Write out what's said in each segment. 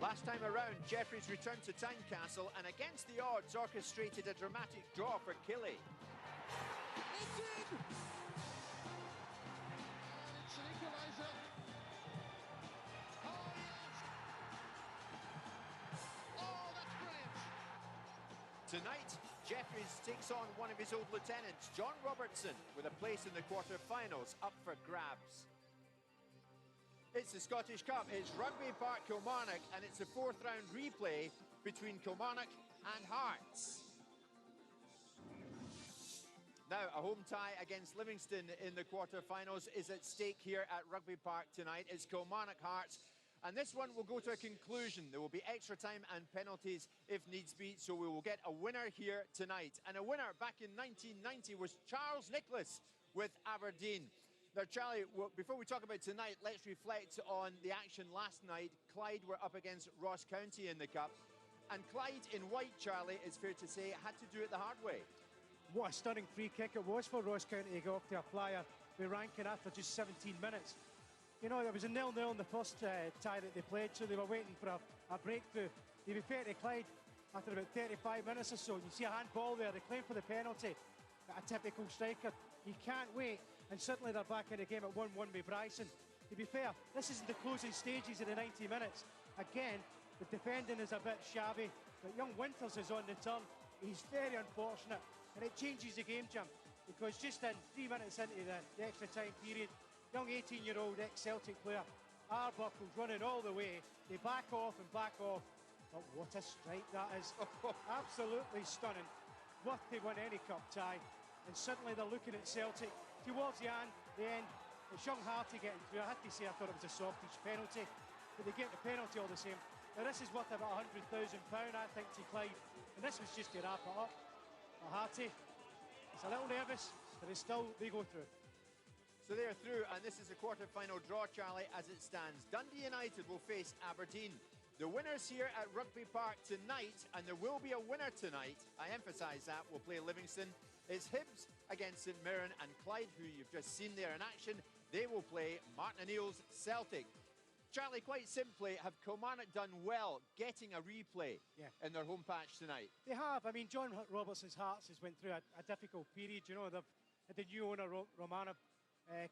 Last time around, Jeffries returned to Tynecastle and against the odds orchestrated a dramatic draw for Killie. It's in! And it's an equaliser. Oh, yes! Oh, that's brilliant! Tonight, Jeffries takes on one of his old lieutenants, John Robertson, with a place in the quarter-finals up for grabs. It's the Scottish Cup, it's Rugby Park Kilmarnock, and it's a fourth-round replay between Kilmarnock and Hearts. Now, a home tie against Livingston in the quarter-finals is at stake here at Rugby Park tonight. It's Kilmarnock Hearts, and this one will go to a conclusion. There will be extra time and penalties if needs be, so we will get a winner here tonight. And a winner back in 1990 was Charles Nicholas with Aberdeen. Now, Charlie, before we talk about tonight, let's reflect on the action last night. Clyde were up against Ross County in the Cup. And Clyde in white, Charlie, it's fair to say, had to do it the hard way. What a stunning free kick it was for Ross County to go up to a flyer with Rankin after just 17 minutes. You know, there was a 0-0 in the first tie that they played, so they were waiting for a breakthrough. To be fair to Clyde, after about 35 minutes or so, you see a handball there, they claim for the penalty. A typical striker, he can't wait. And suddenly they're back in the game at 1-1 with Bryson. To be fair, this isn't the closing stages of the 90 minutes. Again, the defending is a bit shabby, but young Winters is on the turn. He's very unfortunate, and it changes the game, Jim, because just in 3 minutes into the extra time period, young 18-year-old ex-Celtic player, Arbuckle's running all the way. They back off and back off. But what a strike that is. Absolutely stunning. Worth to win any cup tie. And suddenly they're looking at Celtic. Towards the end, it's young Harty getting through. I had to say I thought it was a softish penalty, but they get the penalty all the same. Now this is worth about £100,000, I think, to Clyde. And this was just to wrap it up. But Harty, it's a little nervous, but it's still, they go through. So they're through, and this is the quarter-final draw, Charlie, as it stands. Dundee United will face Aberdeen. The winners here at Rugby Park tonight, and there will be a winner tonight, I emphasise that, will play Livingston. It's Hibs against St Mirren, and Clyde, who you've just seen there in action, they will play Martin O'Neill's Celtic. Charlie, quite simply, have Kilmarnock done well getting a replay in their home patch tonight? They have. I mean, John Robertson's Hearts has went through a difficult period. You know, they've had the new owner, Romana,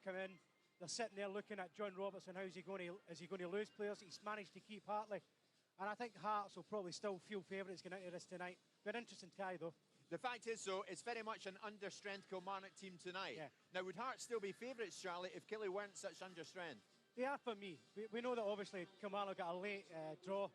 come in. They're sitting there looking at John Robertson. Is he going to lose players? He's managed to keep Hartley. And I think Hearts will probably still feel favourites going into this tonight. But interesting tie, though. The fact is, though, it's very much an understrength Kilmarnock team tonight. Yeah. Now, would Hearts still be favourites, Charlie, if Killie weren't such understrength? They are for me. We know that, obviously, Kilmarnock got a late draw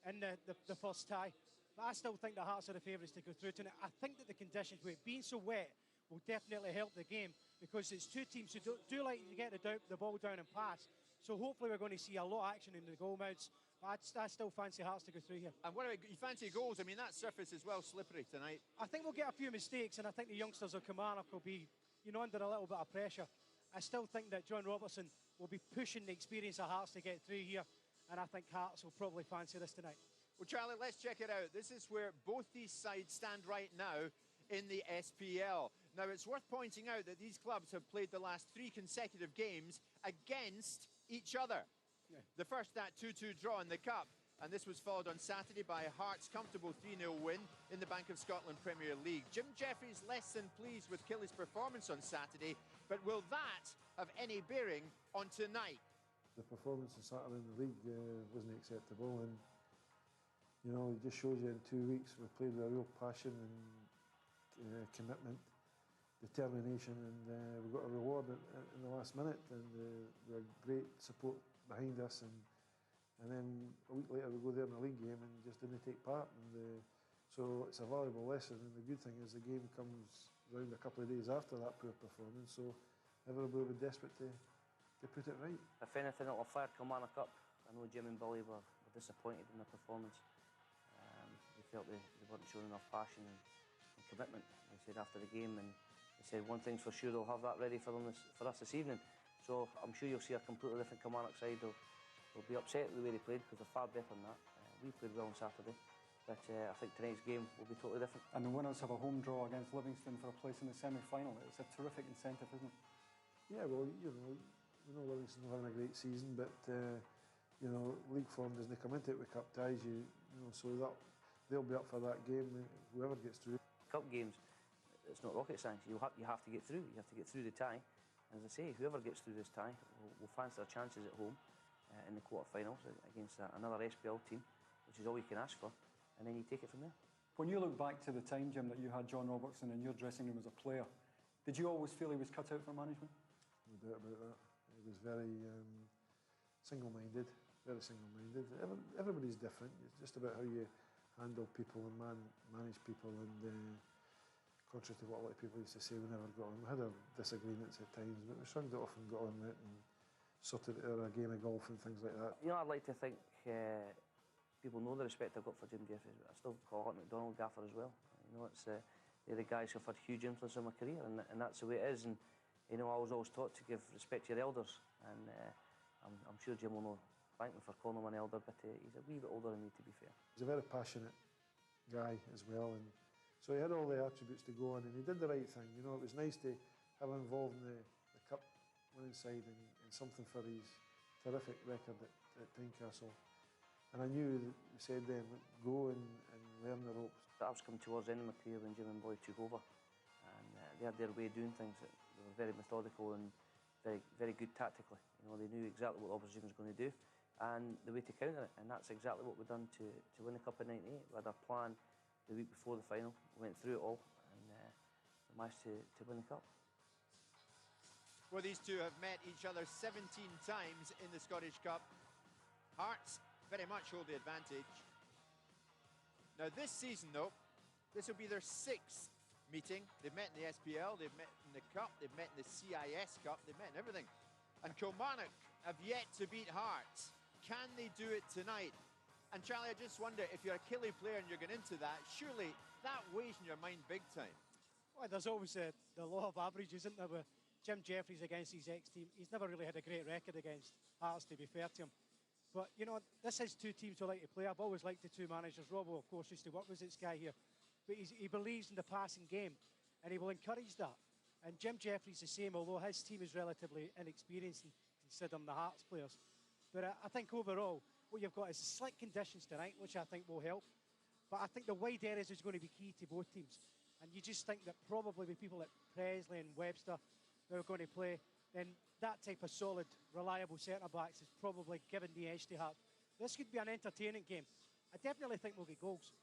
in the first tie. But I still think the Hearts are the favourites to go through tonight. I think that the conditions, with it being so wet, will definitely help the game, because it's two teams who do like to get the ball down and pass. So hopefully we're going to see a lot of action in the goal mouths. But I still fancy Hearts to go through here. And what about you fancy goals? I mean, that surface is well slippery tonight. I think we'll get a few mistakes, and I think the youngsters of Kilmarnock will be, under a little bit of pressure. I still think that John Robertson will be pushing the experience of Hearts to get through here, and I think Hearts will probably fancy this tonight. Well, Charlie, let's check it out. This is where both these sides stand right now in the SPL. Now, it's worth pointing out that these clubs have played the last 3 consecutive games against each other. Yeah. The first, that 2-2 draw in the Cup, and this was followed on Saturday by Hearts' comfortable 3-0 win in the Bank of Scotland Premier League. Jim Jeffries less than pleased with Killie's performance on Saturday, but will that have any bearing on tonight? The performance on Saturday in the league wasn't acceptable, and it just shows you in 2 weeks we played with a real passion and commitment, determination, and we got a reward in the last minute, and we had great support behind us, and then a week later we go there in the league game and just didn't take part, and so it's a valuable lesson. And the good thing is the game comes round a couple of days after that poor performance, so everybody will be desperate to put it right. If anything, it'll fire Kilmarnock up. I know Jim and Billy were disappointed in their performance. They felt they weren't showing enough passion and commitment. They said after the game, and they said one thing's for sure, they'll have that ready for us this evening. So I'm sure you'll see a completely different Kilmarnock side. They'll be upset with the way they played, because they're far better than that. We played well on Saturday, but I think tonight's game will be totally different. And the winners have a home draw against Livingston for a place in the semi-final. It's a terrific incentive, isn't it? Yeah, well, we know Livingston are having a great season, but you know, league form doesn't come into it with cup ties. You know, so that they'll be up for that game. Whoever gets through. Cup games, it's not rocket science. You have to get through. You have to get through the tie. And as I say, whoever gets through this tie will fancy their chances at home in the quarter-finals against another SPL team, which is all you can ask for. And then you take it from there. When you look back to the time, Jim, that you had John Robertson in your dressing room as a player, did you always feel he was cut out for management? No doubt about that. He was very single-minded, very single-minded. Everybody's different. It's just about how you handle people and manage people. And contrary to what a lot of people used to say, we never got on. We had our disagreements at times, but we shrugged it off and got on with it and sorted it out a game of golf and things like that. You know, I'd like to think people know the respect I've got for Jim Jeffries, but I still call it McDonald Gaffer as well. You know, it's they're the guys who've had huge influence on my career, and that's the way it is. And you know, I was always taught to give respect to your elders, and I'm sure Jim will thank me for calling him an elder, but he's a wee bit older than me, to be fair. He's a very passionate guy as well, and so he had all the attributes to go on, and he did the right thing. You know, it was nice to have him involved in the cup winning side and something for his terrific record at Tynecastle. And I knew that he said then, go and learn the ropes. That was coming towards the end of my career when Jim and Boy took over, and they had their way of doing things. They were very methodical and very, very good tactically. You know, they knew exactly what the opposition was going to do and the way to counter it, and that's exactly what we've done to win the cup in '98. We had our plan the week before the final, we went through it all, and we managed to win the cup. Well, these two have met each other 17 times in the Scottish Cup. Hearts very much hold the advantage. Now this season though, this will be their 6th meeting. They've met in the SPL, they've met in the Cup, they've met in the CIS Cup, they've met in everything. And Kilmarnock have yet to beat Hearts. Can they do it tonight? And Charlie, I just wonder, if you're a Killie player and you're going into that, surely that weighs in your mind big time. Well, there's always the law of averages, isn't there, with Jim Jeffries against his ex-team. He's never really had a great record against Hearts, to be fair to him. But, you know, this is two teams who like to play. I've always liked the two managers. Robbo, of course, used to work with this guy here. But he believes in the passing game, and he will encourage that. And Jim Jeffries the same, although his team is relatively inexperienced and considering the Hearts players. But I think overall, what you've got is slight conditions tonight, which I think will help. But I think the wide areas is going to be key to both teams. And you just think that probably with people like Presley and Webster who are going to play, then that type of solid, reliable centre-backs is probably given the edge to Hearts. This could be an entertaining game. I definitely think we'll get goals.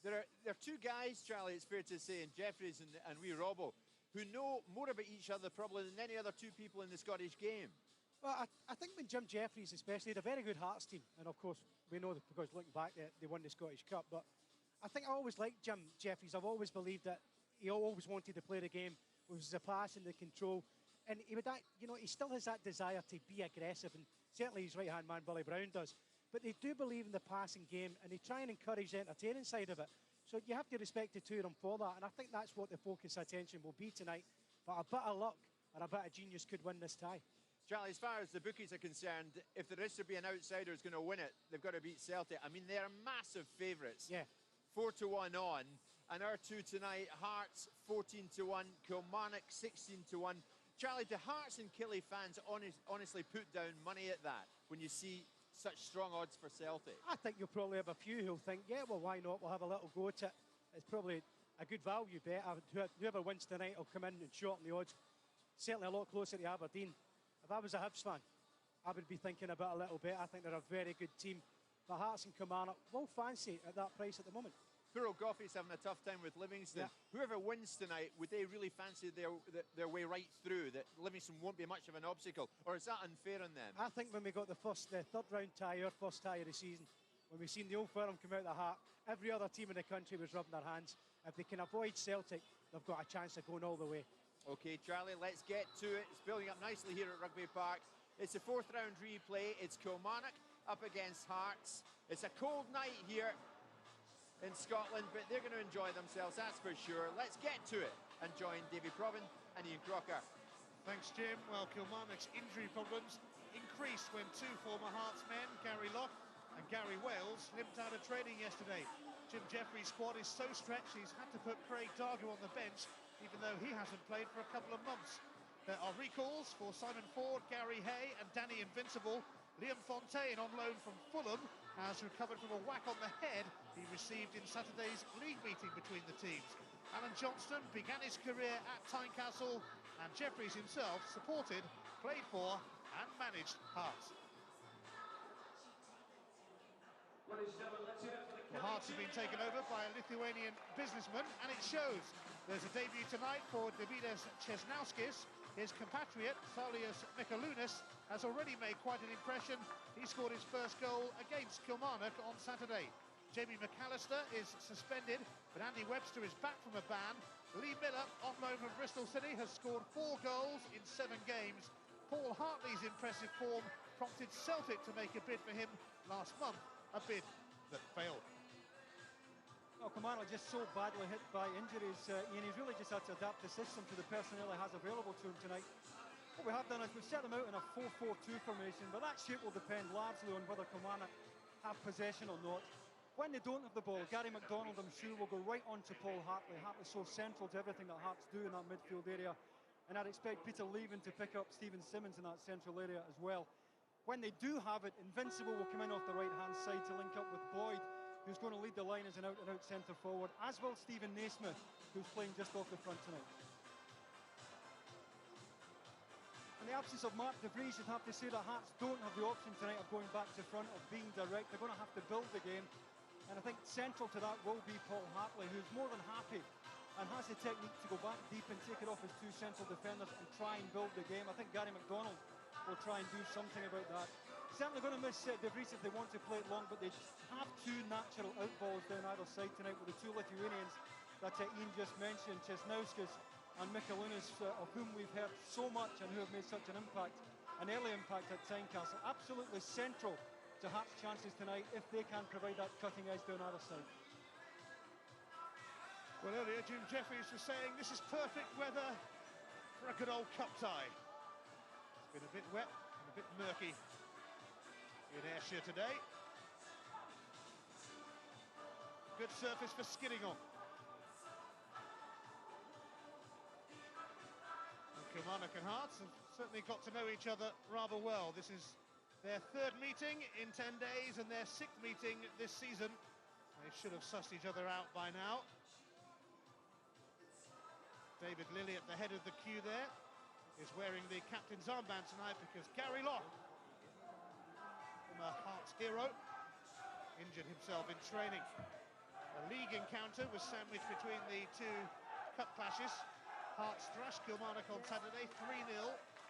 There are two guys, Charlie, it's fair to say, in Jeffries and wee Robbo, who know more about each other probably than any other two people in the Scottish game. Well, I think when Jim Jeffries especially had a very good Hearts team, and of course we know that because looking back they won the Scottish Cup, but I think I always liked Jim Jeffries. I've always believed that he always wanted to play the game with the pass and the control, and he would, you know, he still has that desire to be aggressive, and certainly his right-hand man Billy Brown does. But they do believe in the passing game, and they try and encourage the entertaining side of it. So you have to respect the two of them for that, and I think that's what the focus attention will be tonight. But a bit of luck and a bit of genius could win this tie. Charlie, as far as the bookies are concerned, if there is to be an outsider who's going to win it, they've got to beat Celtic. I mean, they're massive favourites. Yeah. 4-1 on. And our two tonight, Hearts 14-1, Kilmarnock 16-1. Charlie, do Hearts and Killie fans honestly put down money at that when you see such strong odds for Celtic? I think you'll probably have a few who'll think, yeah, well, why not? We'll have a little go at it. It's probably a good value bet. Whoever wins tonight will come in and shorten the odds. Certainly a lot closer to Aberdeen. If I was a Hibs fan, I would be thinking about a little bit. I think they're a very good team. But Hearts and Kilmarnock will fancy at that price at the moment. Poor Goffey's having a tough time with Livingston. Yeah. Whoever wins tonight, would they really fancy their way right through, that Livingston won't be much of an obstacle? Or is that unfair on them? I think when we got the third round tie, our first tie of the season, when we seen the Old Firm come out of the hat, every other team in the country was rubbing their hands. If they can avoid Celtic, they've got a chance of going all the way. OK, Charlie, let's get to it. It's building up nicely here at Rugby Park. It's the 4th round replay. It's Kilmarnock up against Hearts. It's a cold night here in Scotland, but they're going to enjoy themselves, that's for sure. Let's get to it and join Davy Provan and Ian Crocker. Thanks, Jim. Well, Kilmarnock's injury problems increased when two former Hearts men, Gary Locke and Gary Wales, limped out of training yesterday. Jim Jeffries' squad is so stretched he's had to put Craig Dargo on the bench, even though he hasn't played for a couple of months. There are recalls for Simon Ford, Gary Hay and Danny Invincible. Liam Fontaine, on loan from Fulham, has recovered from a whack on the head he received in Saturday's league meeting between the teams. Alan Johnston began his career at Tynecastle, and Jeffries himself supported, played for and managed Hearts. The Hearts have been taken over by a Lithuanian businessman, and it shows. There's a debut tonight for Davidas Česnauskis. His compatriot, Saulius Mikalunas, has already made quite an impression. He scored his first goal against Kilmarnock on Saturday. Jamie McAllister is suspended, but Andy Webster is back from a ban. Lee Miller, on loan from Bristol City, has scored 4 goals in 7 games. Paul Hartley's impressive form prompted Celtic to make a bid for him last month, a bid that failed. Well, Kilmarnock just so badly hit by injuries, Ian, he's really just had to adapt the system to the personnel he has available to him tonight. What we have done is we've set them out in a 4-4-2 formation, but that shape will depend largely on whether Kilmarnock have possession or not. When they don't have the ball, Gary McDonald, I'm sure, will go right on to Paul Hartley. Hartley's so central to everything that Hearts do in that midfield area, and I'd expect Peter Leven to pick up Stephen Simmons in that central area as well. When they do have it, Invincible will come in off the right-hand side to link up with Boyd, who's going to lead the line as an out-and-out centre-forward, as will Stephen Naismith, who's playing just off the front tonight. In the absence of Mark De Vries, you'd have to say that Hearts don't have the option tonight of going back to front, of being direct. They're going to have to build the game, and I think central to that will be Paul Hartley, who's more than happy and has the technique to go back deep and take it off his 2 central defenders and try and build the game. I think Gary McDonald will try and do something about that. Certainly going to miss De Vries if they want to play it long, but they have 2 natural outballs down either side tonight with the 2 Lithuanians that Ian just mentioned, Česnauskis and Mikalunas, of whom we've heard so much and who have made such an impact, an early impact at Tynecastle. Absolutely central to Hearts' chances tonight if they can provide that cutting edge down either side. Well, earlier Jim Jeffries was saying this is perfect weather for a good old cup tie. It's been a bit wet and a bit murky in Ayrshire today. Good surface for skidding on. And Kilmarnock and Hearts have certainly got to know each other rather well. This is their 3rd meeting in 10 days and their 6th meeting this season. They should have sussed each other out by now. David Lilly at the head of the queue there is wearing the captain's armband tonight because Gary Locke, former Hearts hero, injured himself in training. A league encounter was sandwiched between the 2 cup clashes. Hearts thrashed Kilmarnock on Saturday 3-0,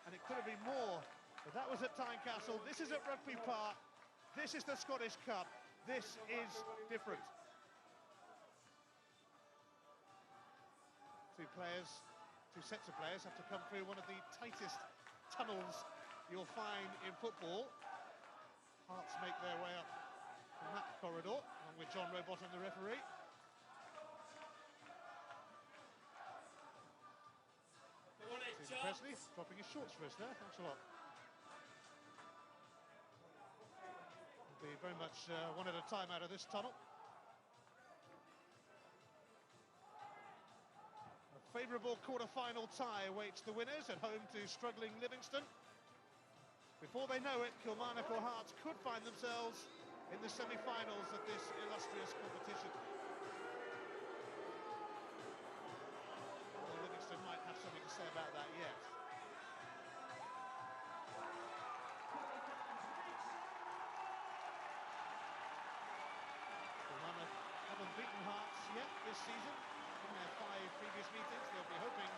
and it could have been more, but that was at Tynecastle. This is at Rugby Park. This is the Scottish Cup. This is different. 2 sets of players have to come through one of the tightest tunnels you'll find in football. Hearts make their way up from that corridor, along with John Robottom, the referee. Stephen Presley dropping his shorts for us there, thanks a lot. Will be very much one at a time out of this tunnel. Favourable quarter-final tie awaits the winners at home to struggling Livingston. Before they know it, Kilmarnock or Hearts could find themselves in the semi-finals of this illustrious competition. Although Livingston might have something to say about that yet. Kilmarnock haven't beaten Hearts yet this season. In their 5 previous meetings, they'll be hoping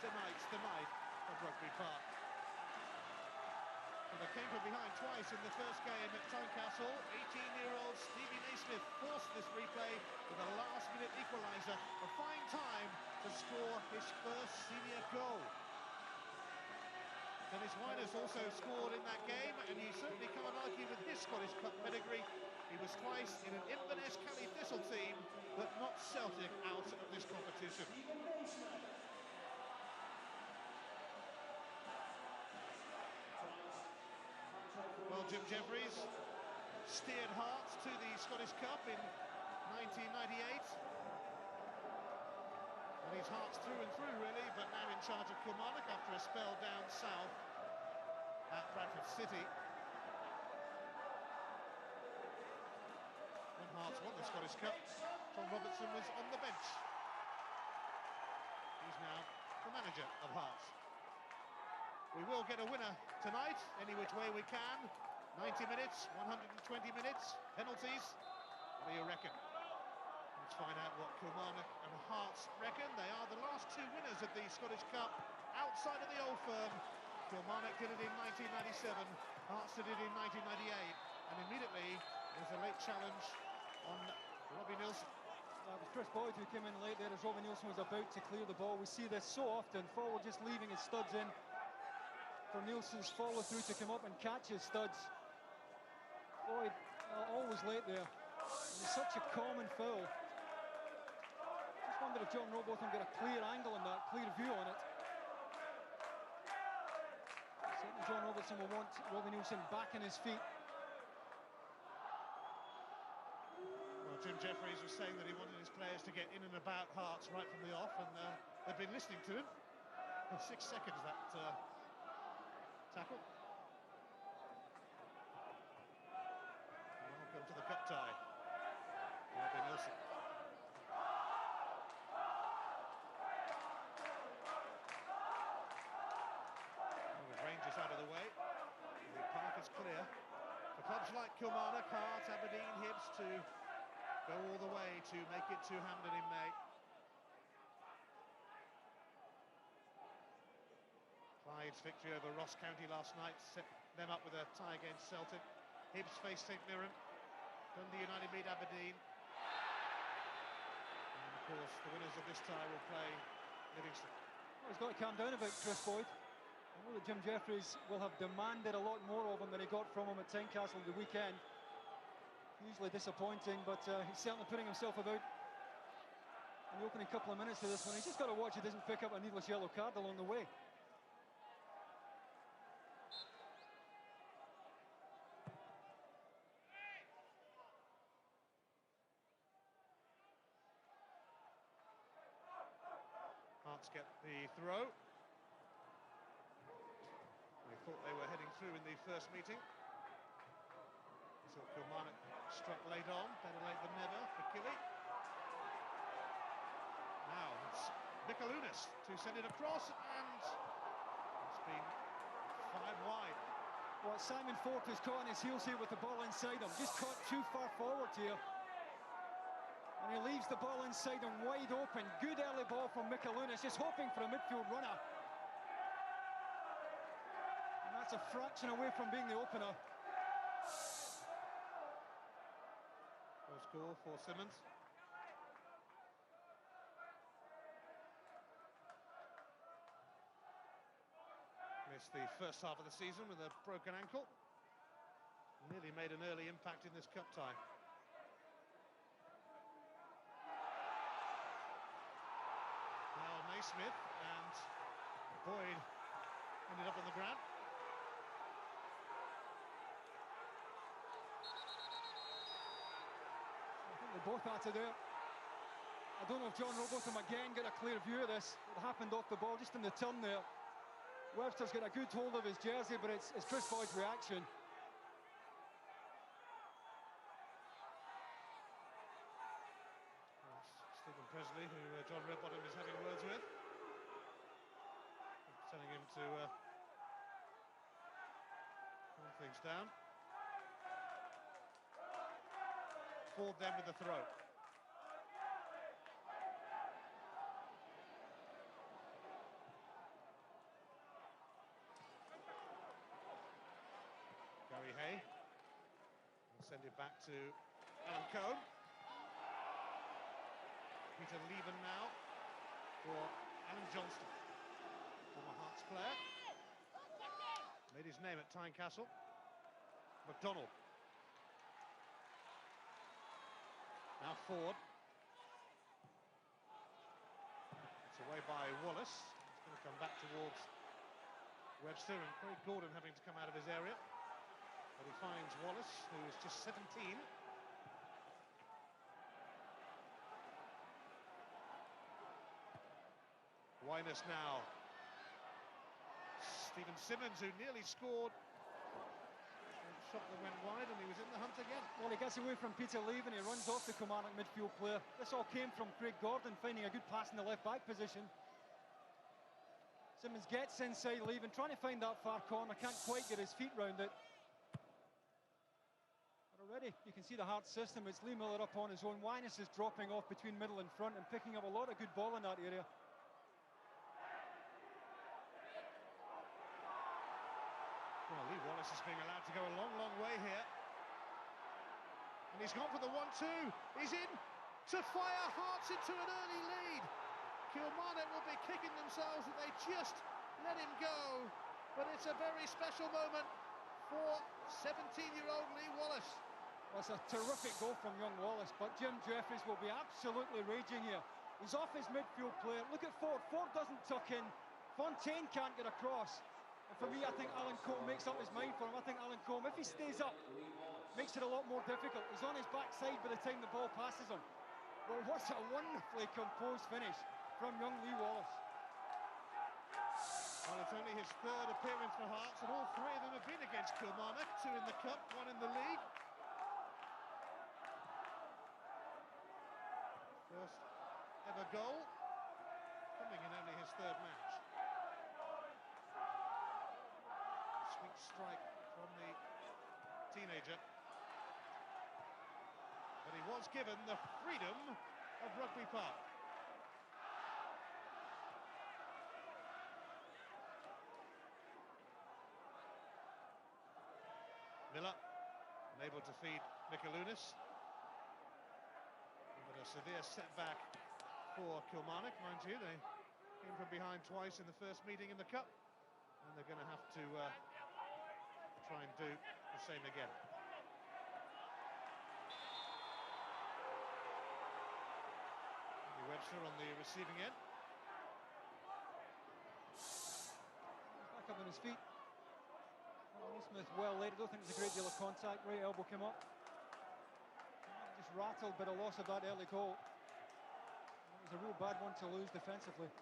tonight's the night of Rugby Park. And they came from behind twice in the first game at Tynecastle. 18-year-old Stevie Naismith forced this replay with a last-minute equaliser. A fine time to score his first senior goal. Dennis Wyners also scored in that game, and you certainly can't argue with his Scottish Cup pedigree. He was twice in an Inverness County Thistle team that knocked Celtic out of this competition. Well, Jim Jeffries steered Hearts to the Scottish Cup in 1998. And he's Hearts through and through, really, but now in charge of Kilmarnock after a spell down south at Bradford City. Hearts won the Scottish Cup. John Robertson was on the bench. He's now the manager of Hearts. We will get a winner tonight, any which way we can. 90 minutes, 120 minutes, penalties. What do you reckon? Let's find out what Kilmarnock and Hearts reckon. They are the last two winners of the Scottish Cup outside of the Old Firm. Kilmarnock did it in 1997, Hearts did it in 1998, and immediately there's a late challenge on Robbie Nielsen. It was Chris Boyd who came in late there as Robbie Nielsen was about to clear the ball. We see this so often, forward just leaving his studs in for Nielsen's follow through to come up and catch his studs. Boyd always late there. And it's such a common foul. Just wonder if John Robotham got a clear angle on that, clear view on it. Certainly John Robertson will want Robbie Nielsen back on his feet. Well, Jim Jeffries was saying that he wanted his players to get in and about Hearts right from the off, and they've been listening to him. 6 seconds, that tackle. Welcome to the cup tie. Robbie Nielsen. With Rangers out of the way, the park is clear. For clubs like Kilmarnock, Hearts, Aberdeen, Hibs to go all the way to make it to Hampden in May. Clyde's victory over Ross County last night set them up with a tie against Celtic. Hibs face St Mirren. Dundee United beat Aberdeen. And of course, the winners of this tie will play Livingston. Well, he's got to calm down about Chris Boyd. I know that Jim Jeffries will have demanded a lot more of him than he got from him at Tynecastle the weekend. Usually disappointing, but he's certainly putting himself about in the opening couple of minutes of this one. He's just got to watch he doesn't pick up a needless yellow card along the way. Hearts get the throw. They thought they were heading through in the first meeting. So Kilmarnock struck late on, better late than never for Killy. Now it's Mikalunas to send it across, and it's been fired wide. Well, Simon Ford is caught on his heels here with the ball inside him. Just caught too far forward here. And he leaves the ball inside and wide open. Good early ball from Mikalunas, just hoping for a midfield runner. And that's a fraction away from being the opener. First goal for Simmons. Missed the first half of the season with a broken ankle. Nearly made an early impact in this cup tie. Now Naismith, and Boyd ended up on the ground. They both had to do it. I don't know if John Robotham again got a clear view of this. It happened off the ball, just in the turn there. Webster's got a good hold of his jersey, but it's Chris Boyd's reaction. Stephen Presley, who John Redbottom is having words with. Telling him to calm things down. Ford then with the throw. Gary Hay will send it back to Alan Coe. Peter Leven now for Alan Johnston, former Hearts player. Made his name at Tynecastle. McDonald. Now Ford. It's away by Wallace. It's going to come back towards Webster, and Craig Gordon having to come out of his area. But he finds Wallace, who is just 17. Winus now. Stephen Simmons, who nearly scored. shot that went wide, and he was in the hunt again. Well, he gets away from Peter Leave and he runs off the Kilmarnock midfield player. This all came from Craig Gordon finding a good pass in the left-back position. Simmons gets inside Leave and trying to find that far corner, can't quite get his feet round it. But already you can see the Hearts system. It's Lee Miller up on his own. Winus is dropping off between middle and front and picking up a lot of good ball in that area. Well, Lee Wallace is being allowed to go a long, long way here. And he's gone for the 1-2. He's in to fire Hearts into an early lead. Kilmarnock will be kicking themselves that they just let him go. But it's a very special moment for 17-year-old Lee Wallace. Well, it's a terrific goal from young Wallace, but Jim Jeffries will be absolutely raging here. He's off his midfield player. Look at Ford. Ford doesn't tuck in. Fontaine can't get across. And for me, I think Alan Combe makes up his mind for him. I think Alan Combe, if he stays up, makes it a lot more difficult. He's on his backside by the time the ball passes him. Well, what a wonderfully composed finish from young Lee Wallace. Well, it's only his third appearance for Hearts, and all three of them have been against Kilmarnock. 2 in the cup, 1 in the league. First ever goal, coming in only his third match. Sweet strike from the teenager. But he was given the freedom of Rugby Park. Miller, unable to feed Mikalunas. But a severe setback for Kilmarnock, mind you. They came from behind twice in the first meeting in the Cup, and they're going to have to try and do the same again. Webster on the receiving end. Back up on his feet. Smith well late. I don't think there's a great deal of contact. Right elbow came up. Just rattled by the loss of that early goal. It was a real bad one to lose defensively.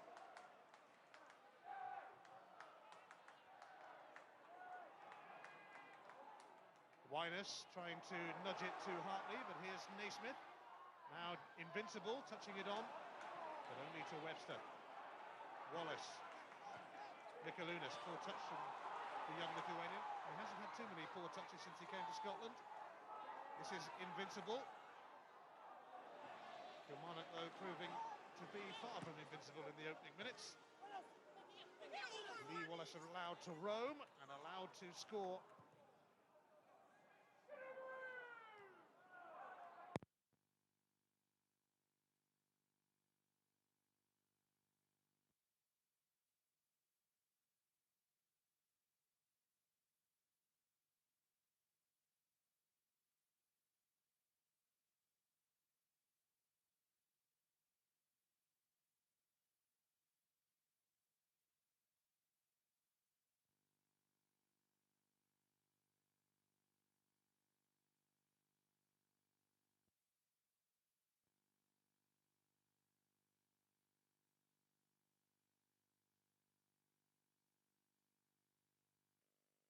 Winus trying to nudge it to Hartley, but here's Naismith. Now Invincible, touching it on, but only to Webster. Wallace. Mikalunas, poor touch from the young Lithuanian. He hasn't had too many poor touches since he came to Scotland. This is Invincible. Kilmarnock, though, proving to be far from invincible in the opening minutes. Lee Wallace are allowed to roam and allowed to score.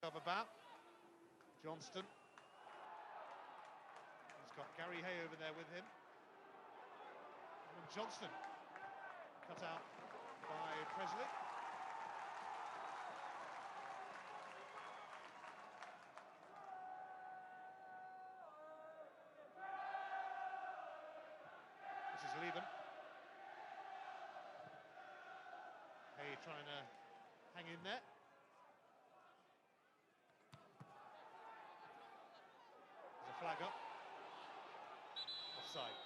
About Johnston. He's got Gary Hay over there with him. And Johnston cut out by Presley. This is Leatham. Hay trying to hang in there. Flag up. Offside.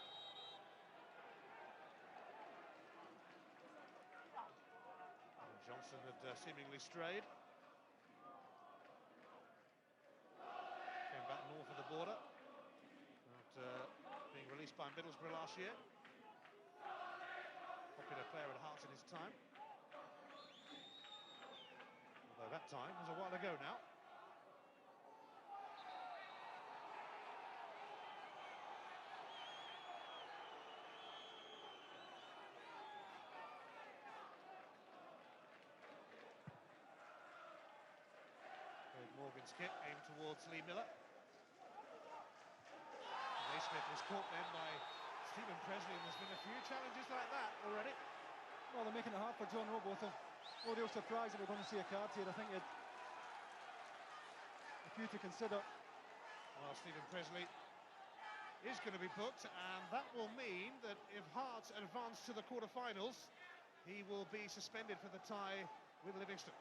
And Johnson had seemingly strayed. Came back north of the border after being released by Middlesbrough last year. Popular player at Hearts in his time. Although that time was a while ago now. Morgan's kick aimed towards Lee Miller. was caught then by Stephen Presley, and there's been a few challenges like that already. Well, they're making it hard for John Robotham. No real surprise that we're going to see a card here. I think a few to consider. Well, Stephen Presley is going to be booked, and that will mean that if Hearts advance to the quarter-finals, he will be suspended for the tie with Livingston.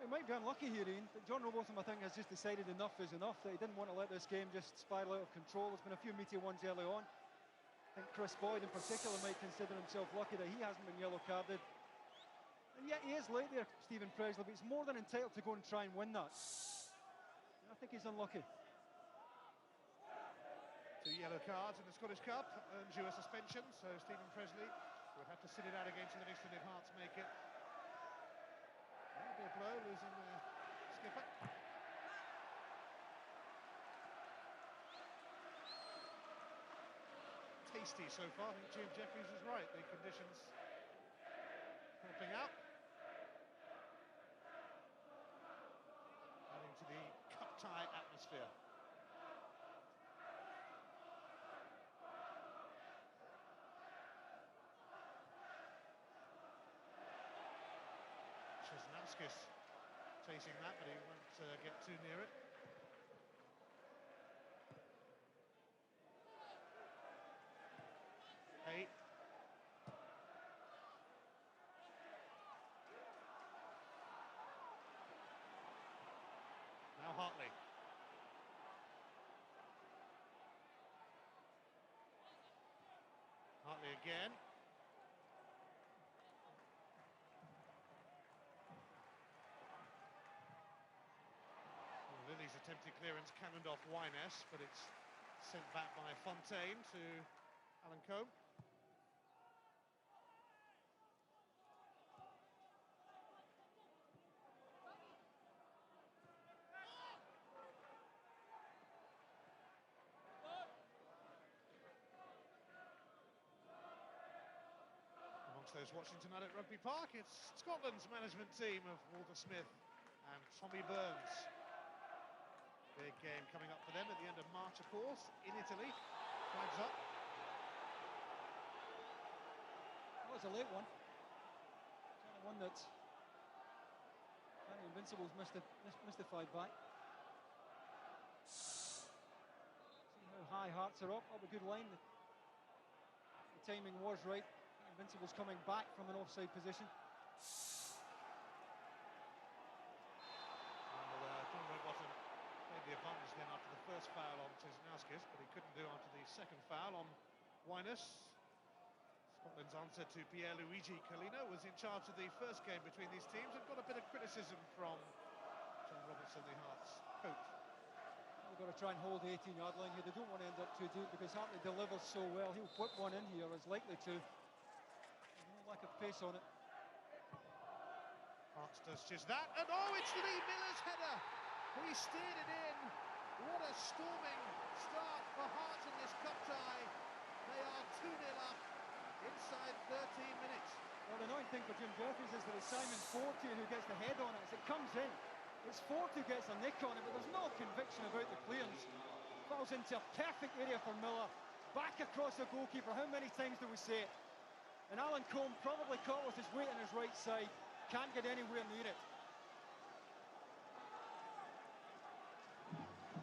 It might be unlucky here, Ian, but John Robotham, I think, has just decided enough is enough, that he didn't want to let this game just spiral out of control. There's been a few meaty ones early on. I think Chris Boyd in particular might consider himself lucky that he hasn't been yellow carded. And yet he is late there, Stephen Presley, but he's more than entitled to go and try and win that. And I think he's unlucky. 2 yellow cards in the Scottish Cup earns you a suspension, so Stephen Presley would have to sit it out against Livingston if Hearts make it. That'll be a blow, losing the skipper. Tasty so far. I think Jim Jeffries is right. The conditions helping out. Adding to the cup tie atmosphere. Chesnowskis chasing that, but he won't get too near it. Hey. Now Hartley. Hartley again. Lily's attempted clearance cannoned off Wyness, but it's sent back by Fontaine to Alan Combe. Amongst those watching tonight at Rugby Park, it's Scotland's management team of Walter Smith and Tommy Burns. Big game coming up for them at the end of March, of course, in Italy. Flags up. That was a late one. It's one that Danny Invincible's mystified by. See how high Hearts are up a good line. The timing was right. Invincible's coming back from an offside position. John Robotham made the advantage then after the first foul on Chesnowskis, but he couldn't do after the second foul on Wyness. Scotland's answer to Pierluigi Collina was in charge of the first game between these teams and got a bit of criticism from John Robertson, the Hearts coach. They've got to try and hold the 18-yard line here. They don't want to end up too deep because Hartley delivers so well. He'll whip one in here, is likely to. No lack of pace on it. Hearts does just that, and oh, it's Lee Miller's header! He steered it in. What a storming start for Hearts in this cup tie. They are 2-0 up inside 13 minutes. Well, the annoying thing for Jim Jeffries is that it's Simon Ford here who gets the head on it as it comes in. It's Ford who gets a nick on it, but there's no conviction about the clearance. Falls into a perfect area for Miller. Back across the goalkeeper. How many times do we say it? And Alan Combe probably caught with his weight on his right side. Can't get anywhere near it.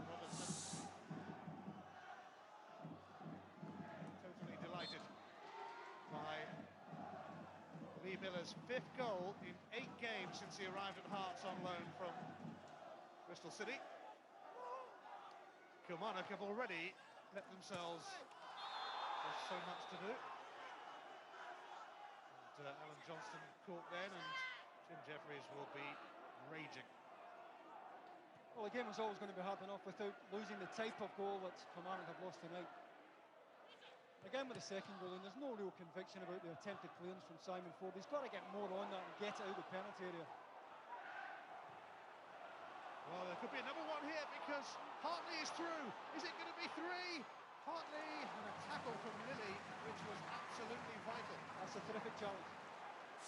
Robertson. Totally delighted by Lee Miller's 5th goal in 8 games since he arrived at Hearts on loan from Bristol City. Kilmarnock have already let themselves, there's so much to do. And Alan Johnston caught then, and Jim Jeffries will be raging. Well, the game was always going to be hard enough without losing the type of goal that Kilmarnock have lost tonight. Again with the second goal, and there's no real conviction about the attempted clearance from Simon Ford. He's got to get more on that and get it out of the penalty area. Well, there could be another one here because Hartley is through. Is it going to be 3? Hartley and a tackle from Lilly, which was absolutely vital. That's a terrific challenge.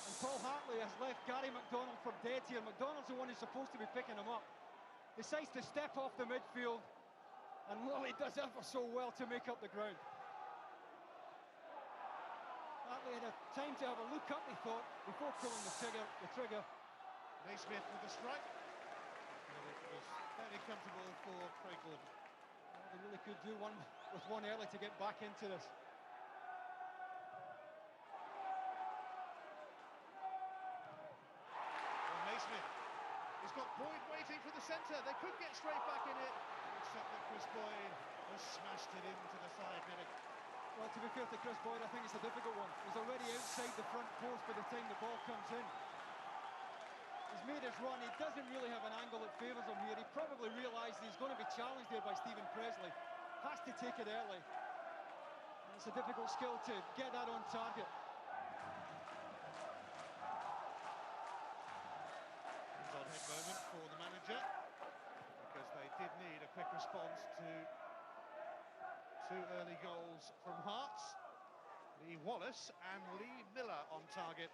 And Paul Hartley has left Gary McDonald for dead here. McDonald's the one who's supposed to be picking him up. Decides to step off the midfield. And Lilly does ever so well to make up the ground. Hartley had a time to have a look up, he thought, before pulling the trigger. Naismith with the strike. And it was fairly comfortable for Craig Gordon. Well, they really could do one with one early to get back into this. Naismith. He's got Boyd waiting for the centre. They could get straight back in it, except that Chris Boyd has smashed it into the side netting. Well, to be fair to Chris Boyd, I think it's a difficult one. He's already outside the front post by the time the ball comes in. He's made his run. He doesn't really have an angle that favours him here. He probably realised he's going to be challenged there by Stephen Presley. Has to take it early. And it's a difficult skill to get that on target. On head moment for the manager, because they did need a quick response to two early goals from Hearts. Lee Wallace and Lee Miller on target.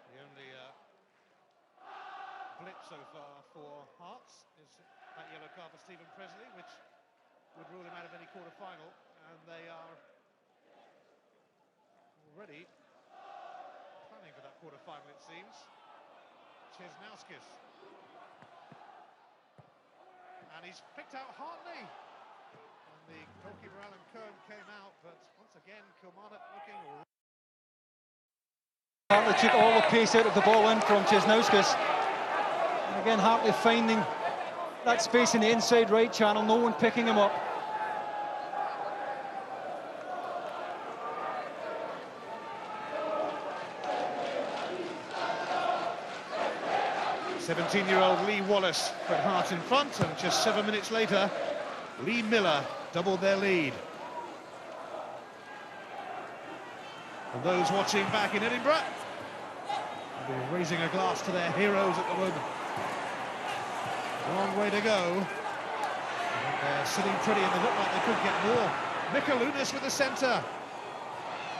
The only blip so far for Hearts is that yellow card for Stephen Presley, which would rule him out of any quarter-final, and they are already planning for that quarter-final, it seems. Chesnauskis. And he's picked out Hartley. And the goalkeeper Alan Cohen came out, but once again, Kilmarnock looking... Hartley took all the pace out of the ball in from Chesnauskis. And again, Hartley finding that space in the inside right channel, no one picking him up. '17-year-old Lee Wallace put Hearts in front, and just 7 minutes later, Lee Miller doubled their lead. And those watching back in Edinburgh will be raising a glass to their heroes at the moment. Long way to go. They're sitting pretty and they look like they could get more. Mikalunas with the centre.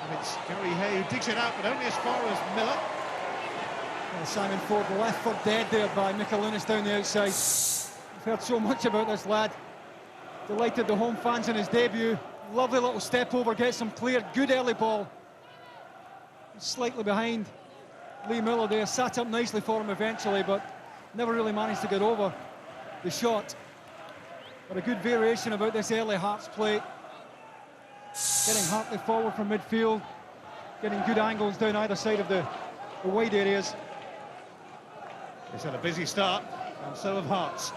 And it's Gary Hay who digs it out, but only as far as Miller. Well, Simon Ford left for dead there by Mikalunas down the outside. We've heard so much about this lad. Delighted the home fans in his debut. Lovely little step over, gets him clear. Good early ball. Slightly behind Lee Miller there. Sat up nicely for him eventually, but never really managed to get over the shot. But a good variation about this early Hearts play. Getting Hartley forward from midfield. Getting good angles down either side of the wide areas. He's had a busy start, and so have Hearts.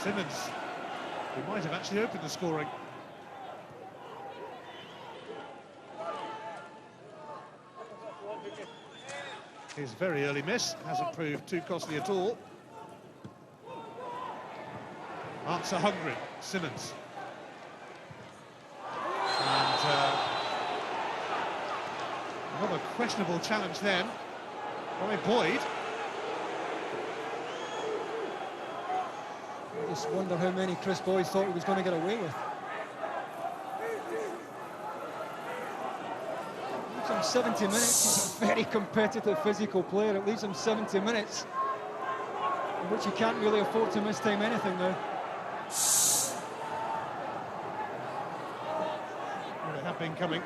Simmons, who might have actually opened the scoring. His very early miss hasn't proved too costly at all. Hearts are hungry. Simmons. And another questionable challenge then by Boyd. I just wonder how many Chris Boyd thought he was going to get away with. Leaves him 70 minutes. He's a very competitive physical player. It leaves him 70 minutes, in which he can't really afford to miss time anything now. Well, they have been coming.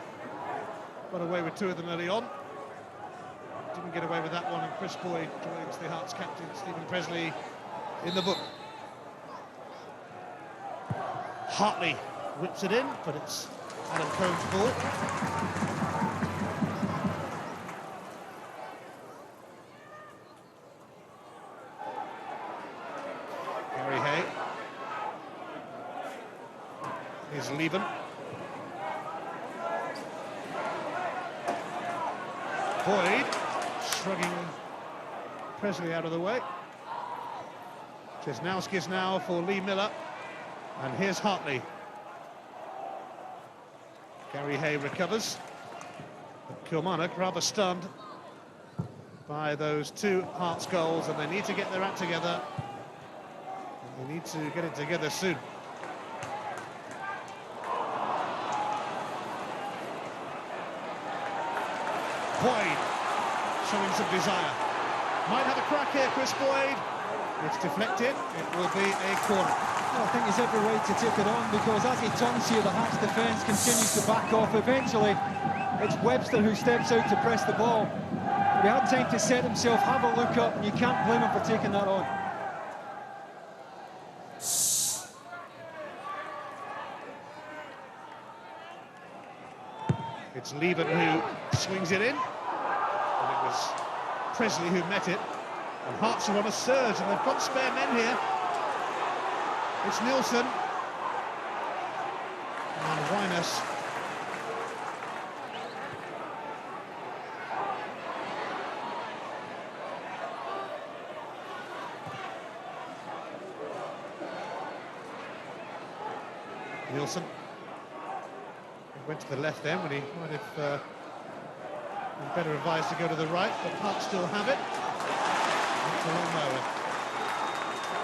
Got away with two of them early on. Didn't get away with that one, and Chris Boyd joins the Hearts captain Stephen Presley in the book. Hartley whips it in, but it's Adam Cohen's ball. Gary Hay. Here's Lieben. Boyd shrugging Presley out of the way. Chesnauskis now for Lee Miller. And here's Hartley. Gary Hay recovers. But Kilmarnock rather stunned by those two Hearts goals, and they need to get their act together. And they need to get it together soon. Boyd showing some desire. Might have a crack here, Chris Boyd. It's deflected. It will be a corner. Well, I think he's every right to take it on, because as he turns here, the Hearts defence continues to back off. Eventually, it's Webster who steps out to press the ball. But he had time to set himself, have a look up, and you can't blame him for taking that on. It's Lieben who swings it in, and it was Presley who met it. And Hearts are on a surge, and they've got spare men here. It's Nielsen and Winus. Nielsen went to the left then when he might have been better advised to go to the right, but Hearts still have it. It's a long way.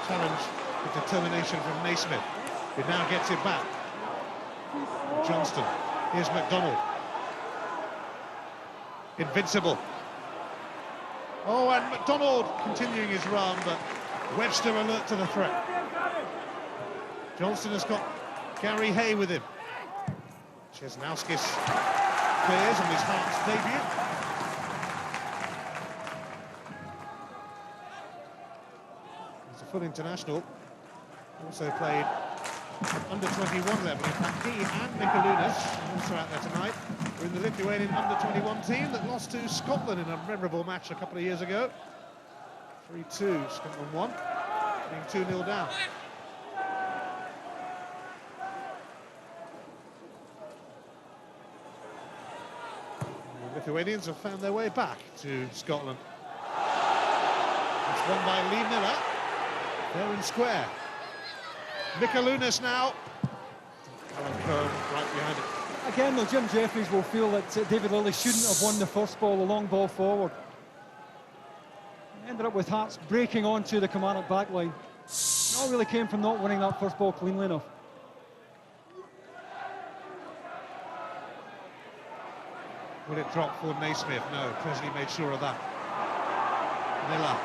Challenge with determination from Naismith, who now gets it back. Johnston. Here's McDonald. Invincible. Oh, and McDonald continuing his run, but Webster alert to the threat. Johnston has got Gary Hay with him. Chesnauskis clears on his Hearts debut. He's a full international. Also played under-21 level. In fact, he and Mikalunas, also out there tonight, were in the Lithuanian under-21 team that lost to Scotland in a memorable match a couple of years ago. 3-2, Scotland won, being 2-0 down. The Lithuanians have found their way back to Scotland. It's won by Lee Miller. They're in square. Mikalunas now. Alan Cohen right behind it. Again, though, Jim Jeffries will feel that David Lilley shouldn't have won the first ball, the long ball forward. Ended up with Hearts breaking onto the Kilmarnock backline. It all really came from not winning that first ball cleanly enough. Will it drop for Naismith? No, Presley made sure of that. Miller.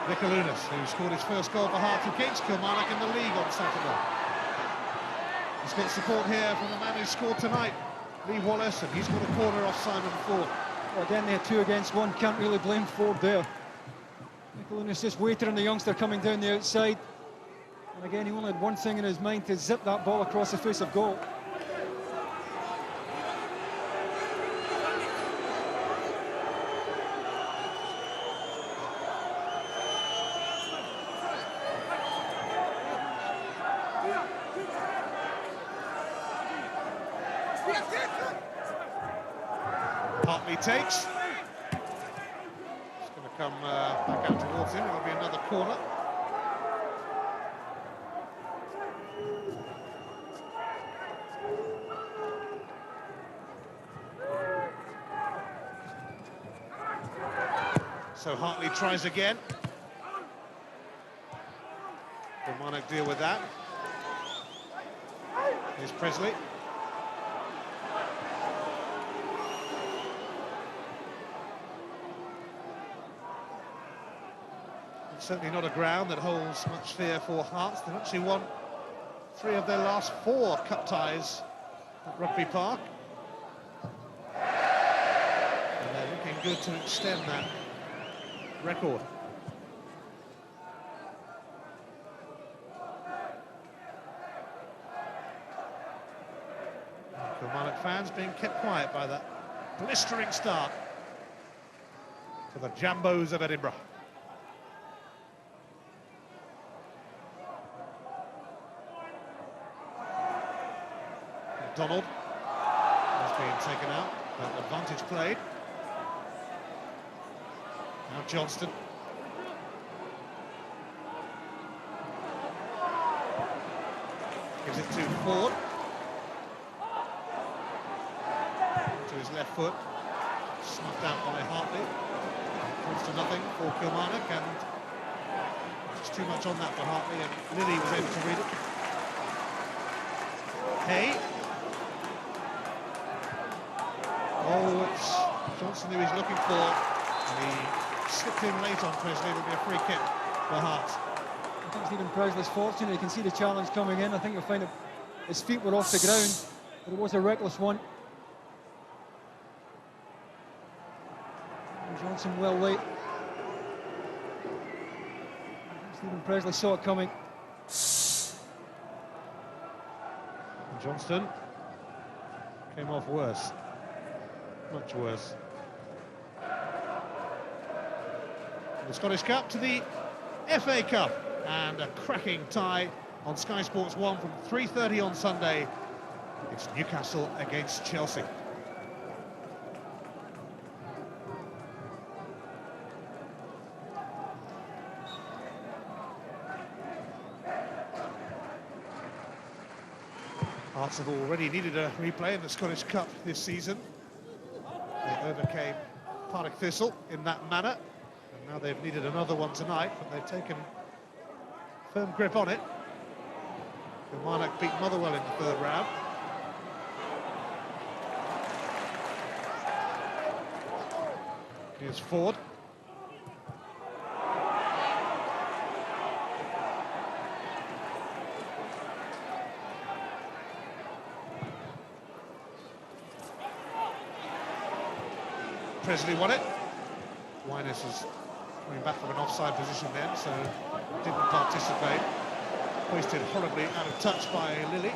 Mikalunas, who scored his first goal for Hearts against Kilmarnock in the league on Saturday. He's got support here from the man who scored tonight, Lee Wallace, and he's got a corner off Simon Ford. Well, again, they had 2 against 1, can't really blame Ford there. Mikalunas just waited on the youngster coming down the outside. And again, he only had one thing in his mind, to zip that ball across the face of goal. Hartley takes. It's going to come back out towards him. It'll be another corner. So Hartley tries again. Kilmarnock deal with that. Here's Presley. Certainly not a ground that holds much fear for Hearts. They've actually won 3 of their last 4 cup ties at Rugby Park. And they're looking good to extend that record. Kilmarnock fans being kept quiet by that blistering start to the Jambos of Edinburgh. Donald has been taken out, but advantage played. Now Johnston. Gives it to Ford. To his left foot. Snuffed out by Hartley. Comes to nothing for Kilmarnock, and just too much on that for Hartley, and Lilly was able to read it. Hay. Oh, it's Johnson who he's looking for, and he slipped in late on Presley. It'll be a free kick for Hearts. I think Stephen Presley's fortunate. You can see the challenge coming in. I think you'll find that his feet were off the ground, but it was a reckless one. And Johnson well late. Stephen Presley saw it coming. And Johnston came off worse. Much worse. The Scottish Cup to the FA Cup, and a cracking tie on Sky Sports 1 from 3:30 on Sunday. It's Newcastle against Chelsea. Hearts have already needed a replay in the Scottish Cup this season. They overcame Partick Thistle in that manner, and now they've needed another one tonight, but they've taken firm grip on it. Kilmarnock beat Motherwell in the third round. Here's Ford. Presley won it. Winus is coming back from an offside position then, so didn't participate. Hoisted horribly out of touch by Lilly.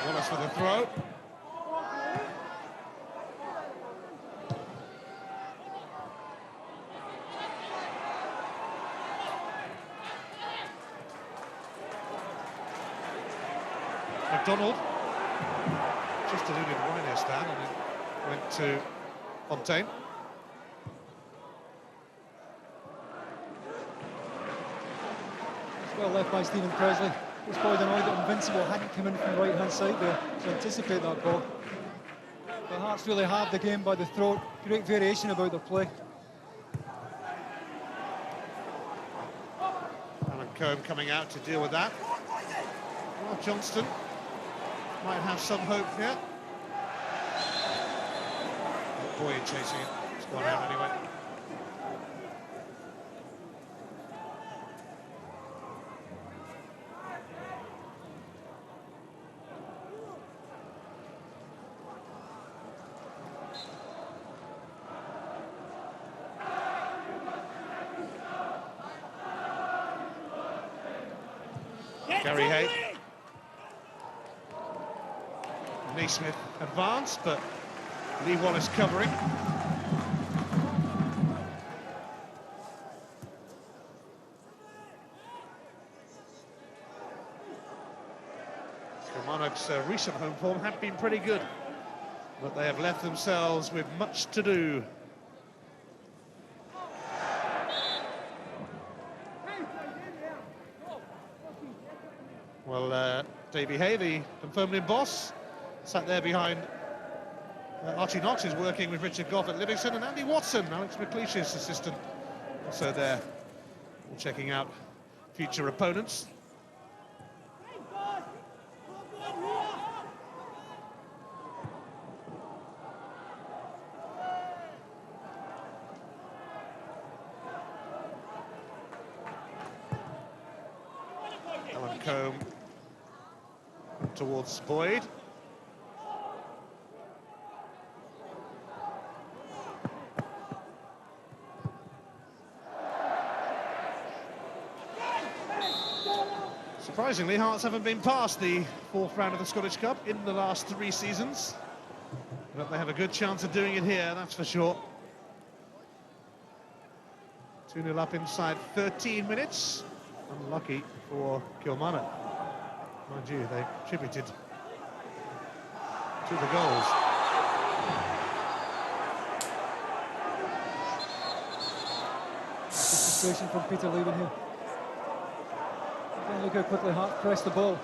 Wallace for the throw. McDonald just eluded Winus down, and it went to Fontaine. Well left by Stephen Presley. It's probably annoyed that Invincible hadn't come in from the right-hand side there to anticipate that ball. The Hearts really have the game by the throat. Great variation about their play. Alan Combe coming out to deal with that. Well, Johnston might have some hope here. Boyd chasing it. It's gone out anyway. Gary Hay. Naismith advanced, but Lee Wallace covering. Kilmarnock's recent home form have been pretty good, but they have left themselves with much to do. Well, Davy Hay, the Dunfermline boss, sat there behind Archie Knox, who's working with Richard Goff at Livingston, and Andy Watson, Alex McLeish's assistant, also there, checking out future opponents. Alan Combe towards Boyd. Surprisingly, Hearts haven't been past the fourth round of the Scottish Cup in the last 3 seasons. But they have a good chance of doing it here, that's for sure. 2-0 up inside 13 minutes. Unlucky for Kilmarnock. Mind you, they contributed to the goals. concentration from Peter Leven here. Again, look how quickly Hart pressed the ball.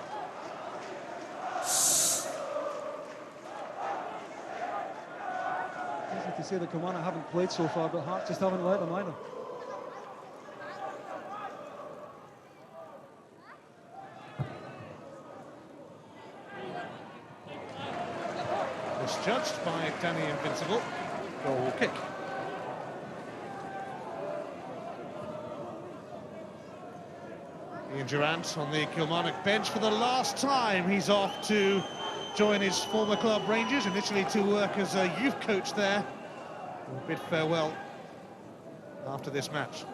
Easy to say that Kilmarnock haven't played so far, but Hart just haven't let them either. Misjudged by Danny Invincible. Goal kick. Ian Durant on the Kilmarnock bench for the last time. He's off to join his former club Rangers, initially to work as a youth coach there. We'll bid farewell after this match.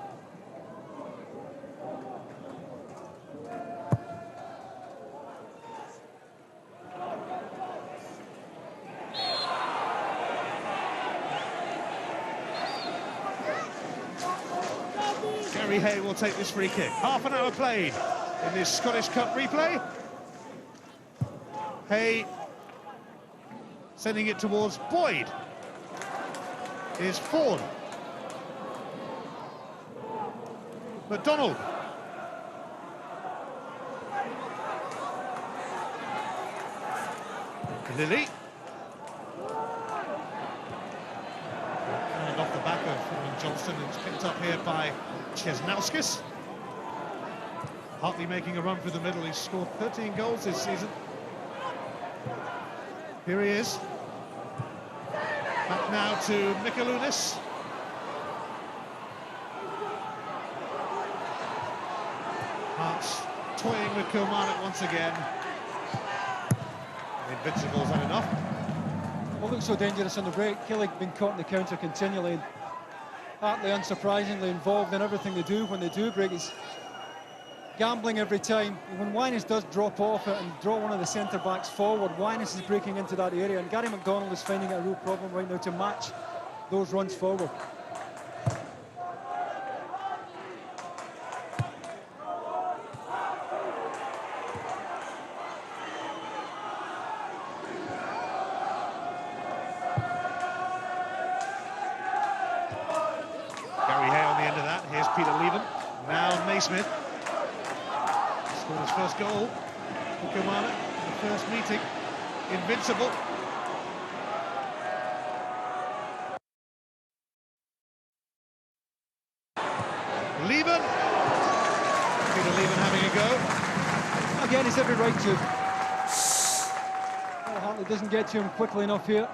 Gary Hay will take this free kick. Half an hour played in this Scottish Cup replay. Hay sending it towards Boyd. Is Fawn. McDonald. Lilly. And off the back of Johnston, and it's picked up here by Chesnauskis. Hartley making a run through the middle. He's scored 13 goals this season. Here he is. Back now to Mikalunas. Hearts toying with Kilmarnock once again. The Invincibles had enough. Well, looked so dangerous on the break. Killick been caught in the counter continually. And Hartley unsurprisingly involved in everything they do. When they do break, he's gambling every time. When Winus does drop off it and draw one of the centre-backs forward, Winus is breaking into that area, and Gary McDonald is finding it a real problem right now to match those runs forward. Gary Hay on the end of that. Here's Peter Leven. Now Naismith. Scored his first goal for Kilmarnock in the first meeting. Invincible. Leven. Peter Leven having a go. Again, he's every right to. Well, Hartley doesn't get to him quickly enough here.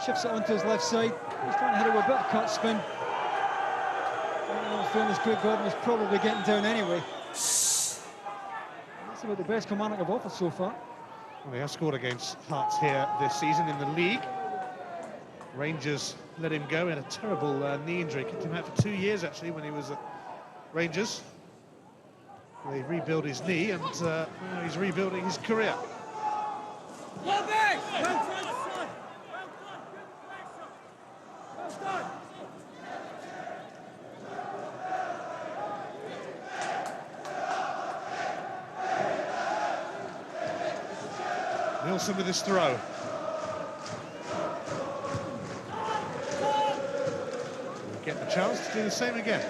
Shifts it onto his left side. He's trying to hit it with a bit of cut spin. In fairness, Craig Gordon is probably getting down anyway. That's about the best Kilmarnock have offered so far. Well, they have scored against Hearts here this season in the league. Rangers let him go in a terrible knee injury. Kept him out for 2 years, actually, when he was at Rangers. They rebuilt his knee, and now he's rebuilding his career. Nilsson with his throw. We'll get the chance to do the same again.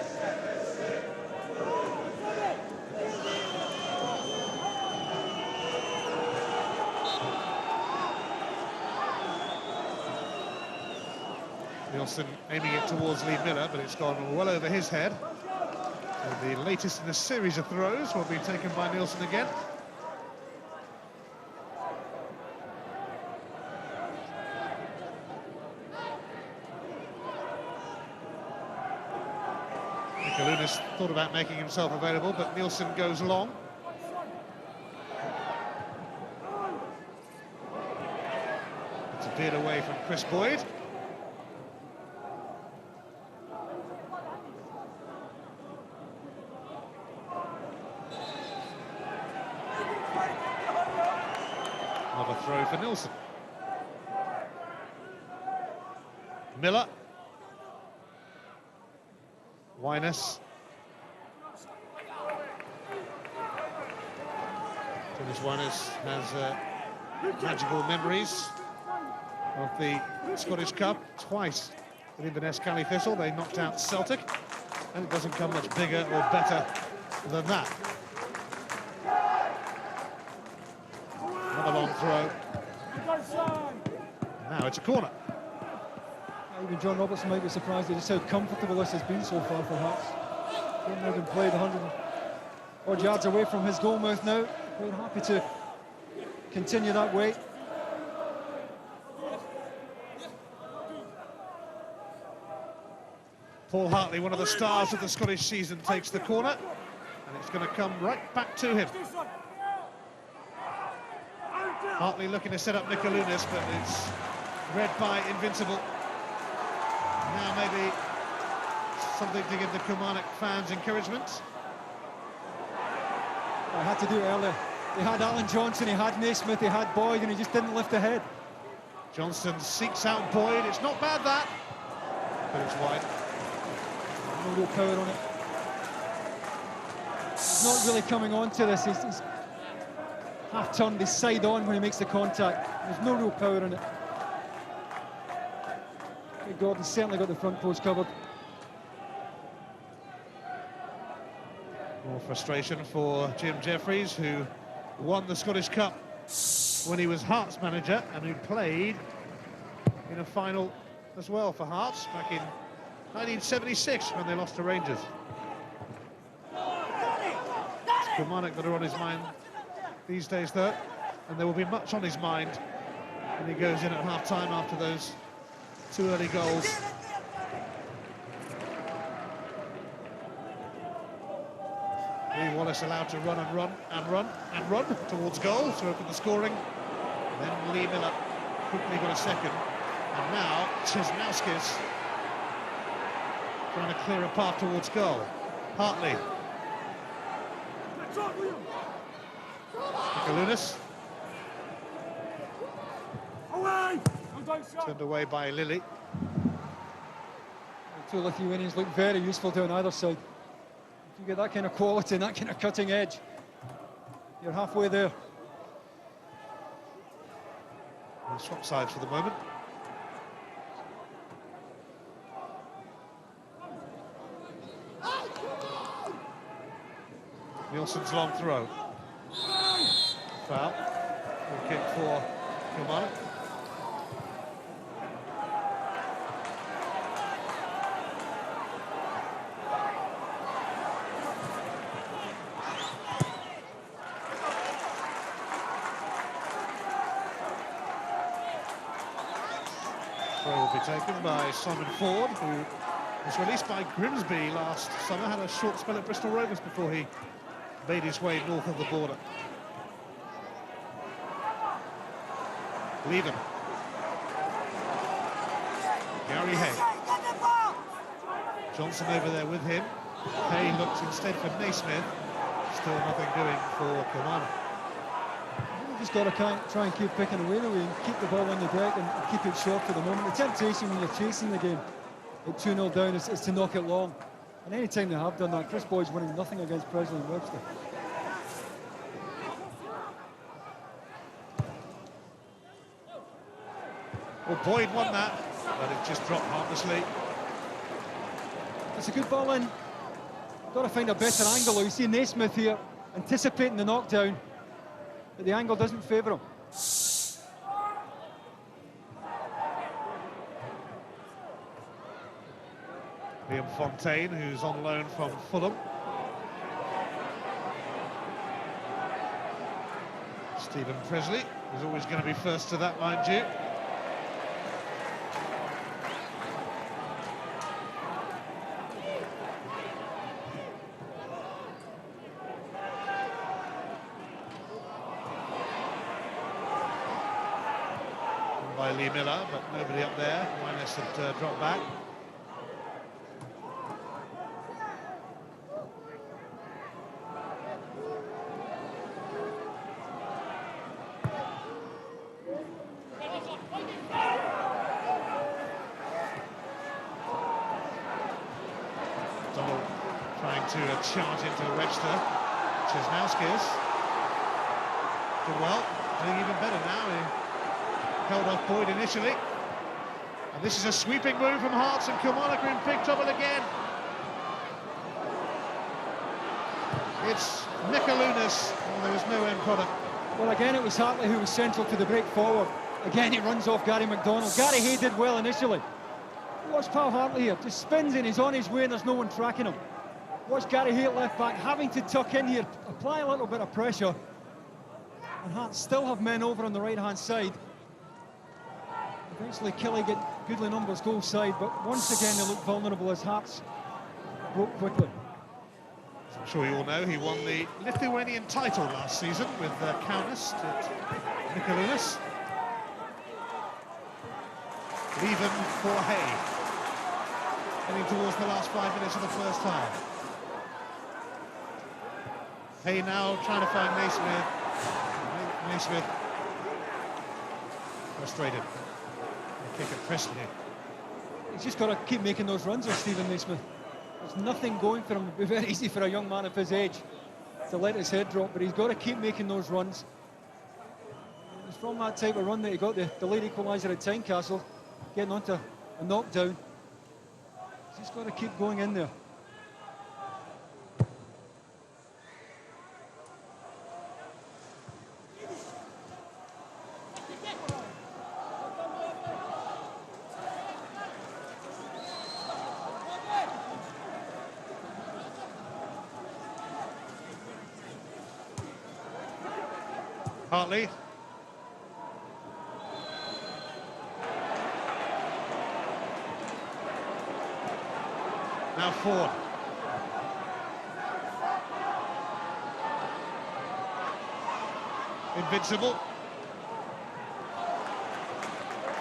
Nilsson aiming it towards Lee Miller, but it's gone well over his head. So the latest in a series of throws will be taken by Nilsson again. Mikalunas thought about making himself available, but Nilsson goes long. It's a bit away from Chris Boyd. Another throw for Nilsson. Miller. Winus. Thomas Winus has magical memories of the Scottish Cup. Twice with Inverness County Thistle, they knocked out Celtic. And it doesn't come much bigger or better than that. Another long throw. Now it's a corner. Even John Robertson might be surprised at just how comfortable this has been so far for Hearts. They've now been played 100 odd yards away from his goal mouth now. We're happy to continue that way. Paul Hartley, one of the stars of the Scottish season, takes the corner, and it's going to come right back to him. Hartley looking to set up Nicolunas, but it's read by Invincible. Now maybe something to give the Kilmarnock fans encouragement. I had to do it earlier. He had Alan Johnson, he had Naismith, he had Boyd, and he just didn't lift the head. Johnson seeks out Boyd. It's not bad, that, but it's wide. No real power on it. He's not really coming on to this. He's half turned his side on when he makes the contact. There's no real power in it. Gordon's certainly got the front post covered. More frustration for Jim Jeffries, who won the Scottish Cup when he was Hearts manager and who played in a final as well for Hearts back in 1976 when they lost to Rangers. It's Kilmarnock that are on his mind these days, though, and there will be much on his mind when he goes in at half-time after those 2 early goals. Lee Wallace allowed to run and run and run and run towards goal to open the scoring. And then Lee Miller quickly got a second. And now Chesnauskis trying to clear a path towards goal. Hartley. Nicolunas. Turned away by Lilly. The two Lithuanians look very useful to on either side. If you get that kind of quality and that kind of cutting edge, you're halfway there. We'll swap sides for the moment. Nielsen's long throw. Foul. Good kick for Kilmarnock. Throw will be taken by Simon Ford, who was released by Grimsby last summer, had a short spell at Bristol Rovers before he made his way north of the border. Leaden. Gary Hay. Johnson over there with him. Hay looks instead for Naismith. Still nothing doing for Kilmarnock. You've just got to try and keep picking away and keep the ball on the deck and keep it short for the moment. The temptation when you're chasing the game at 2-0 down is to knock it long. And any time they have done that, Chris Boyd's winning nothing against Presley and Webster. Well, Boyd won that, but it just dropped harmlessly. It's a good ball in. Got to find a better angle. You see Naismith here anticipating the knockdown, but the angle doesn't favour him. Liam Fontaine, who's on loan from Fulham. Stephen Presley is always going to be first to that, mind you. By Lee Miller, but nobody up there. Winus had dropped back. Donald trying to charge into Webster. Chesnauskis did well, doing even better now. He held off Boyd initially. And this is a sweeping move from Hearts, and Kilmarnock are in big trouble again. It's Mikalunas, and there was no end product. Well, again, it was Hartley who was central to the break forward. Again, he runs off Gary McDonald. Gary Hay did well initially. Watch Paul Hartley here, just spins in, he's on his way and there's no one tracking him. Watch Gary Hay at left back, having to tuck in here, apply a little bit of pressure. And Hearts still have men over on the right-hand side. Eventually, Kelly get goodly numbers goal side, but once again they look vulnerable as Hearts broke quickly. As I'm sure you all know, he won the Lithuanian title last season with Kaunas at Mikalunas. Even for Hay. Heading towards the last 5 minutes of the first half. Hay now trying to find Naismith. Naismith frustrated. A kick at Presley. He's just got to keep making those runs with Stephen Naismith. There's nothing going for him. It would be very easy for a young man of his age to let his head drop, but he's got to keep making those runs. It's from that type of run that he got the late equaliser at Tynecastle, getting onto a knockdown. He's just got to keep going in there. Hartley. Now Ford. Invincible.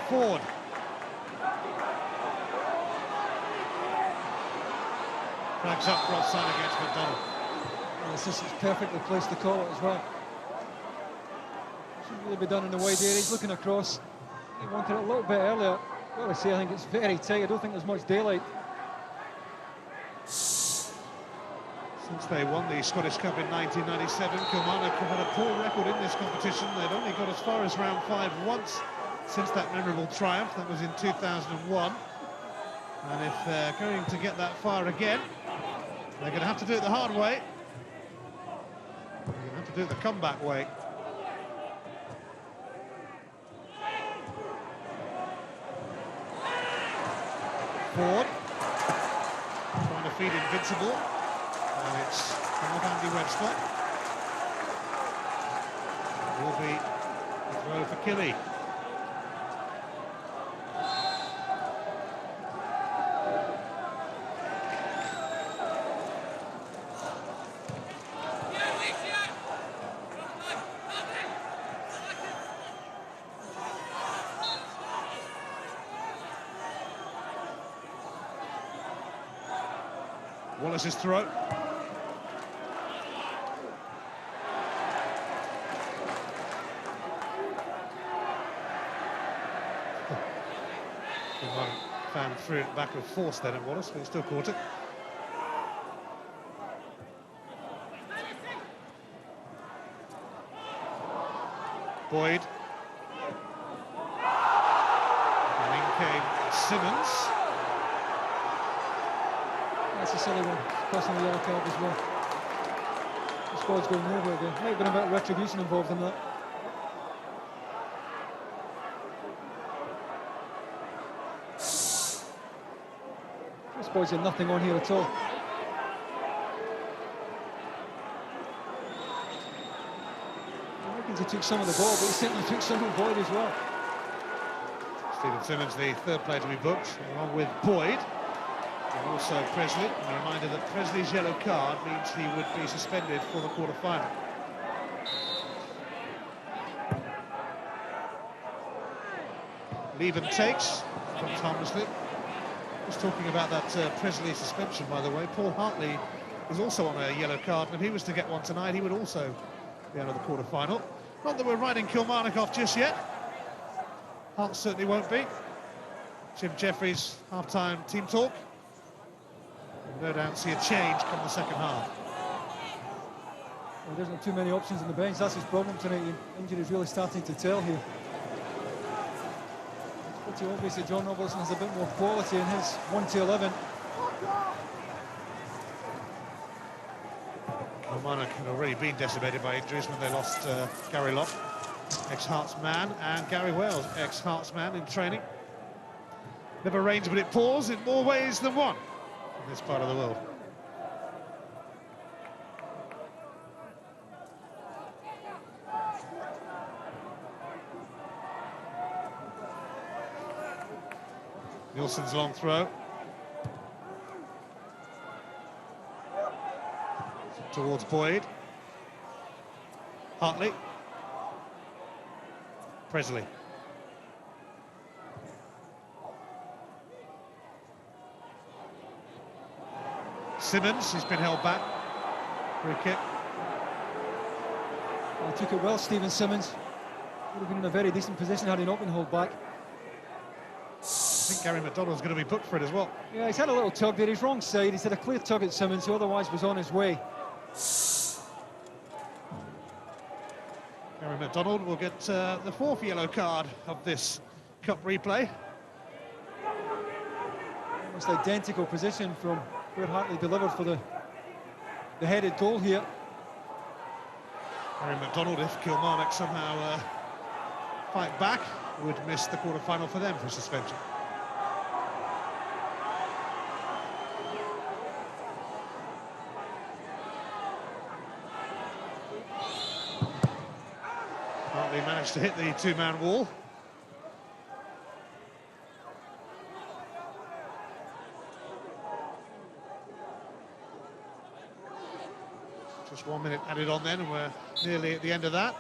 Ford. Flags up for offside against McDonald. This is perfectly placed to call it as well. Shouldn't really be done in the wide area. He's looking across. He wanted it a little bit earlier. I've got to say, I think it's very tight. I don't think there's much daylight. Since they won the Scottish Cup in 1997, Kilmarnock have had a poor record in this competition. They've only got as far as round 5 once since that memorable triumph. That was in 2001. And if they're going to get that far again, they're going to have to do it the hard way. They're going to have to do it the comeback way. Ford trying to feed Invincible. And it's from Andy Webster. It will be a throw for Killy. Wallace's throw. Fan threw it back with force then at Wallace, but he still caught it. Boyd. And in came Simmons. That's a silly one, costing the yellow card as well. The squad's going nowhere again. Might have been a bit of retribution involved in that. This boy's had nothing on here at all. I reckon he took some of the ball, but he certainly took some of Boyd as well. Stephen Simmons, the third player to be booked, along with Boyd. And also Presley. And a reminder that Presley's yellow card means he would be suspended for the quarter-final. Leven takes, comes harmlessly. Just talking about that Presley suspension, by the way. Paul Hartley is also on a yellow card, and if he was to get one tonight, he would also be out of the quarter-final. Not that we're writing Kilmarnock off just yet. Hearts certainly won't be. Jim Jeffries, half-time team talk. No doubt see a change come the second half. Well, there's not too many options on the bench. That's his problem tonight. Injury is really starting to tell here. It's pretty obvious that John Robertson has a bit more quality in his 1 to 11. Kilmarnock had already been decimated by injuries when they lost Gary Locke, ex-Hearts man, and Gary Wales, ex-Hearts man in training. Never rains but it pours in more ways than one in this part of the world. Nielsen's long throw. Towards Boyd. Hartley. Presley. Simmons, he's been held back. Free kick. Well, he took it well, Stephen Simmons. Would have been in a very decent position had he not been held back. I think Gary McDonald's going to be booked for it as well. Yeah, he's had a little tug there. He's wrong side. He's had a clear tug at Simmons, who otherwise was on his way. Gary McDonald will get the fourth yellow card of this cup replay. Almost identical position from where Hartley delivered for the headed goal here. Gary McDonald, if Kilmarnock somehow fight back, would miss the quarter-final for them for suspension. Hartley managed to hit the two-man wall. Just 1 minute added on then, and we're nearly at the end of that.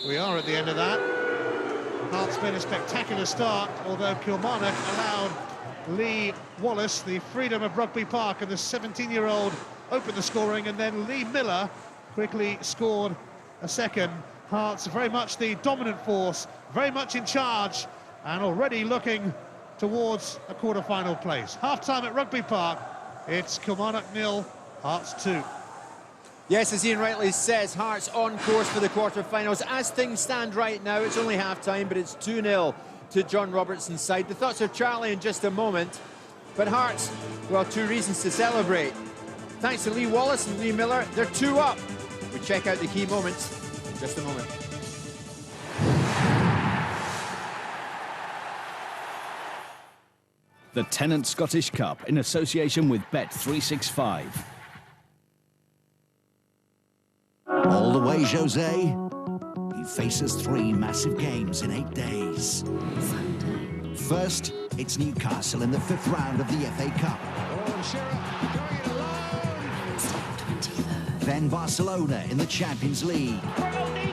We are at the end of that. Hearts made a spectacular start, although Kilmarnock allowed Lee Wallace the freedom of Rugby Park, and the 17-year-old opened the scoring, and then Lee Miller quickly scored a second. Hearts very much the dominant force, very much in charge, and already looking towards a quarter-final place. Half-time at Rugby Park, it's Kilmarnock 0, Hearts 2. Yes, as Ian rightly says, Hearts on course for the quarter-finals. As things stand right now, it's only half-time, but it's 2-0 to John Robertson's side. The thoughts of Charlie in just a moment, but Hearts, well, two reasons to celebrate. Thanks to Lee Wallace and Lee Miller, they're 2 up. We check out the key moments in just a moment. The Tennant Scottish Cup in association with Bet365. All the way, Jose. He faces 3 massive games in 8 days. Sunday. First, it's Newcastle in the 5th round of the FA Cup. Oh, Shearer going it alone. Wednesday, 23rd. Then Barcelona in the Champions League. Sunday,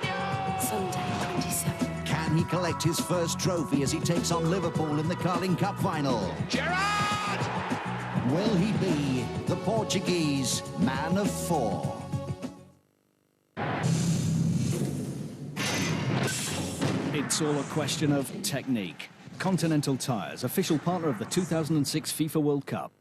27th. Can he collect his first trophy as he takes on Liverpool in the Carling Cup final? Gerrard! Will he be the Portuguese man of 4? It's all a question of technique. Continental Tires, official partner of the 2006 FIFA World Cup.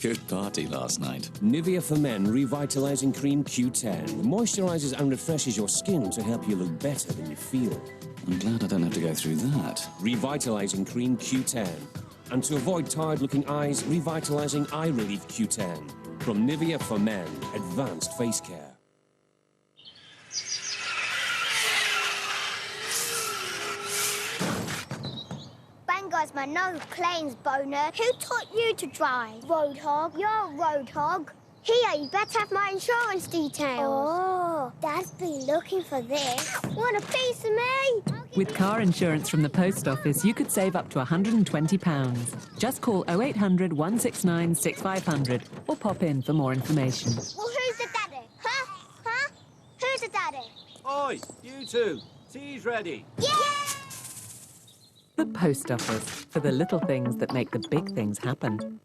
Good party last night. Nivea for Men Revitalizing Cream Q10 moisturizes and refreshes your skin to help you look better than you feel. I'm glad I don't have to go through that. Revitalizing Cream Q10. And to avoid tired-looking eyes, Revitalizing Eye Relief Q10. From Nivea for Men, advanced face care. Bangar's my no claims boner. Who taught you to drive? Roadhog. You're a roadhog. Here, you better have my insurance details. Oh, Dad's been looking for this. Want a piece of me? With car insurance from the post office, you could save up to £120. Just call 0800 169 6500 or pop in for more information. Well, who's the daddy? Huh? Huh? Who's the daddy? Oi, you two. Tea's ready. Yeah! The post office, for the little things that make the big things happen.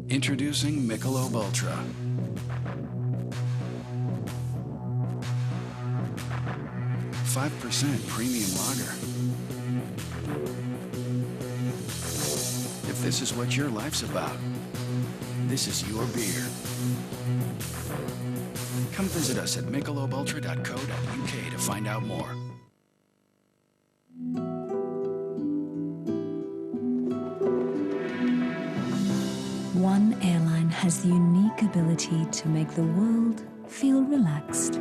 Introducing Michelob Ultra. .5% premium lager. If this is what your life's about, this is your beer. Come visit us at michelobultra.co.uk to find out more. airline has the unique ability to make the world feel relaxed.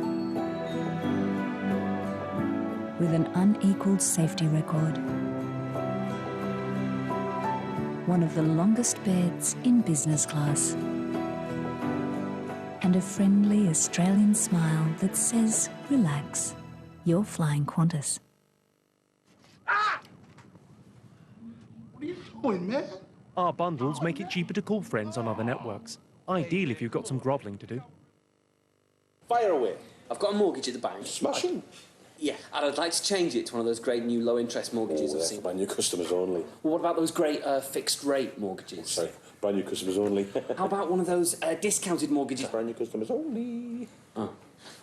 With an unequaled safety record, one of the longest beds in business class, and a friendly Australian smile that says, relax, you're flying Qantas. What are you doing, man? Our bundles make it cheaper to call friends on other networks. Ideal if you've got some grovelling to do. Fire away. I've got a mortgage at the bank. Smashing. Yeah, and I'd like to change it to one of those great new low-interest mortgages I've seen. Brand new customers only. Well, what about those great fixed-rate mortgages? Sorry, brand new customers only. How about one of those discounted mortgages? Brand new customers only. Oh,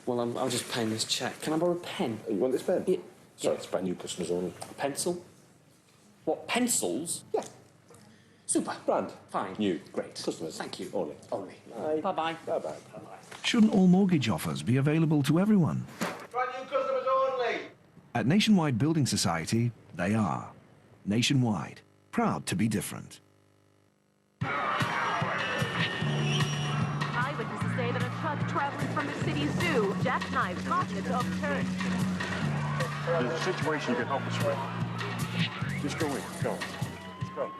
well, I'll just pay this cheque. Can I borrow a pen? Oh, you want this pen? Yeah. Sorry, it's brand new customers only. A pencil? What, pencils? Yeah. Super. Brand. Fine. New. Great. Customers. Thank you. Only. Only. Bye. Bye-bye. Bye-bye. Bye-bye. Shouldn't all mortgage offers be available to everyone? Brand new customers only. At Nationwide Building Society, they are. Nationwide, proud to be different. Eyewitnesses say that a truck traveling from the city's zoo jackknifed causing it to upturn. There's a situation you can help us with. Just go in. Go. Let's go.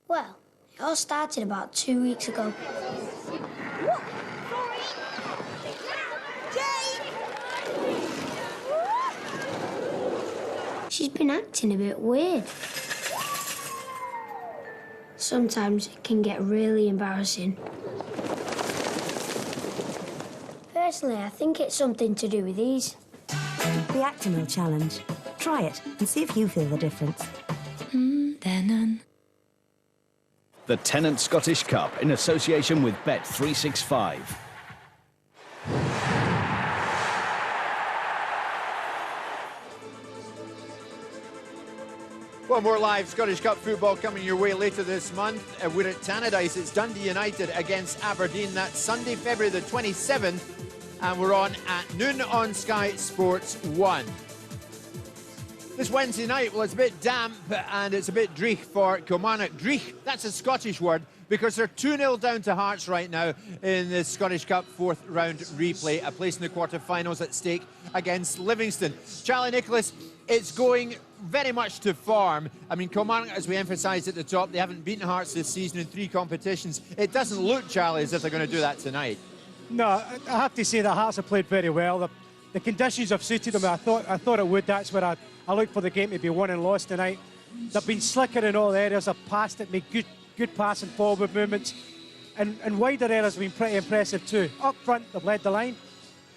Well, it all started about 2 weeks ago. She's been acting a bit weird. Sometimes it can get really embarrassing. Personally, I think it's something to do with these. The Actimel Challenge. Try it and see if you feel the difference. The Tennant Scottish Cup in association with Bet365. Well, more live Scottish Cup football coming your way later this month. We're at Tannadice. It's Dundee United against Aberdeen. That's Sunday, February the 27th. And we're on at noon on Sky Sports 1. This Wednesday night, well, it's a bit damp and it's a bit dreich for Kilmarnock. Dreich, that's a Scottish word because they're 2-0 down to Hearts right now in the Scottish Cup fourth round replay. A place in the quarter-finals at stake against Livingston. Charlie Nicholas, it's going very much to form. I mean, Kilmarnock, as we emphasised at the top, they haven't beaten Hearts this season in 3 competitions. It doesn't look, Charlie, as if they're going to do that tonight. No, I have to say that Hearts have played very well. The conditions have suited them. I thought it would. That's where I looked for the game to be won and lost tonight. They've been slicker in all areas. They've passed it, made good passing forward movements. And wider areas have been pretty impressive too. Up front, they've led the line.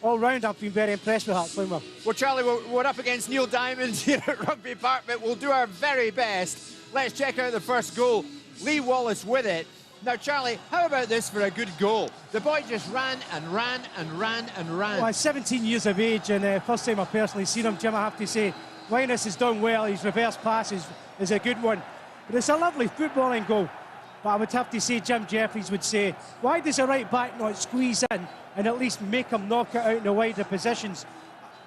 All round, I've been very impressed with Hearts playing well. Well, Charlie, we're up against Neil Diamond here at Rugby Park, but we'll do our very best. Let's check out the first goal. Lee Wallace with it. Now, Charlie, how about this for a good goal? The boy just ran and ran and ran and ran. Well, he's 17 years of age, and first time I've personally seen him, Jim, I have to say, Linus has done well. His reverse pass is a good one. But it's a lovely footballing goal. But I would have to say, Jim Jeffries would say, why does a right back not squeeze in and at least make him knock it out in the wider positions?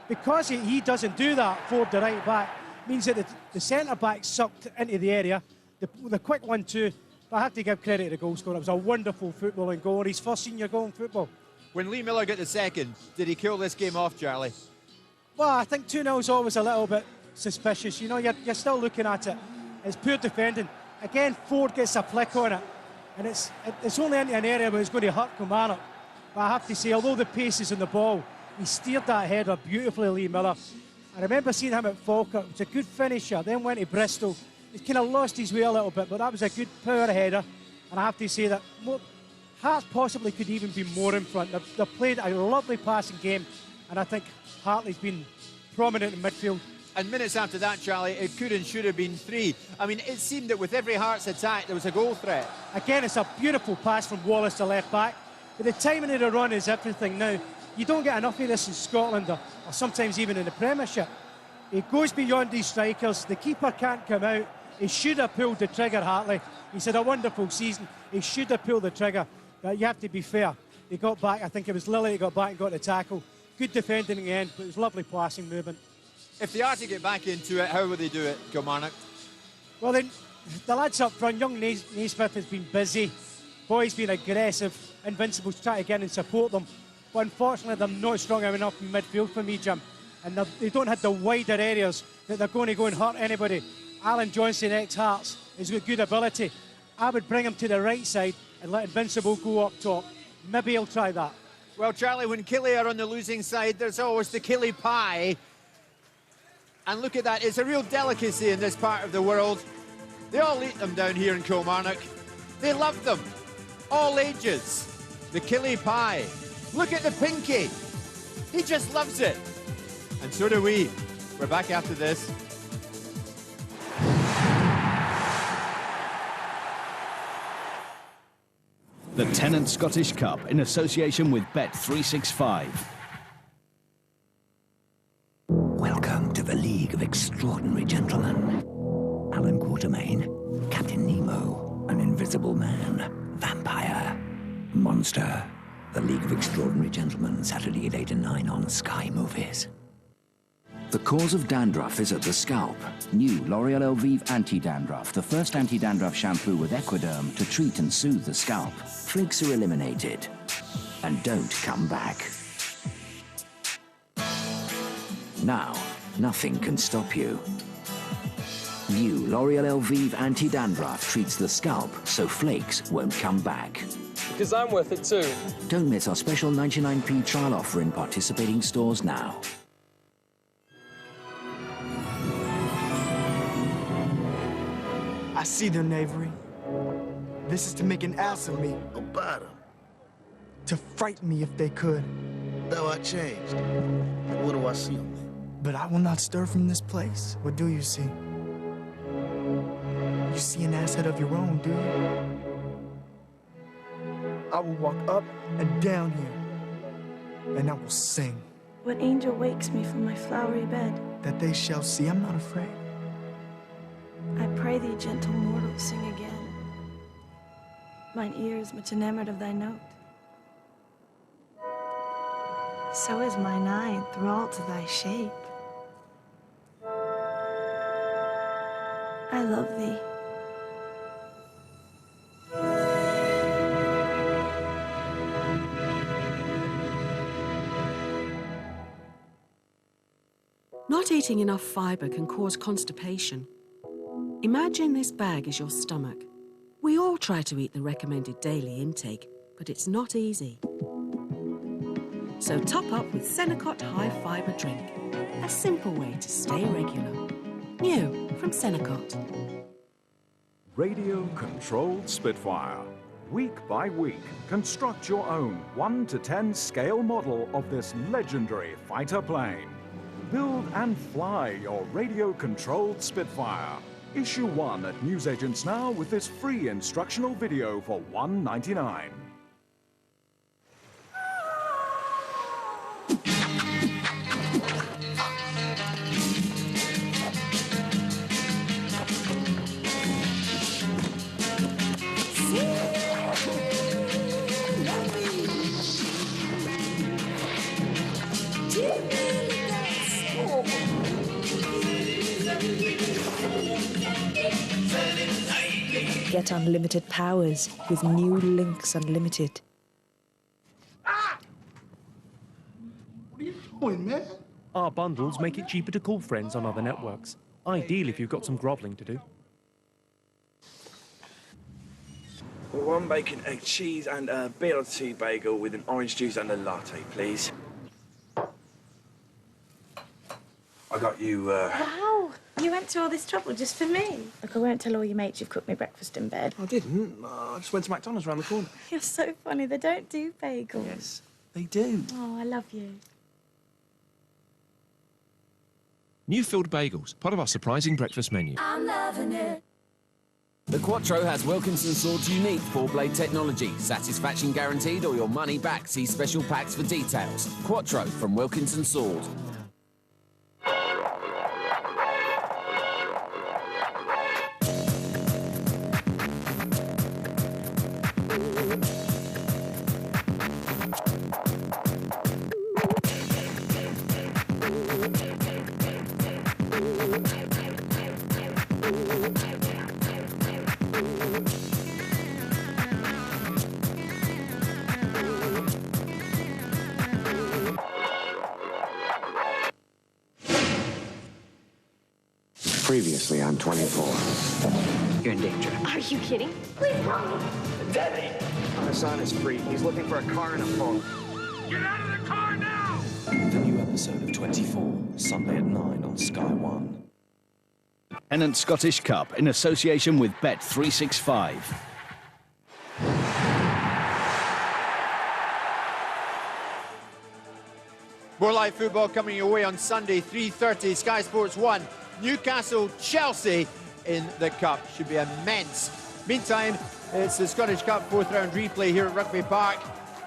Because he doesn't do that for the right back, means that the centre-back sucked into the area. The quick 1-2, but I have to give credit to the goal scorer. It was a wonderful footballing goal, his first senior goal in football. When Lee Miller got the second, did he kill this game off, Charlie? Well, I think 2-0 is always a little bit suspicious. You know, you're still looking at it. It's poor defending. Again, Ford gets a flick on it, and it's only into an area where it's going to hurt Kilmarnock. But I have to say, although the pace is on the ball, he steered that header beautifully, Lee Miller. I remember seeing him at Falkirk. It was a good finisher, then went to Bristol. He kind of lost his way a little bit, but that was a good power header. And I have to say that Hearts possibly could even be more in front. They've played a lovely passing game, and I think Hartley's been prominent in midfield. And minutes after that, Charlie, it could and should have been 3. I mean, it seemed that with every Hearts attack, there was a goal threat. Again, it's a beautiful pass from Wallace to left back. But the timing of the run is everything now. You don't get enough of this in Scotland or sometimes even in the Premiership. It goes beyond these strikers. The keeper can't come out. He should have pulled the trigger, Hartley. He's had a wonderful season. He should have pulled the trigger. You have to be fair. He got back, I think it was Lilly who got back and got the tackle. Good defending in the end, but it was lovely passing movement. If they are to get back into it, how will they do it, Kilmarnock? Well, then, the lads up front, young Naismith has been busy. Boy's been aggressive. Invincible's trying to get in and support them. But unfortunately, they're not strong enough in midfield for me, Jim. And they don't have the wider areas that they're going to go and hurt anybody. Alan Johnson, ex-Hearts, has got good ability. I would bring him to the right side and let Invincible go up top. Maybe he'll try that. Well, Charlie, when Killie are on the losing side, there's always the Killie pie. And look at that, it's a real delicacy in this part of the world. They all eat them down here in Kilmarnock. They love them, all ages. The Killie pie. Look at the Pinky. He just loves it. And so do we. We're back after this. The Tennant Scottish Cup in association with Bet365. Welcome to the League of Extraordinary Gentlemen. Alan Quatermain, Captain Nemo, an invisible man, vampire, monster. The League of Extraordinary Gentlemen, Saturday at 8 and 9 on Sky Movies. The cause of dandruff is at the scalp. New L'Oreal Elvive Anti-Dandruff, the first anti-dandruff shampoo with Equiderm to treat and soothe the scalp. Flakes are eliminated. And don't come back. Now, nothing can stop you. New L'Oreal Elvive Anti-Dandruff treats the scalp so flakes won't come back. Because I'm worth it too. Don't miss our special 99p trial offer in participating stores now. I see their knavery. This is to make an ass of me. About him. To frighten me if they could. Thou art changed. What do I see on me? But I will not stir from this place. What do you see? You see an asshead of your own, do you? I will walk up and down here, and I will sing. What angel wakes me from my flowery bed? That they shall see I'm not afraid. I pray thee, gentle mortal, sing again. Mine ear is much enamored of thy note. So is mine eye enthralled to thy shape. I love thee. Not eating enough fibre can cause constipation. Imagine this bag is your stomach. We all try to eat the recommended daily intake, but it's not easy. So top up with Senecot High Fibre Drink. A simple way to stay regular. New from Senecot. Radio-controlled Spitfire. Week by week, construct your own 1 to 10 scale model of this legendary fighter plane. Build and fly your radio-controlled Spitfire. Issue 1 at newsagents now with this free instructional video for $1.99. Get unlimited powers with new Lynx Unlimited. What are you doing, man? Our bundles make it cheaper to call friends on other networks. Ideal if you've got some grovelling to do. Well, 1 bacon, egg, cheese, and a BLT bagel with an orange juice and a latte, please. I got you, Wow! You went to all this trouble just for me. Look, I won't tell all your mates you've cooked me breakfast in bed. I didn't. I just went to McDonald's around the corner. You're so funny. They don't do bagels. Yes, they do. Oh, I love you. New filled bagels, part of our surprising breakfast menu. I'm loving it. The Quattro has Wilkinson Sword's unique 4-blade technology. Satisfaction guaranteed or your money back. See special packs for details. Quattro from Wilkinson Sword. Previously on 24. You're in danger. Are you kidding? Please help me. Daddy! Hassan is free. He's looking for a car and a phone. Get out of the car now! The new episode of 24, Sunday at 9 on Sky One. Tennant Scottish Cup in association with Bet365. More live football coming your way on Sunday, 3:30, Sky Sports 1. Newcastle, Chelsea in the Cup. Should be immense. Meantime, it's the Scottish Cup fourth round replay here at Rugby Park.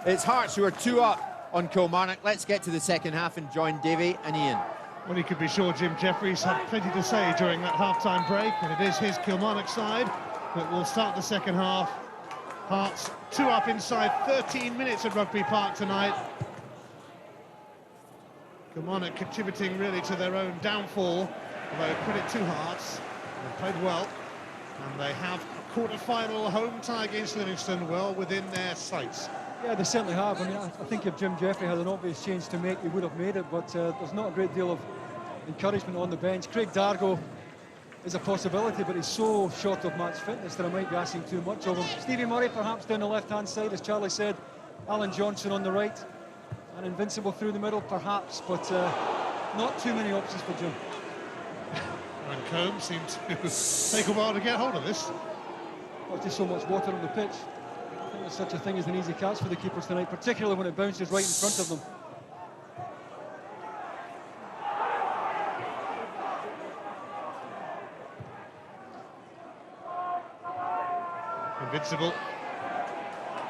It's Hearts who are 2 up on Kilmarnock. Let's get to the second half and join Davey and Ian. Well, you could be sure Jim Jeffries had plenty to say during that half-time break, and it is his Kilmarnock side that will start the second half. Hearts 2 up inside 13 minutes at Rugby Park tonight. Kilmarnock contributing really to their own downfall, although credit to Hearts, they've played well, and they have a quarter-final home tie against Livingston well within their sights. Yeah, they certainly have. I mean, I think if Jim Jeffrey had an obvious change to make, he would have made it, but there's not a great deal of encouragement on the bench. Craig Dargo is a possibility, but he's so short of match fitness that I might be asking too much of him. Stevie Murray perhaps down the left-hand side, as Charlie said. Alan Johnson on the right. And Invincible through the middle, perhaps, but not too many options for Jim. And Combs seemed to take a while to get hold of this. Well, just so much water on the pitch. I think there's such a thing as an easy catch for the keepers tonight, particularly when it bounces right in front of them. Invincible.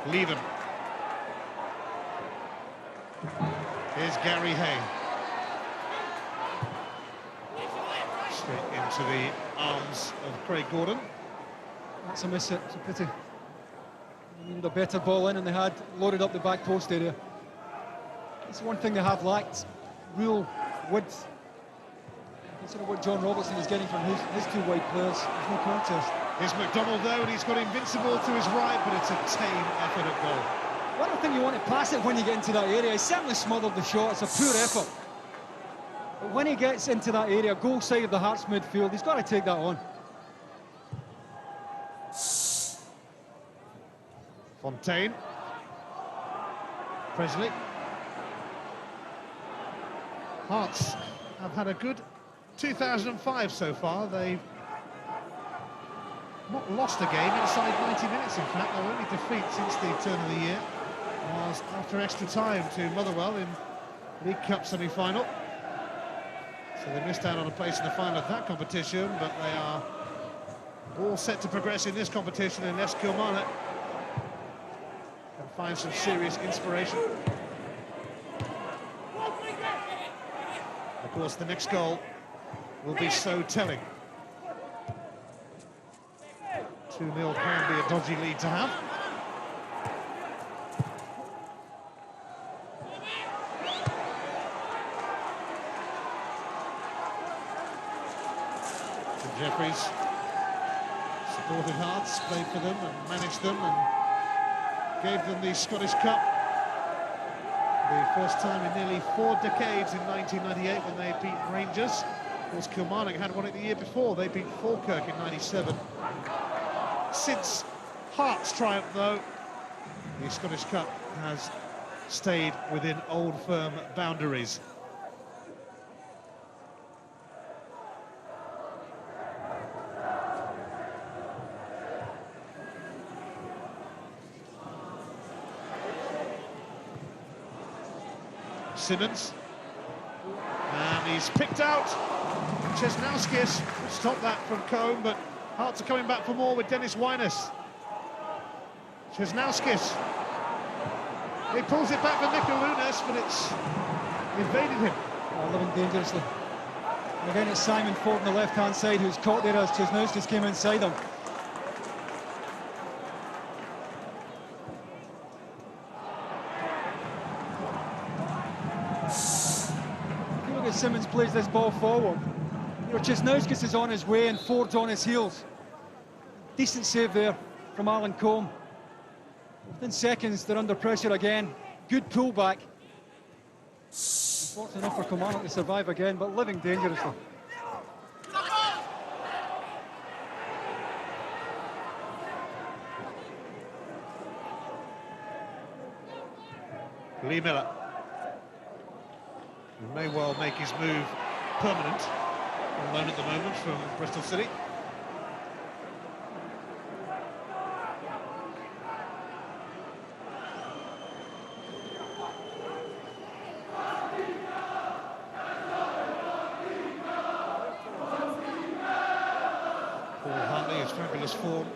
Leven. Here's Gary Hay. Straight into the arms of Craig Gordon. That's a miss, it's a pity. They needed a better ball in, and they had loaded up the back post area. It's one thing they have lacked, real width. Consider what John Robertson is getting from his two wide players. There's no contest. Here's McDonald though, and he's got Invincible to his right, but it's a tame effort at goal. I don't think you want to pass it when you get into that area. He certainly smothered the shot. It's a poor effort. But when he gets into that area, goal side of the Hearts midfield, he's got to take that on. Fontaine. Presley. Hearts have had a good 2005 so far. They've not lost a game inside 90 minutes, in fact. Their only defeat since the turn of the year was after extra time to Motherwell in League Cup semi-final. So they missed out on a place in the final of that competition, but they are all set to progress in this competition unless Kilmarnock can find some serious inspiration. Of course, the next goal will be so telling. 2-0 can be a dodgy lead to have. And Jeffries supported Hearts, played for them and managed them and gave them the Scottish Cup. The first time in nearly 4 decades in 1998 when they beat Rangers. Of course, Kilmarnock had one the year before. They beat Falkirk in 97. Since Hearts' triumph, though, the Scottish Cup has stayed within old firm boundaries. Simmons, and he's picked out. Chesnauskis stopped that from Combe, but Hearts are coming back for more with Dennis Winus. Chesnauskis, he pulls it back for Nicolunas, but it's evaded him. Living dangerously. And again, it's Simon Ford on the left-hand side who's caught there as Chesnauskis came inside him. Simmons plays this ball forward. You know, Cisnauskas is on his way and Ford's on his heels. Decent save there from Alan Combe. Within seconds, they're under pressure again. Good pullback. Unfortunate enough for Kilmarnock to survive again, but living dangerously. Lee Miller. He may well make his move permanent. On loan at the moment from Bristol City. Paul Hartley, his fabulous form,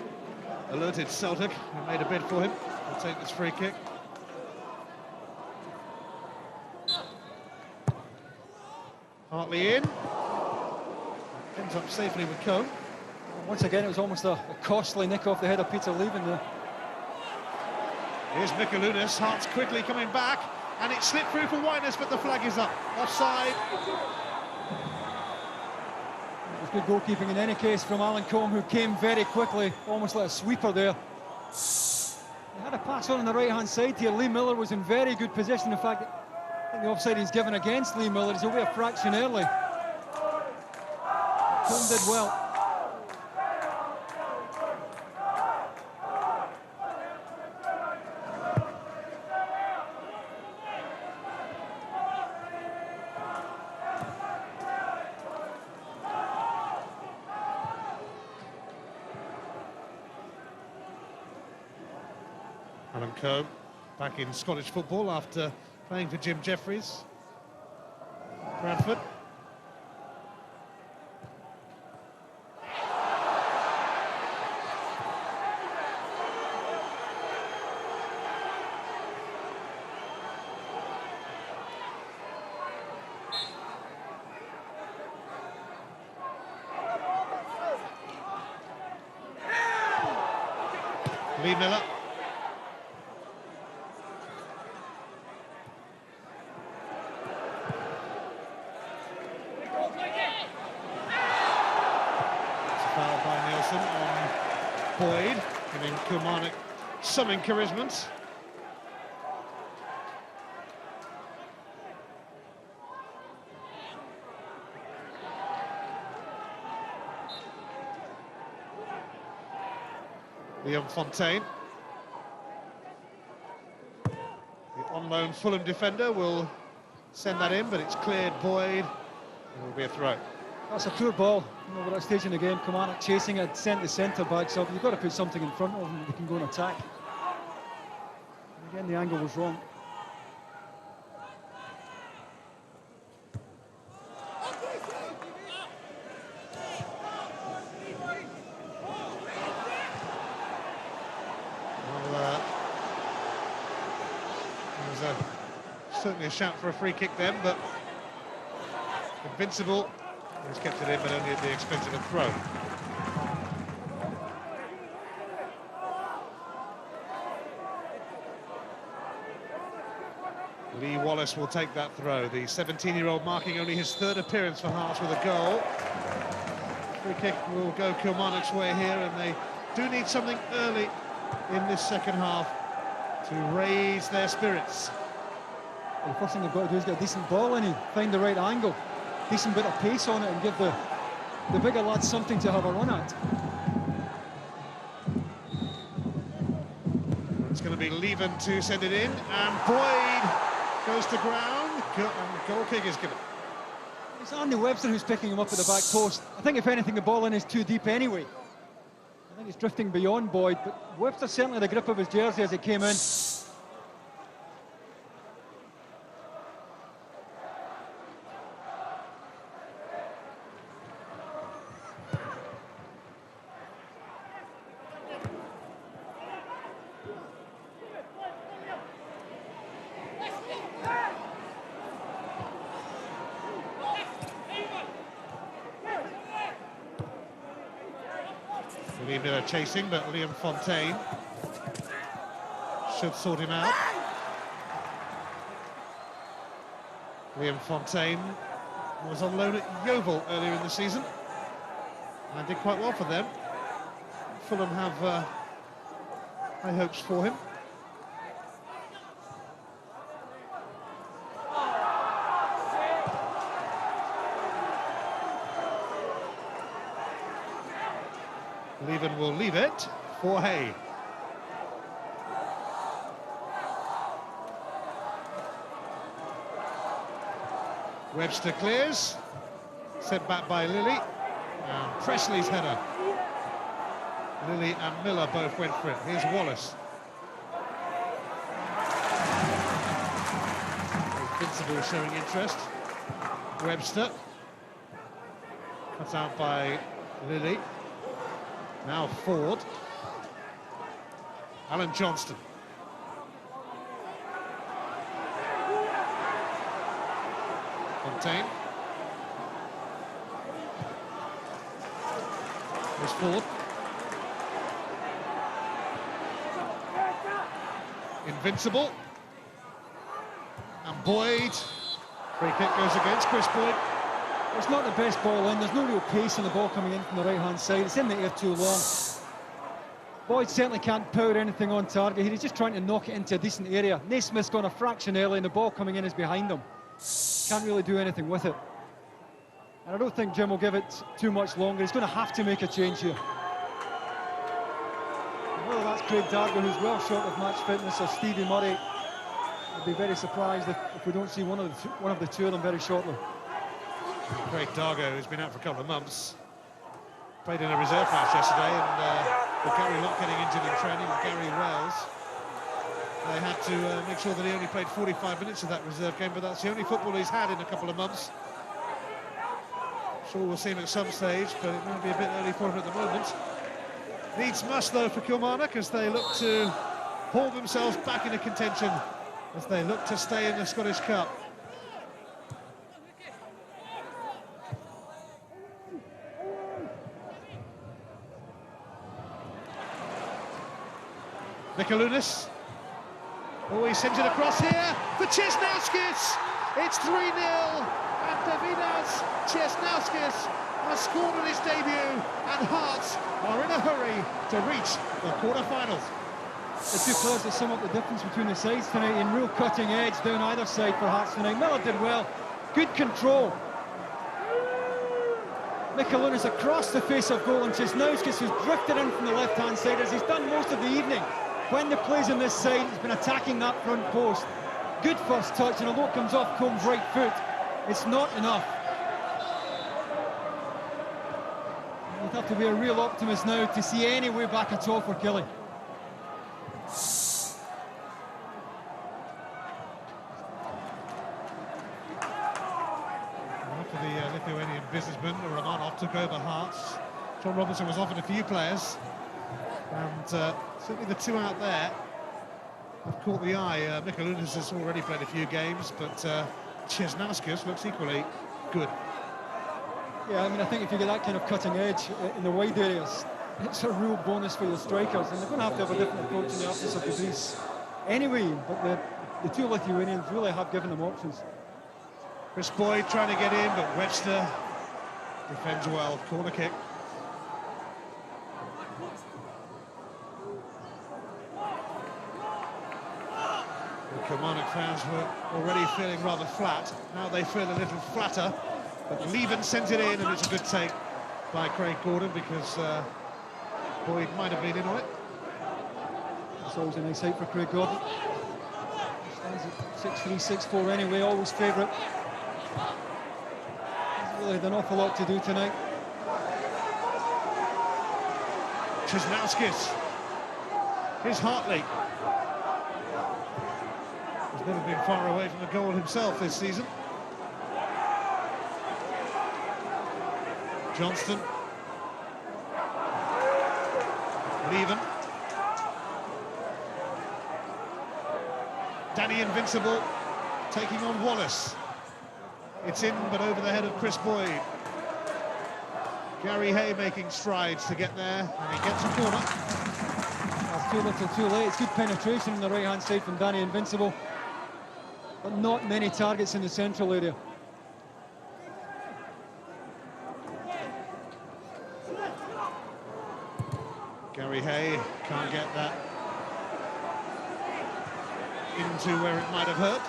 alerted Celtic, who made a bid for him. He'll take this free kick. Hartley in. Ends up safely with Combe. Once again, it was almost a costly nick off the head of Peter Leven there. Here's Mikalunas, Hart's quickly coming back, and it slipped through for Whiteness, but the flag is up. Offside. It was good goalkeeping in any case from Alan Combe, who came very quickly, almost like a sweeper there. He had a pass on the right-hand side here. Lee Miller was in very good position. In fact, I think the offside he's given against Lee Miller is away a fraction early. Combe did well. Alan Combe back in Scottish football after playing for Jim Jeffries. Bradford. Lee Miller. Foul by Nielsen on Boyd, giving Kilmarnock some encouragement. Liam Fontaine. The on loan Fulham defender will send that in, but it's cleared Boyd. It will be a throw. That's a poor ball. You know, we're at a stage in the game, Kilmarnock chasing it, sent the centre-backs up. You've got to put something in front of them that they can go and attack. And again, the angle was wrong. Well, there was certainly a shout for a free kick then, but Invincible. He's kept it in, but only at the expense of a throw. Lee Wallace will take that throw. The 17-year-old marking only his third appearance for Hearts with a goal. Free kick will go Kilmarnock's way here, and they do need something early in this second half to raise their spirits. Well, the first thing they've got to do is get a decent ball in and find the right angle. Decent bit of pace on it and give the bigger lads something to have a run at. It's going to be Leven to send it in, and Boyd goes to ground, and goal kick is given. It's Andy Webster who's picking him up at the back post. I think if anything the ball in is too deep anyway. I think it's drifting beyond Boyd, but Webster certainly had the grip of his jersey as it came in. Lee Miller chasing, but Liam Fontaine should sort him out. Liam Fontaine was on loan at Yeovil earlier in the season and did quite well for them. Fulham have high hopes for him. Leven will leave it for Hay. Webster clears, sent back by Lilly, and Presley's header. Lilly and Miller both went for it. Here's Wallace. Invincible showing interest. Webster. Cut out by Lilly. Now Ford. Alan Johnston. Fontaine. There's Ford. Invincible. And Boyd. Free kick goes against Chris Boyd. It's not the best ball in, there's no real pace on the ball coming in from the right-hand side, it's in the air too long. Boyd certainly can't power anything on target here, he's just trying to knock it into a decent area. Naismith's gone a fraction early and the ball coming in is behind him. Can't really do anything with it. And I don't think Jim will give it too much longer, he's going to have to make a change here. Whether that's Craig Dargo, who's well short of match fitness, or Stevie Murray, I'd be very surprised if we don't see one of the two of them very shortly. Craig Dargo, who's been out for a couple of months, played in a reserve match yesterday, and with Gary Locke getting injured in training, and Gary Wells, they had to make sure that he only played 45 minutes of that reserve game, but that's the only football he's had in a couple of months. I'm sure we'll see him at some stage, but it might be a bit early for him at the moment. Needs must, though, for Kilmarnock, as they look to haul themselves back into contention, as they look to stay in the Scottish Cup. Mikalunas. Oh, he sends it across here for Chesnauskis. It's 3-0, and Davidas Chesnauskis has scored on his debut, and Hearts are in a hurry to reach the quarter-finals. The two players that sum up the difference between the sides tonight, in real cutting edge down either side for Hearts tonight. Miller did well, good control. Mikalunas across the face of goal, and Chesnauskis, who's drifted in from the left-hand side, as he's done most of the evening. When the play's on this side, he's been attacking that front post. Good first touch, and although it comes off Combs' right foot, it's not enough. You'd have to be a real optimist now to see any way back at all for Killie. After the Lithuanian businessman, Romanov, took over Hearts, John Robinson was offered a few players, and certainly the two out there have caught the eye. Mikalunas has already played a few games, but Chesnauskis looks equally good. Yeah, I mean, I think if you get that kind of cutting edge in the wide areas, it's a real bonus for your strikers, and they're going to have a different approach in the absence of De Vries anyway, but the two Lithuanians really have given them options. Chris Boyd trying to get in, but Webster defends well. Corner kick. The Kilmarnock fans were already feeling rather flat. Now they feel a little flatter. But Leven sends it in, and it's a good take by Craig Gordon, because Boyd might have been in on it. It's always a nice hit for Craig Gordon. Stands at 6'3", 6'4" anyway, always favourite. He's really had an awful lot to do tonight. Chesnauskis. Here's Hartley. He's never been far away from a goal himself this season. Johnston. Leven. Danny Invincible taking on Wallace. It's in, but over the head of Chris Boyd. Gary Hay making strides to get there, and he gets a corner. That's too little too late. It's good penetration on the right-hand side from Danny Invincible, but not many targets in the central area. Gary Hay can't get that into where it might have hurt.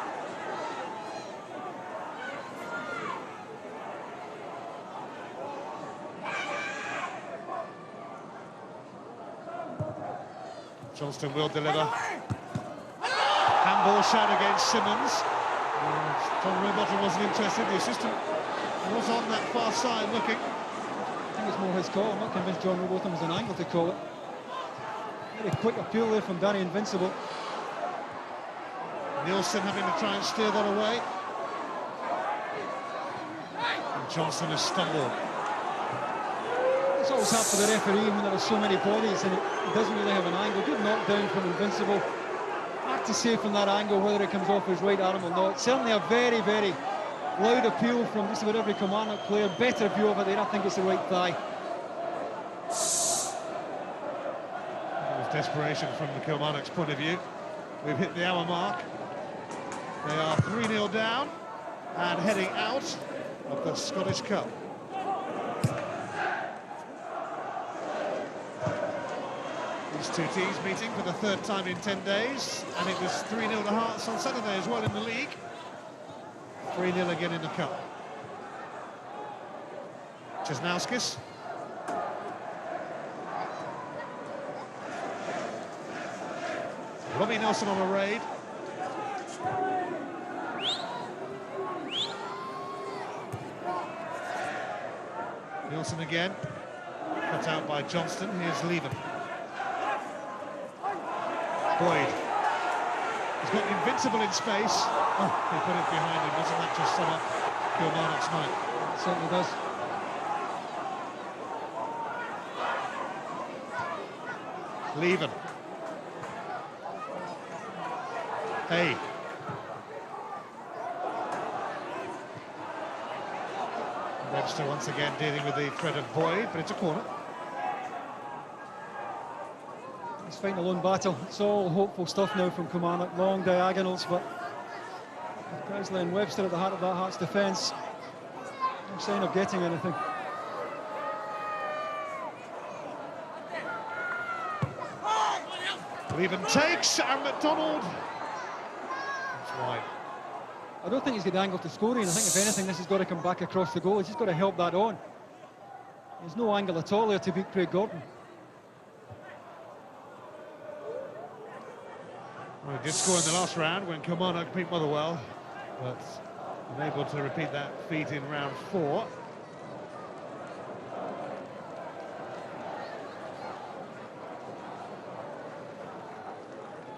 Johnston will deliver. Handball shot against Simmons. Tom Rowbottom wasn't interested. The assistant was on that far side looking. I think it's more his call. I'm not convinced John Rowbottom was an angle to call it. Very quick appeal there from Danny Invincible. Nielsen having to try and steer that away. And Johnson has stumbled. It's always hard for the referee when there are so many bodies and it doesn't really have an angle. Good knockdown from Invincible. Hard to say from that angle whether it comes off his right arm or not. Certainly a very, very loud appeal from just about every Kilmarnock player. Better view of it there. I think it's the right thigh. That was desperation from the Kilmarnock's point of view. We've hit the hour mark. They are 3-0 down and heading out of the Scottish Cup. These two teams meeting for the third time in 10 days, and it was 3-0 to Hearts on Saturday as well in the league. 3-0 again in the cup. Czesnauskis. Robbie Nelson on a raid. Nielsen again. Cut out by Johnston. Here's Leven. Boyd. He's got Invincible in space. Oh, he put it behind him. Doesn't that just sum up Kilmarnock's night? It certainly does. Leven. Hey. Webster once again dealing with the threat of Boyd, but it's a corner. It's fighting a lone battle. It's all hopeful stuff now from Kilmarnock. Long diagonals, but with Presley and Webster at the heart of that Hearts defence, no sign of getting anything. Leven takes, and McDonald. It's wide. I don't think he's got the angle to scoring. I think if anything, this has got to come back across the goal. He's just got to help that on. There's no angle at all there to beat Craig Gordon. Well, he did score in the last round when Kilmarnock beat Motherwell, but unable to repeat that feat in round 4.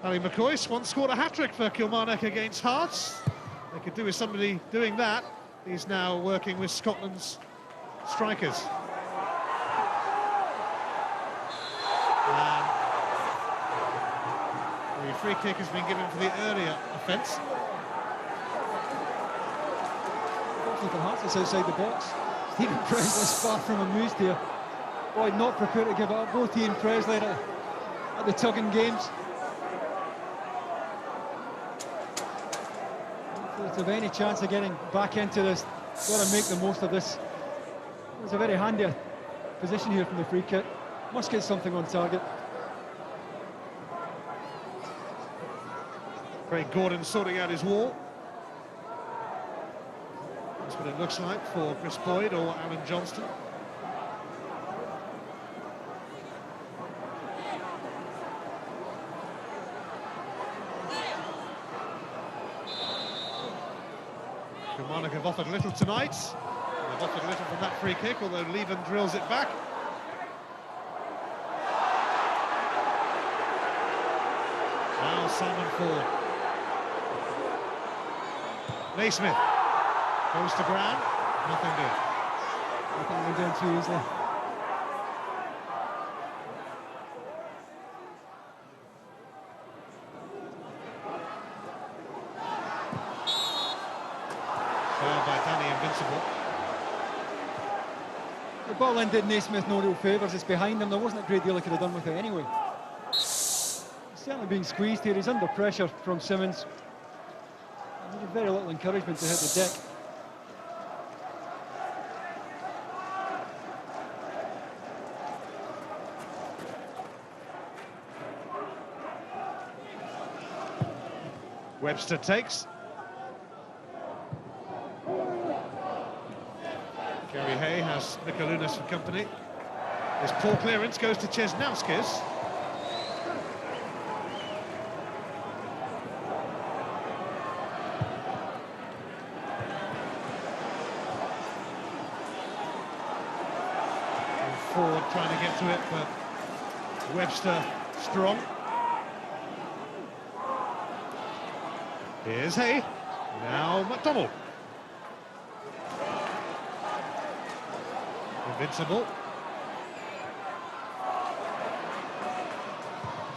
Ali McCoy once scored a hat-trick for Kilmarnock against Hearts. They could do with somebody doing that. He's now working with Scotland's strikers. The free kick has been given for the earlier offence. For Hearts, it's outside the box. Stephen Presley's far from amused here. Boyd not prepared to give it up. Both he and Presley at the tugging games. If they have any chance of getting back into this, got to make the most of this. It's a very handy position here from the free kick. Must get something on target. Craig Gordon sorting out his wall. That's what it looks like for Chris Boyd or Alan Johnston. Kilmarnock have offered little tonight. They've offered little from that free kick, although Leven drills it back. Now Simon Ford. Naismith goes to ground, nothing doing. Nothing they're doing too easily. Foul by Danny Invincible. The ball in did Naismith no real favours. It's behind him. There wasn't a great deal he could have done with it anyway. He's certainly being squeezed here. He's under pressure from Simmons. Needed very little encouragement to hit the deck. Webster takes. Gary Hay has Mikalunas for company. This poor clearance goes to Chesnauskis. Ford trying to get to it, but Webster strong. Here's Hay. Now McDonald. Invincible.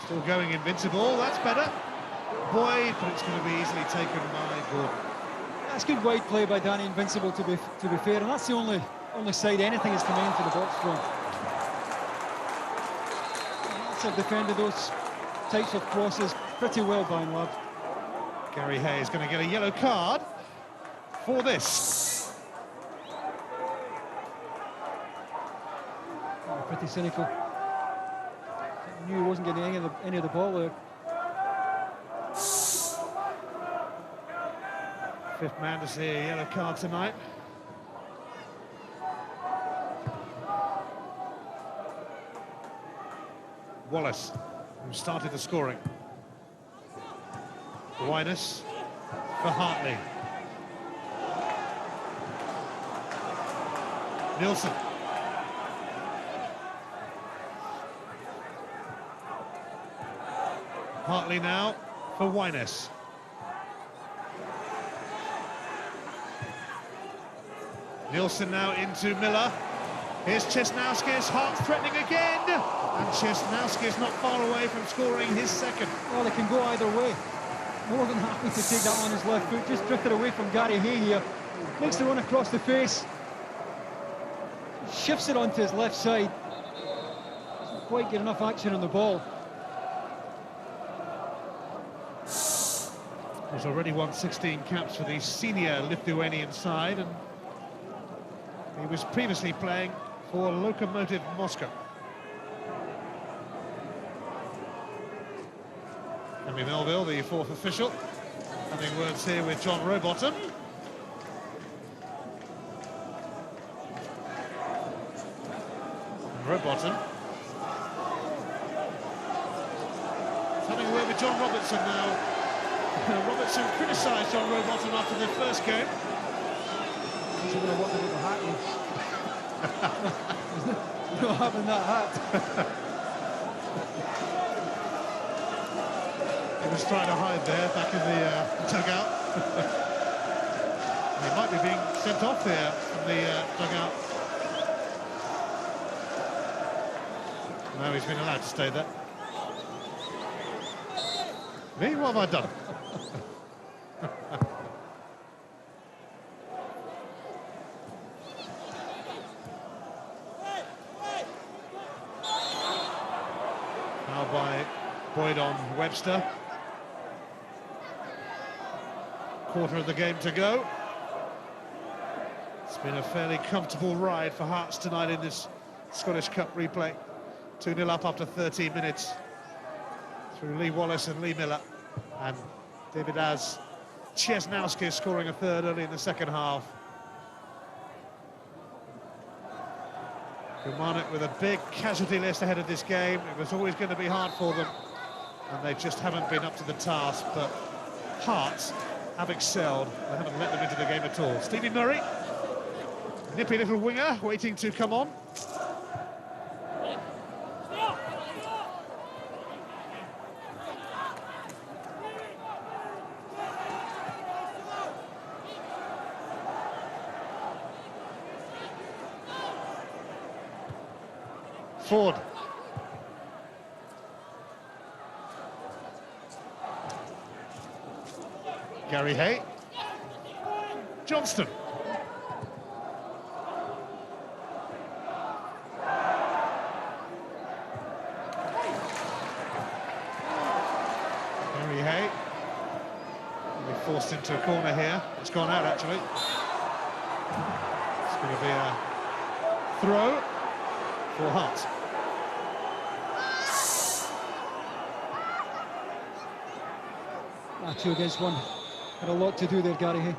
Still going Invincible, that's better. Boyd, but it's going to be easily taken by Gordon. That's good wide play by Danny Invincible, to be fair, and that's the only side anything is coming into the box from. Have defended those types of crosses pretty well by and large. Gary Hay is going to get a yellow card for this. Oh, pretty cynical. Knew he wasn't getting any of the ball there. Fifth man to see a yellow card tonight. Wallace, who started the scoring. Winus for Hartley. Nielsen. Hartley now for Winus. Nielsen now into Miller. Here's Chesnauskis, Hart threatening again, and Chesnauskis not far away from scoring his second. Well, it can go either way. More than happy to take that on his left foot, just drifted away from Gary Hay here. Makes the run across the face. Shifts it onto his left side. Doesn't quite get enough action on the ball. He's already won 16 caps for the senior Lithuanian side, and he was previously playing for Lokomotiv Moscow. Henry Melville, the fourth official, having words here with John Rowbottom. And Rowbottom is having a word with John Robertson now. Robertson criticised John Rowbottom after the first game. He's going to want to get the hat in. He's not having that hat. He was trying to hide there back in the dugout. He might be being sent off there from the dugout. No, he's been allowed to stay there. Me, what have I done? Now by Boyd on Webster. Quarter of the game to go. It's been a fairly comfortable ride for Hearts tonight in this Scottish Cup replay. 2-0 up after 13 minutes through Lee Wallace and Lee Miller. And David Az Chesnauskis scoring a third early in the second half. Kilmarnock with a big casualty list ahead of this game. It was always going to be hard for them, and they just haven't been up to the task. But Hearts have excelled. They haven't let them into the game at all. Stevie Murray, nippy little winger, waiting to come on. Ford. Gary Hay. Johnston. Gary Hay. Will be forced into a corner here. It's gone out, actually. It's going to be a throw for Hearts. 2 against 1. Had a lot to do there, Gary Hay.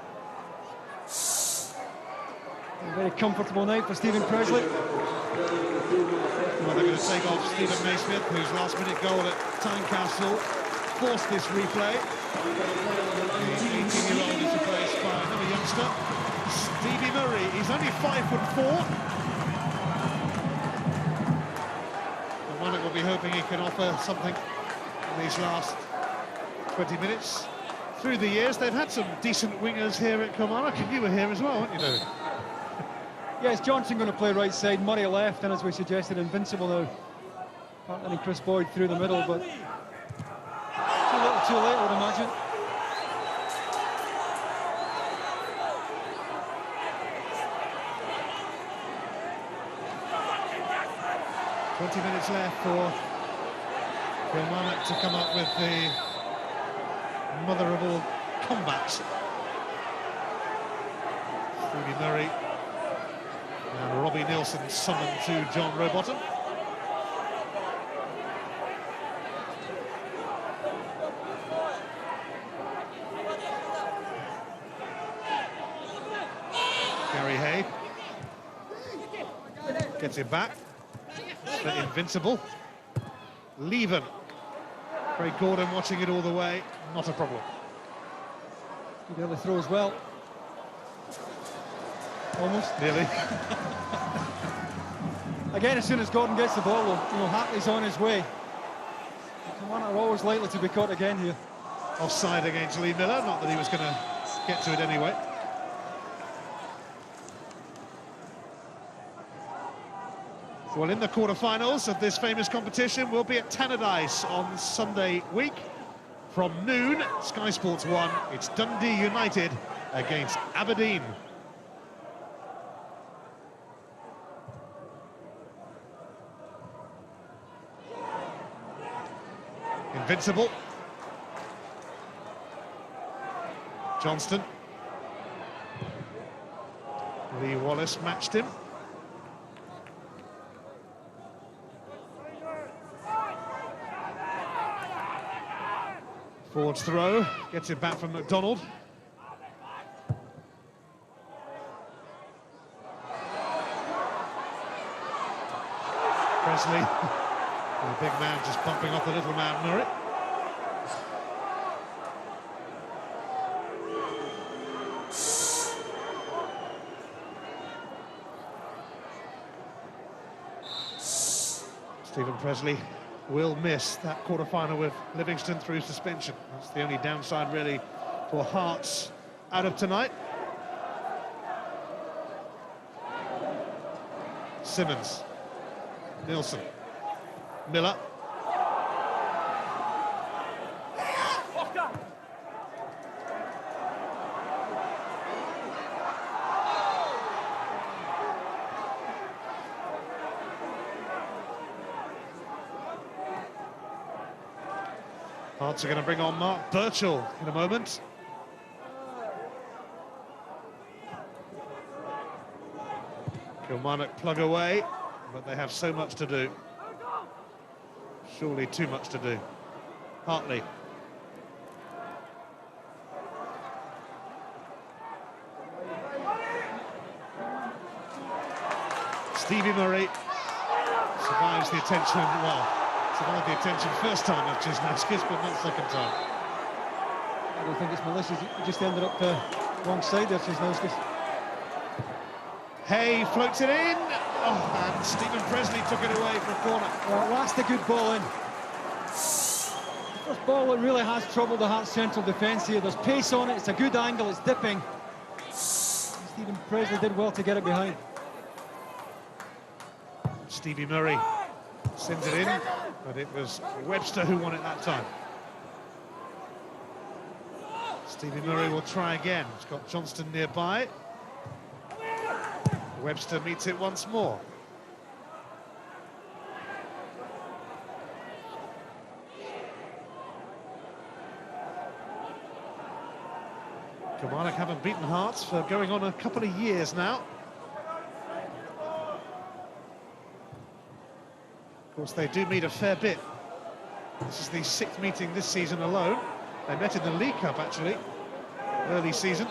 A very comfortable night for Stephen Presley. Well, they're going to take off Stephen Naismith, whose last-minute goal at Tynecastle forced this replay. The 18-year-old is replaced by another youngster, Stevie Murray. He's only 5'4". Kilmarnock will be hoping he can offer something in these last 20 minutes. Through the years, they've had some decent wingers here at Kilmarnock, and you were here as well, weren't you, David? Yes, Johnson going to play right side, Murray left, and as we suggested, Invincible now. Partnering Chris Boyd through the middle, but too little too late, I would imagine. Minutes left for Kilmarnock to come up with the mother of all comebacks. Stevie Murray and Robbie Nilsson summoned to John Rowbottom. Gary Hay gets it back. Invincible. Leven. Craig Gordon watching it all the way. Not a problem. The other throw as well. Almost. Nearly. Again, as soon as Gordon gets the ball, Hartley's on his way. Kilmarnock are always likely to be caught again here. Offside against Lee Miller. Not that he was going to get to it anyway. Well, in the quarter-finals of this famous competition, we'll be at Tannadice on Sunday week. From noon, Sky Sports 1, it's Dundee United against Aberdeen. Invincible. Johnston. Lee Wallace matched him. Ford's throw, gets it back from McDonald. Presley, the big man just bumping off the little man, Murray. Stephen Presley will miss that quarter-final with Livingston through suspension. That's the only downside, really, for Hearts out of tonight. Simmons. Nilsson. Miller. Hearts are going to bring on Mark Birchall in a moment. Kilmarnock plug away, but they have so much to do. Surely too much to do. Hartley. Stevie Murray survives the attention, survived the attention first time of Cisnowskis, but not second time. I don't think it's malicious, he just ended up wrong side there, Cisnowskis. Hay floats it in, and Stephen Presley took it away for a corner. Well, that's the good ball in. First ball that really has troubled the Hearts central defence here. There's pace on it, it's a good angle, it's dipping. Stephen Presley did well to get it behind. Stevie Murray sends it in, but it was Webster who won it that time. Stevie Murray will try again. He's got Johnston nearby. Webster meets it once more. Kilmarnock haven't beaten Hearts for going on a couple of years now. Of course, they do meet a fair bit. This is the 6th meeting this season alone. They met in the League Cup, actually, early season.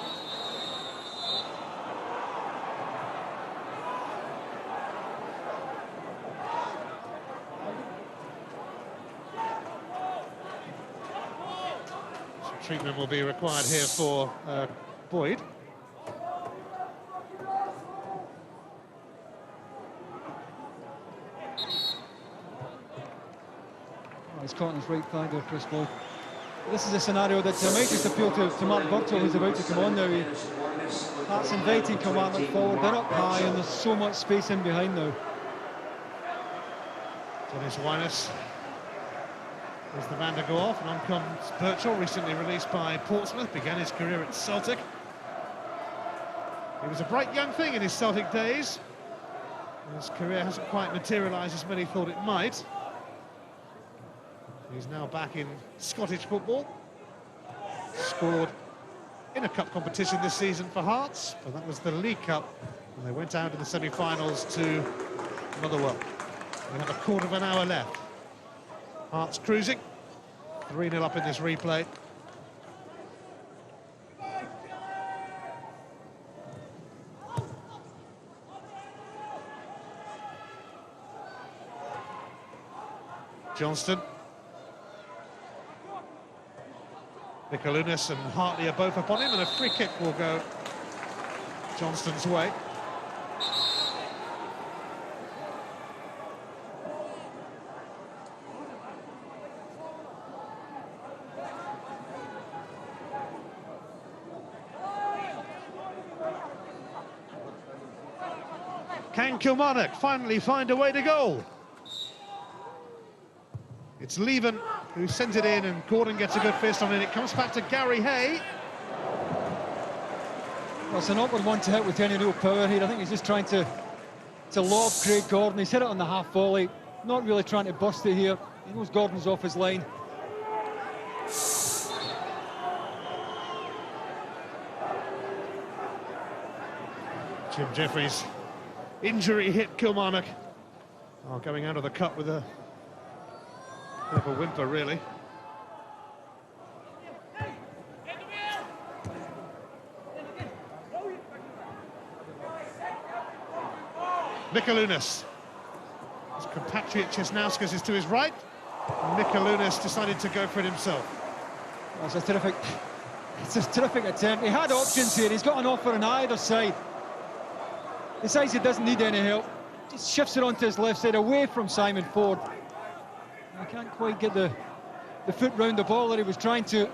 Some treatment will be required here for Boyd. He's caught on his right thigh there, Chris Boyd. This is a scenario that might just appeal to Mark Burchill, who's about to come on now. That's inviting Kilmarnock forward. They're up high and there's so much space in behind now. Dennis Winus is the man to go off, and on comes Burchill, recently released by Portsmouth, began his career at Celtic. He was a bright young thing in his Celtic days. His career hasn't quite materialised as many thought it might. He's now back in Scottish football. Scored in a cup competition this season for Hearts, but that was the League Cup, and they went out in the semi-finals to Motherwell. We have a quarter of an hour left. Hearts cruising, 3-0 up in this replay. Johnston. Mikalunas and Hartley are both upon him, and a free kick will go Johnston's way. Can Kilmarnock finally find a way to goal? It's Leven who sends it in, and Gordon gets a good fist on it. It comes back to Gary Hay. Well, it's an awkward one to hit with any real power here. I think he's just trying to lob Craig Gordon. He's hit it on the half volley, not really trying to bust it here. He knows Gordon's off his line. Jim Jeffries, injury hit Kilmarnock. Oh, going out of the cup with a bit of a whimper, really. Mikalunas. His compatriot Česnauskas is to his right. Mikalunas decided to go for it himself. It's a terrific attempt. He had options here. He's got an offer on either side. Decides he doesn't need any help. Just shifts it onto his left side, away from Simon Ford. I can't quite get the foot round the ball that he was trying to.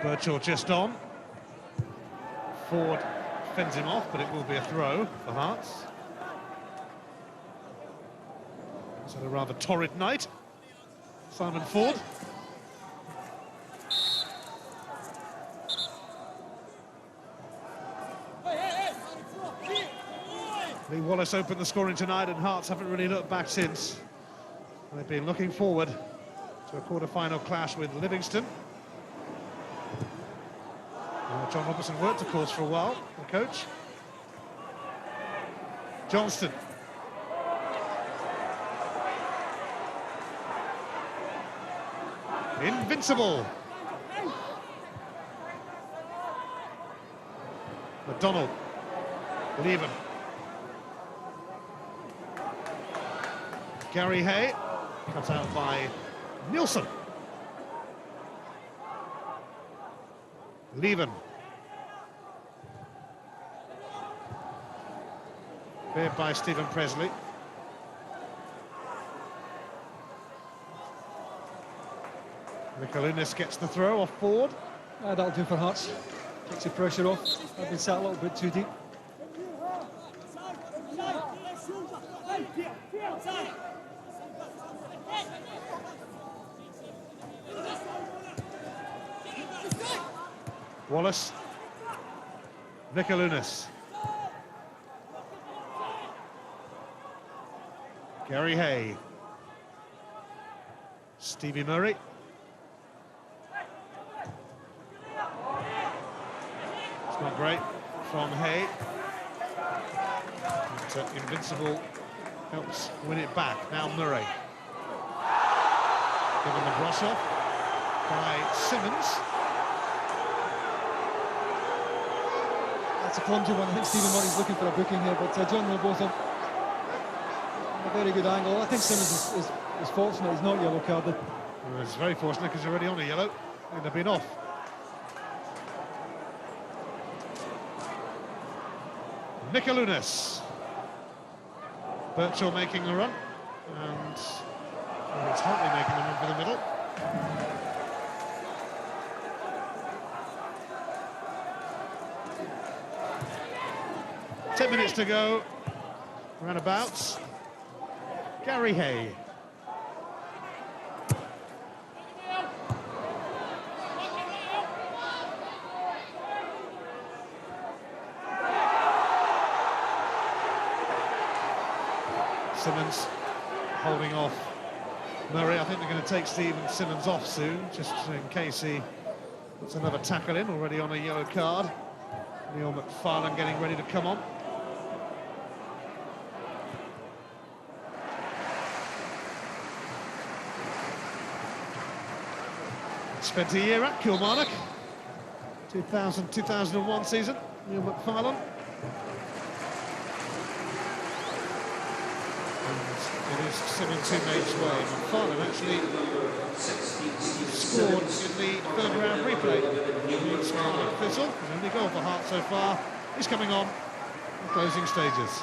Burchill just on. Ford fends him off, but it will be a throw for Hearts. He's had a rather torrid night, Simon Ford. Lee Wallace opened the scoring tonight, and Hearts haven't really looked back since. They've been looking forward to a quarter-final clash with Livingston. John Robertson worked, of course, for a while, the coach. Johnston. Invincible. McDonald. Leven. Gary Hay, cut out by Nielsen. Leven. Cleared by Stephen Presley. Mikalunas gets the throw off Ford. That'll do for Hearts. Takes the pressure off. I've been sat a little bit too deep. Wallace. Mikalunas. Gary Hay. Stevie Murray. It's not great from Hay. But Invincible helps win it back. Now Murray. Given the brush off by Simmons. That's a clumsy one. I think Stephen Murray's looking for a booking here, but John Robotham, a very good angle. I think Simmons is fortunate he's not yellow carded. Well, it's very fortunate because they're already on a yellow. They'd have been off. Mikalunas. Birchall making the run, and it's Hartley making the run for the middle. Ten minutes to go, roundabouts. Gary Hay. Simmons holding off Murray. I think they're going to take Stephen Simmons off soon, just in case he puts another tackle in, already on a yellow card. Neil McFarlane getting ready to come on. Spent a year at Kilmarnock, 2000-2001 season, Neil McFarlane. It is Simmons who makes way. McFarlane actually scored in the third round replay against Cardiff Thistle. His only goal for Hearts so far. He's coming on in closing stages.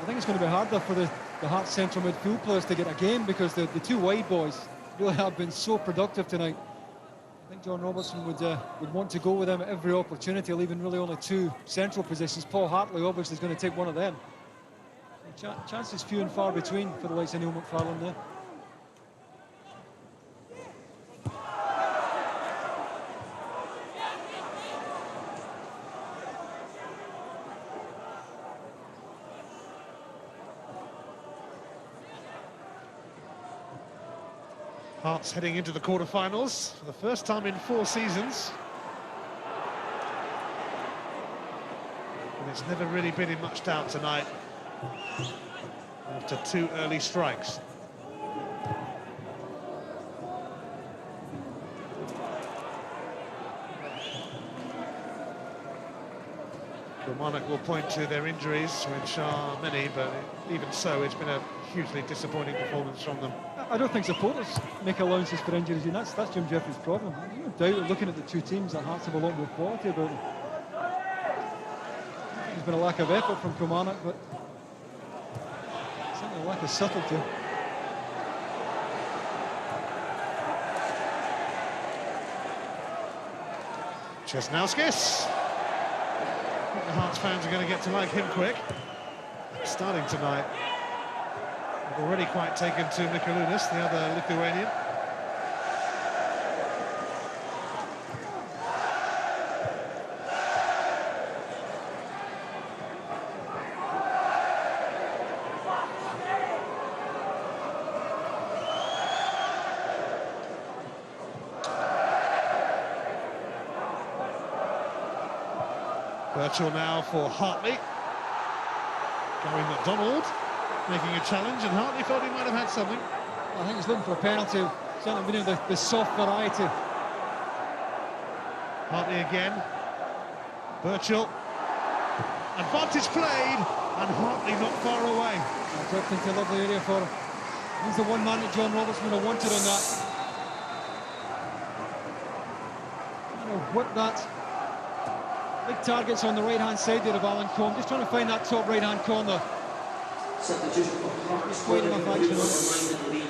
I think it's going to be harder for the Hearts central midfield players to get a game because the two wide boys really have been so productive tonight. I think John Robertson would want to go with them at every opportunity, leaving really only two central positions. Paul Hartley obviously is going to take one of them. Chances few and far between for the likes of Neil McFarlane there. Hearts heading into the quarter-finals for the first time in 4 seasons. And it's never really been in much doubt tonight after 2 early strikes. Kilmarnock will point to their injuries, which are many, but even so, it's been a hugely disappointing performance from them. I don't think supporters make allowances for injuries, and that's Jim Jeffries' problem. No doubt, looking at the two teams, that Hearts have a lot more quality about them. There's been a lack of effort from Kilmarnock, but certainly a lack of subtlety. Česnauskis. I think the Hearts fans are going to get to like him quick. Starting tonight. They've already quite taken to Mikalunas, the other Lithuanian. Birchall now for Hartley. Gary McDonald making a challenge, and Hartley thought he might have had something. I think he's looking for a penalty, certainly been the soft variety. Hartley again. Birchall. Advantage played, and Hartley not far away. Dropped into a lovely area for him. He's the one man that John Robertson would have wanted on that. Whip that. Big targets on the right-hand side there of Alan Combe. Just trying to find that top right-hand corner. Just quite enough action on it.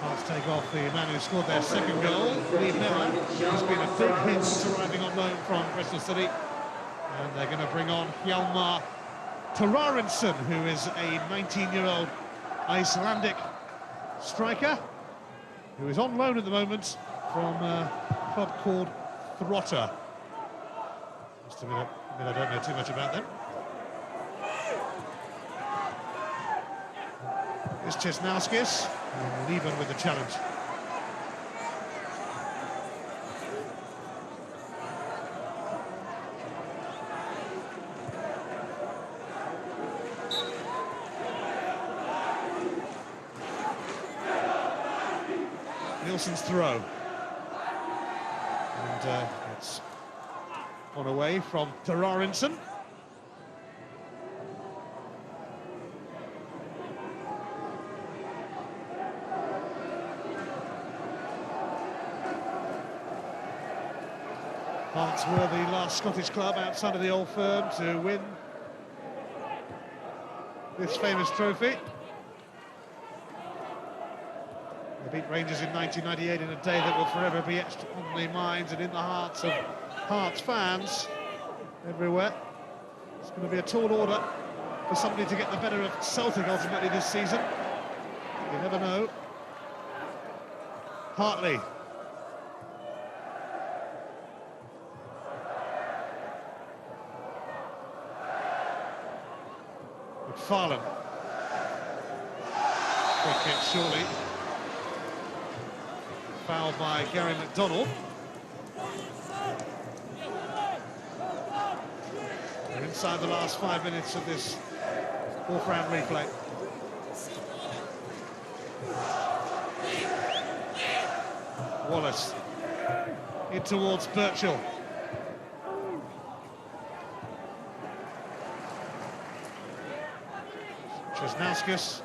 Hearts take off the man who scored their second goal, Lee Miller. He's been a big hit since arriving on loan from Bristol City. And they're going to bring on Hjalmar Tararinson, who is a 19-year-old Icelandic striker who is on loan at the moment from a club called Throtter. Just a minute, I don't know too much about them. It's Česnauskis, and Lieven with the challenge. Nielsen's throw. And it's on away from Therarinson. Hearts were the last Scottish club outside of the Old Firm to win this famous trophy. They beat Rangers in 1998 in a day that will forever be etched on the minds and in the hearts of Hearts fans everywhere. It's going to be a tall order for somebody to get the better of Celtic ultimately this season. You never know. Hartley. McFarlane. Free kick surely. Foul by Gary McDonald. We're inside the last 5 minutes of this fourth round replay. Wallace in towards Birchall. Chesnauskas.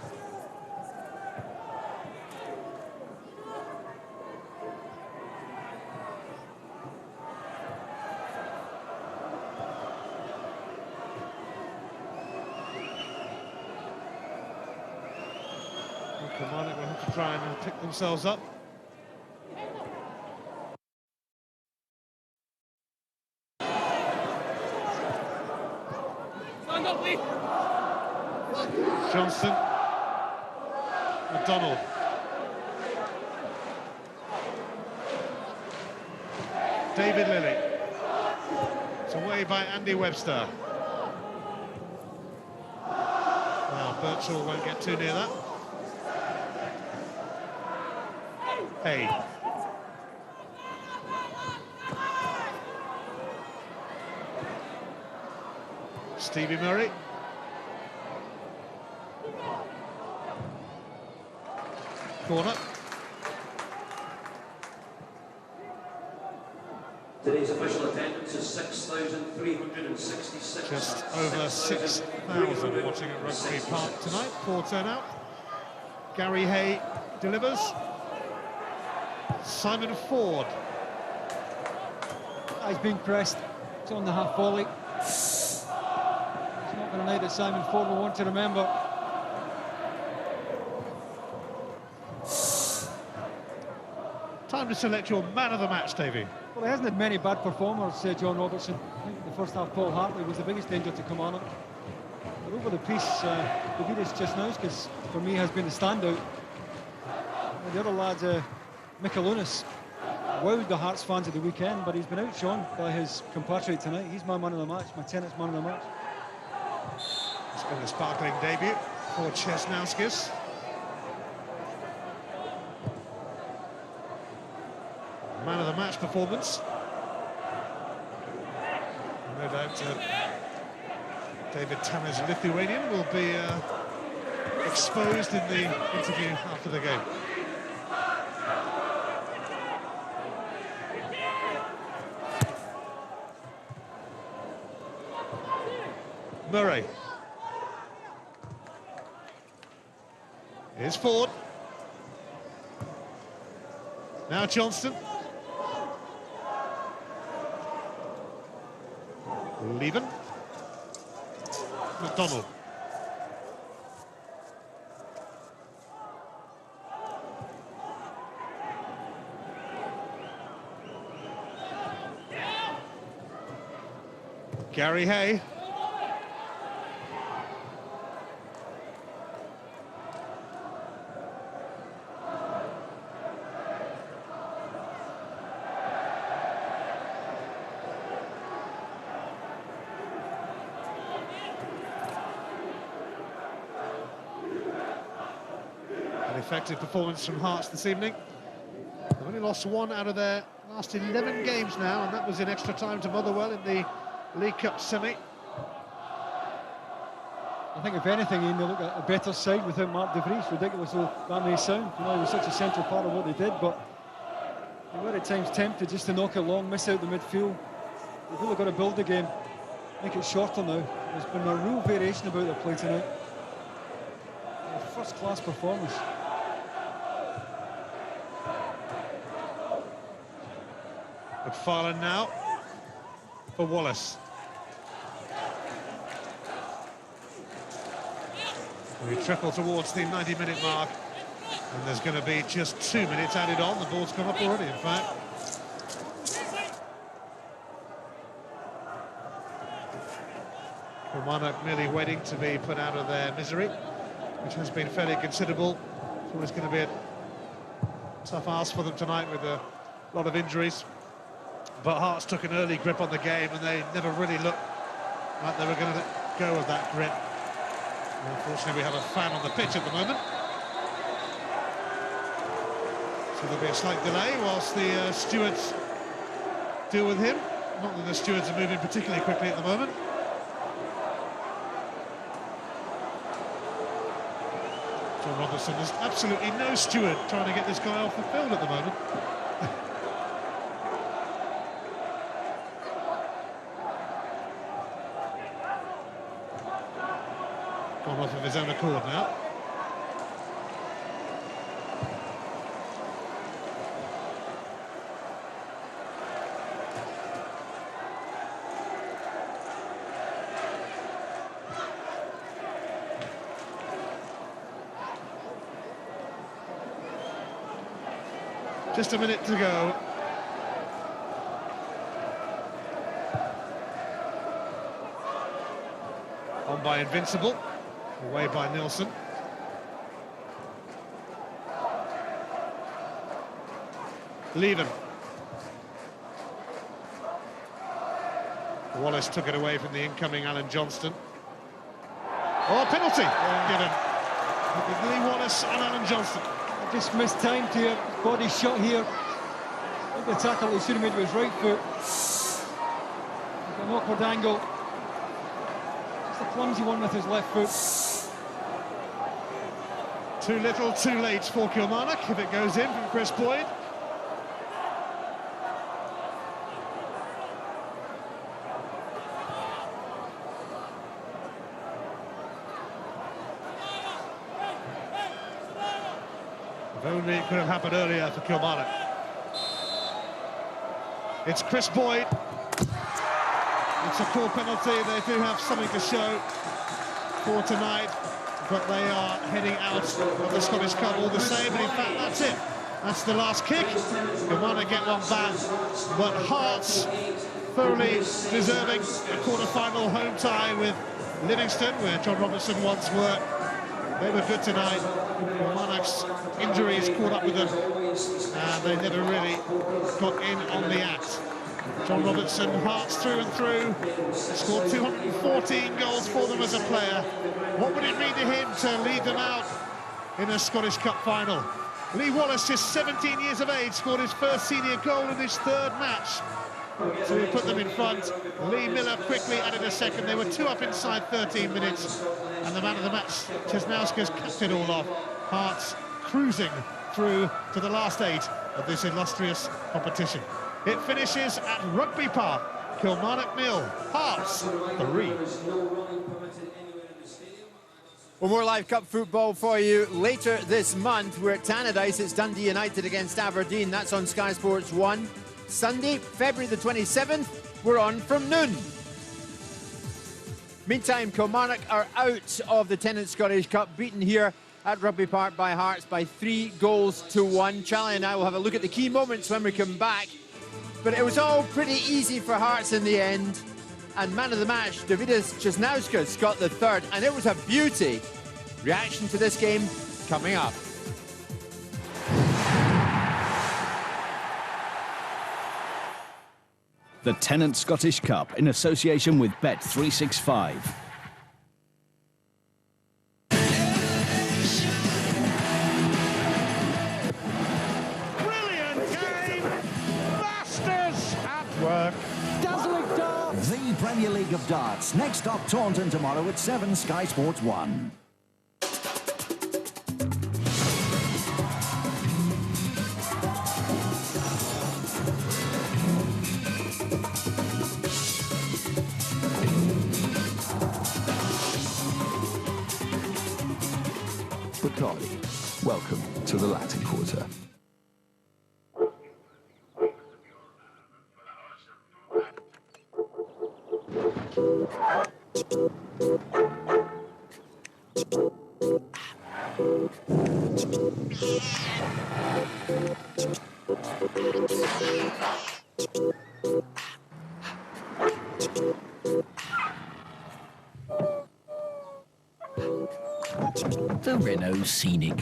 Kilmarnock will have to try and pick themselves up. Johnson, McDonald. David Lilly. It's away by Andy Webster. Well, Birchall won't get too near that. Hey. Stevie Murray. Corner. Today's official attendance is 6,366. Just over 6,000 watching at Rugby Park tonight. Poor turnout. Gary Hay delivers. Simon Ford. He's being pressed. It's on the half volley. It's not been a night that Simon Ford will want to remember. Time to select your man of the match, Davey. Well, he hasn't had many bad performers, John Robertson. I think the first half, Paul Hartley was the biggest danger to Kilmarnock. But over the piece, Davidas Chesnauskas, for me, has been the standout. The other lads, Michaelunas, wowed the Hearts fans at the weekend, but he's been outshone by his compatriot tonight. He's my man of the match, my tenant's man of the match. It's been a sparkling debut for Chesnauskas. Man of the match performance. No doubt David Tanner's Lithuanian will be exposed in the interview after the game. Murray. Here's Ford. Now Johnston. Leven. McDonald. Gary Hay. Effective performance from Hearts this evening. They've only lost one out of their last 11 games now, and that was in extra time to Motherwell in the League Cup semi. I think if anything, Ian, they look at a better side without Mark de Vries, ridiculous though that may sound. You know, he was such a central part of what they did, but They were at times tempted just to knock it long, miss out the midfield. They've really got to build the game, make it shorter now. There's been a real variation about their play tonight. A first-class performance. McFarlane now for Wallace. We trickle towards the 90-minute mark, and there's going to be just 2 minutes added on. The ball's come up already, in fact. Kilmarnock merely waiting to be put out of their misery, which has been fairly considerable. It's always going to be a tough ask for them tonight with a lot of injuries. But Hearts took an early grip on the game, and they never really looked like they were going to let go of that grip. And unfortunately, we have a fan on the pitch at the moment. So there'll be a slight delay whilst the stewards deal with him. Not that the stewards are moving particularly quickly at the moment. John Robertson, there's absolutely no steward trying to get this guy off the field at the moment. Gone off of his own accord now. Just a minute to go. On by Invincible. Away by Nilsson. Leven. Wallace took it away from the incoming Alan Johnston. Oh, penalty given. Lee Wallace and Alan Johnston. Just missed time to your body shot here. I think the tackle he should have made with his right foot. Like an awkward angle. Just a clumsy one with his left foot. Too little, too late for Kilmarnock if it goes in from Chris Boyd. If only it could have happened earlier for Kilmarnock. It's Chris Boyd. It's a poor penalty. They do have something to show for tonight, but they are heading out of the Scottish Cup all the same, and in fact that's it. That's the last kick. Kilmarnock get one back, but Hearts thoroughly deserving a quarter-final home tie with Livingston, where John Robertson once worked. They were good tonight. Kilmarnock's injuries caught up with them, and they never really got in on the act. John Robertson, Hearts through and through, scored 214 goals for them as a player. What would it mean to him to lead them out in a Scottish Cup final? Lee Wallace, just 17 years of age, scored his first senior goal in his third match. So he put them in front. Lee Miller quickly added a second. They were 2 up inside 13 minutes. And the man of the match, Chesnauskas, capped it all off. Hearts cruising through to the last 8 of this illustrious competition. It finishes at Rugby Park. Kilmarnock 0, Hearts 3. Well, more live cup football for you later this month. We're at Tannadice. It's Dundee United against Aberdeen. That's on Sky Sports 1. Sunday, February the 27th, we're on from noon. Meantime, Kilmarnock are out of the Tennant Scottish Cup, beaten here at Rugby Park by Hearts by 3-1. Charlie and I will have a look at the key moments when we come back. But it was all pretty easy for Hearts in the end. And man of the match, Dovydas Chesnauskas got the third, and it was a beauty. Reaction to this game coming up. The Tennant Scottish Cup in association with Bet365. Work. Dazzling darts. The Premier League of Darts. Next up, Taunton tomorrow at 7, Sky Sports 1. Bacardi. Welcome to the Latin Quarter. The Renault Scenic.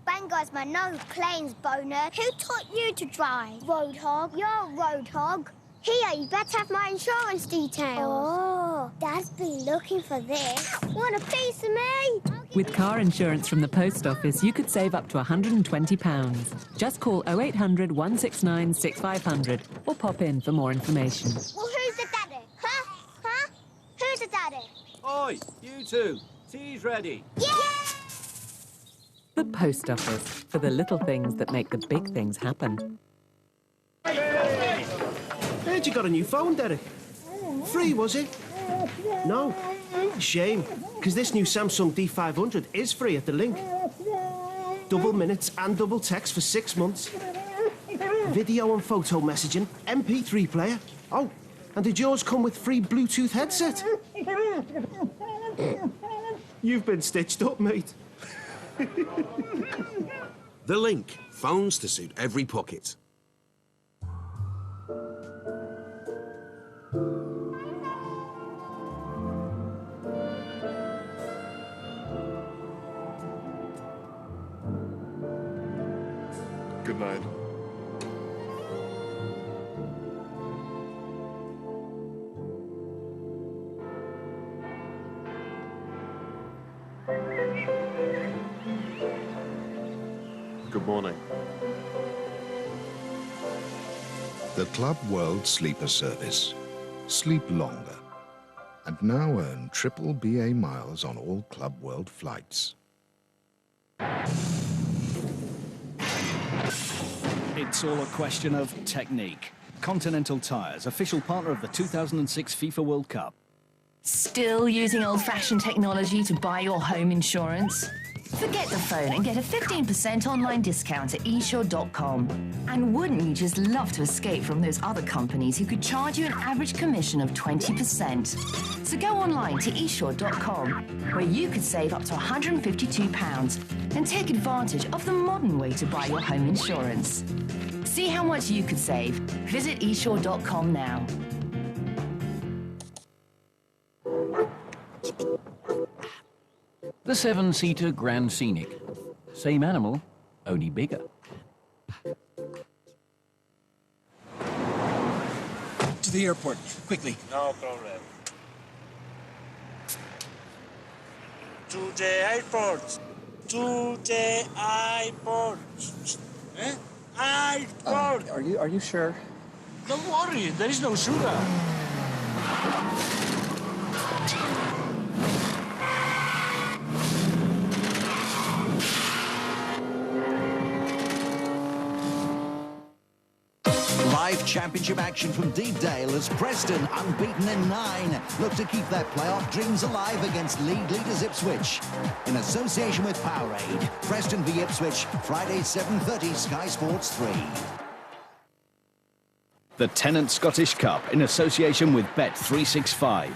Bangar's my no planes boner. Who taught you to drive? Roadhog. You're a roadhog. Here, you better have my insurance details. Oh, Dad's been looking for this. Want a piece of me? With car insurance from the post office, you could save up to £120. Just call 0800 169 6500 or pop in for more information. Well, who's the daddy? Huh? Huh? Who's the daddy? Oi, you two. Tea's ready. Yeah! The post office, for the little things that make the big things happen. Heard you got a new phone, Derek. Free, was it? No. Shame, because this new Samsung D500 is free at the link. Double minutes and double text for 6 months. Video and photo messaging, MP3 player. Oh, and did yours come with free Bluetooth headset? You've been stitched up, mate. The Link. Phones to suit every pocket. Good night. Good morning. The Club World Sleeper Service. Sleep longer. And now earn triple BA miles on all Club World flights. It's all a question of technique. Continental Tires, official partner of the 2006 FIFA World Cup. Still using old-fashioned technology to buy your home insurance? Forget the phone and get a 15% online discount at esure.com. And wouldn't you just love to escape from those other companies who could charge you an average commission of 20%? So go online to esure.com, where you could save up to £152 and take advantage of the modern way to buy your home insurance. See how much you could save. Visit esure.com now. The 7-seater Grand Scenic. Same animal, only bigger. To the airport, quickly. No problem. To the airport. To the airport. Eh? Airport. Are you sure? Don't worry, there is no sugar. Live championship action from Deepdale as Preston, unbeaten in 9, look to keep their playoff dreams alive against league leaders Ipswich. In association with Powerade, Preston v Ipswich, Friday 7:30, Sky Sports 3. The Tennant Scottish Cup in association with Bet365.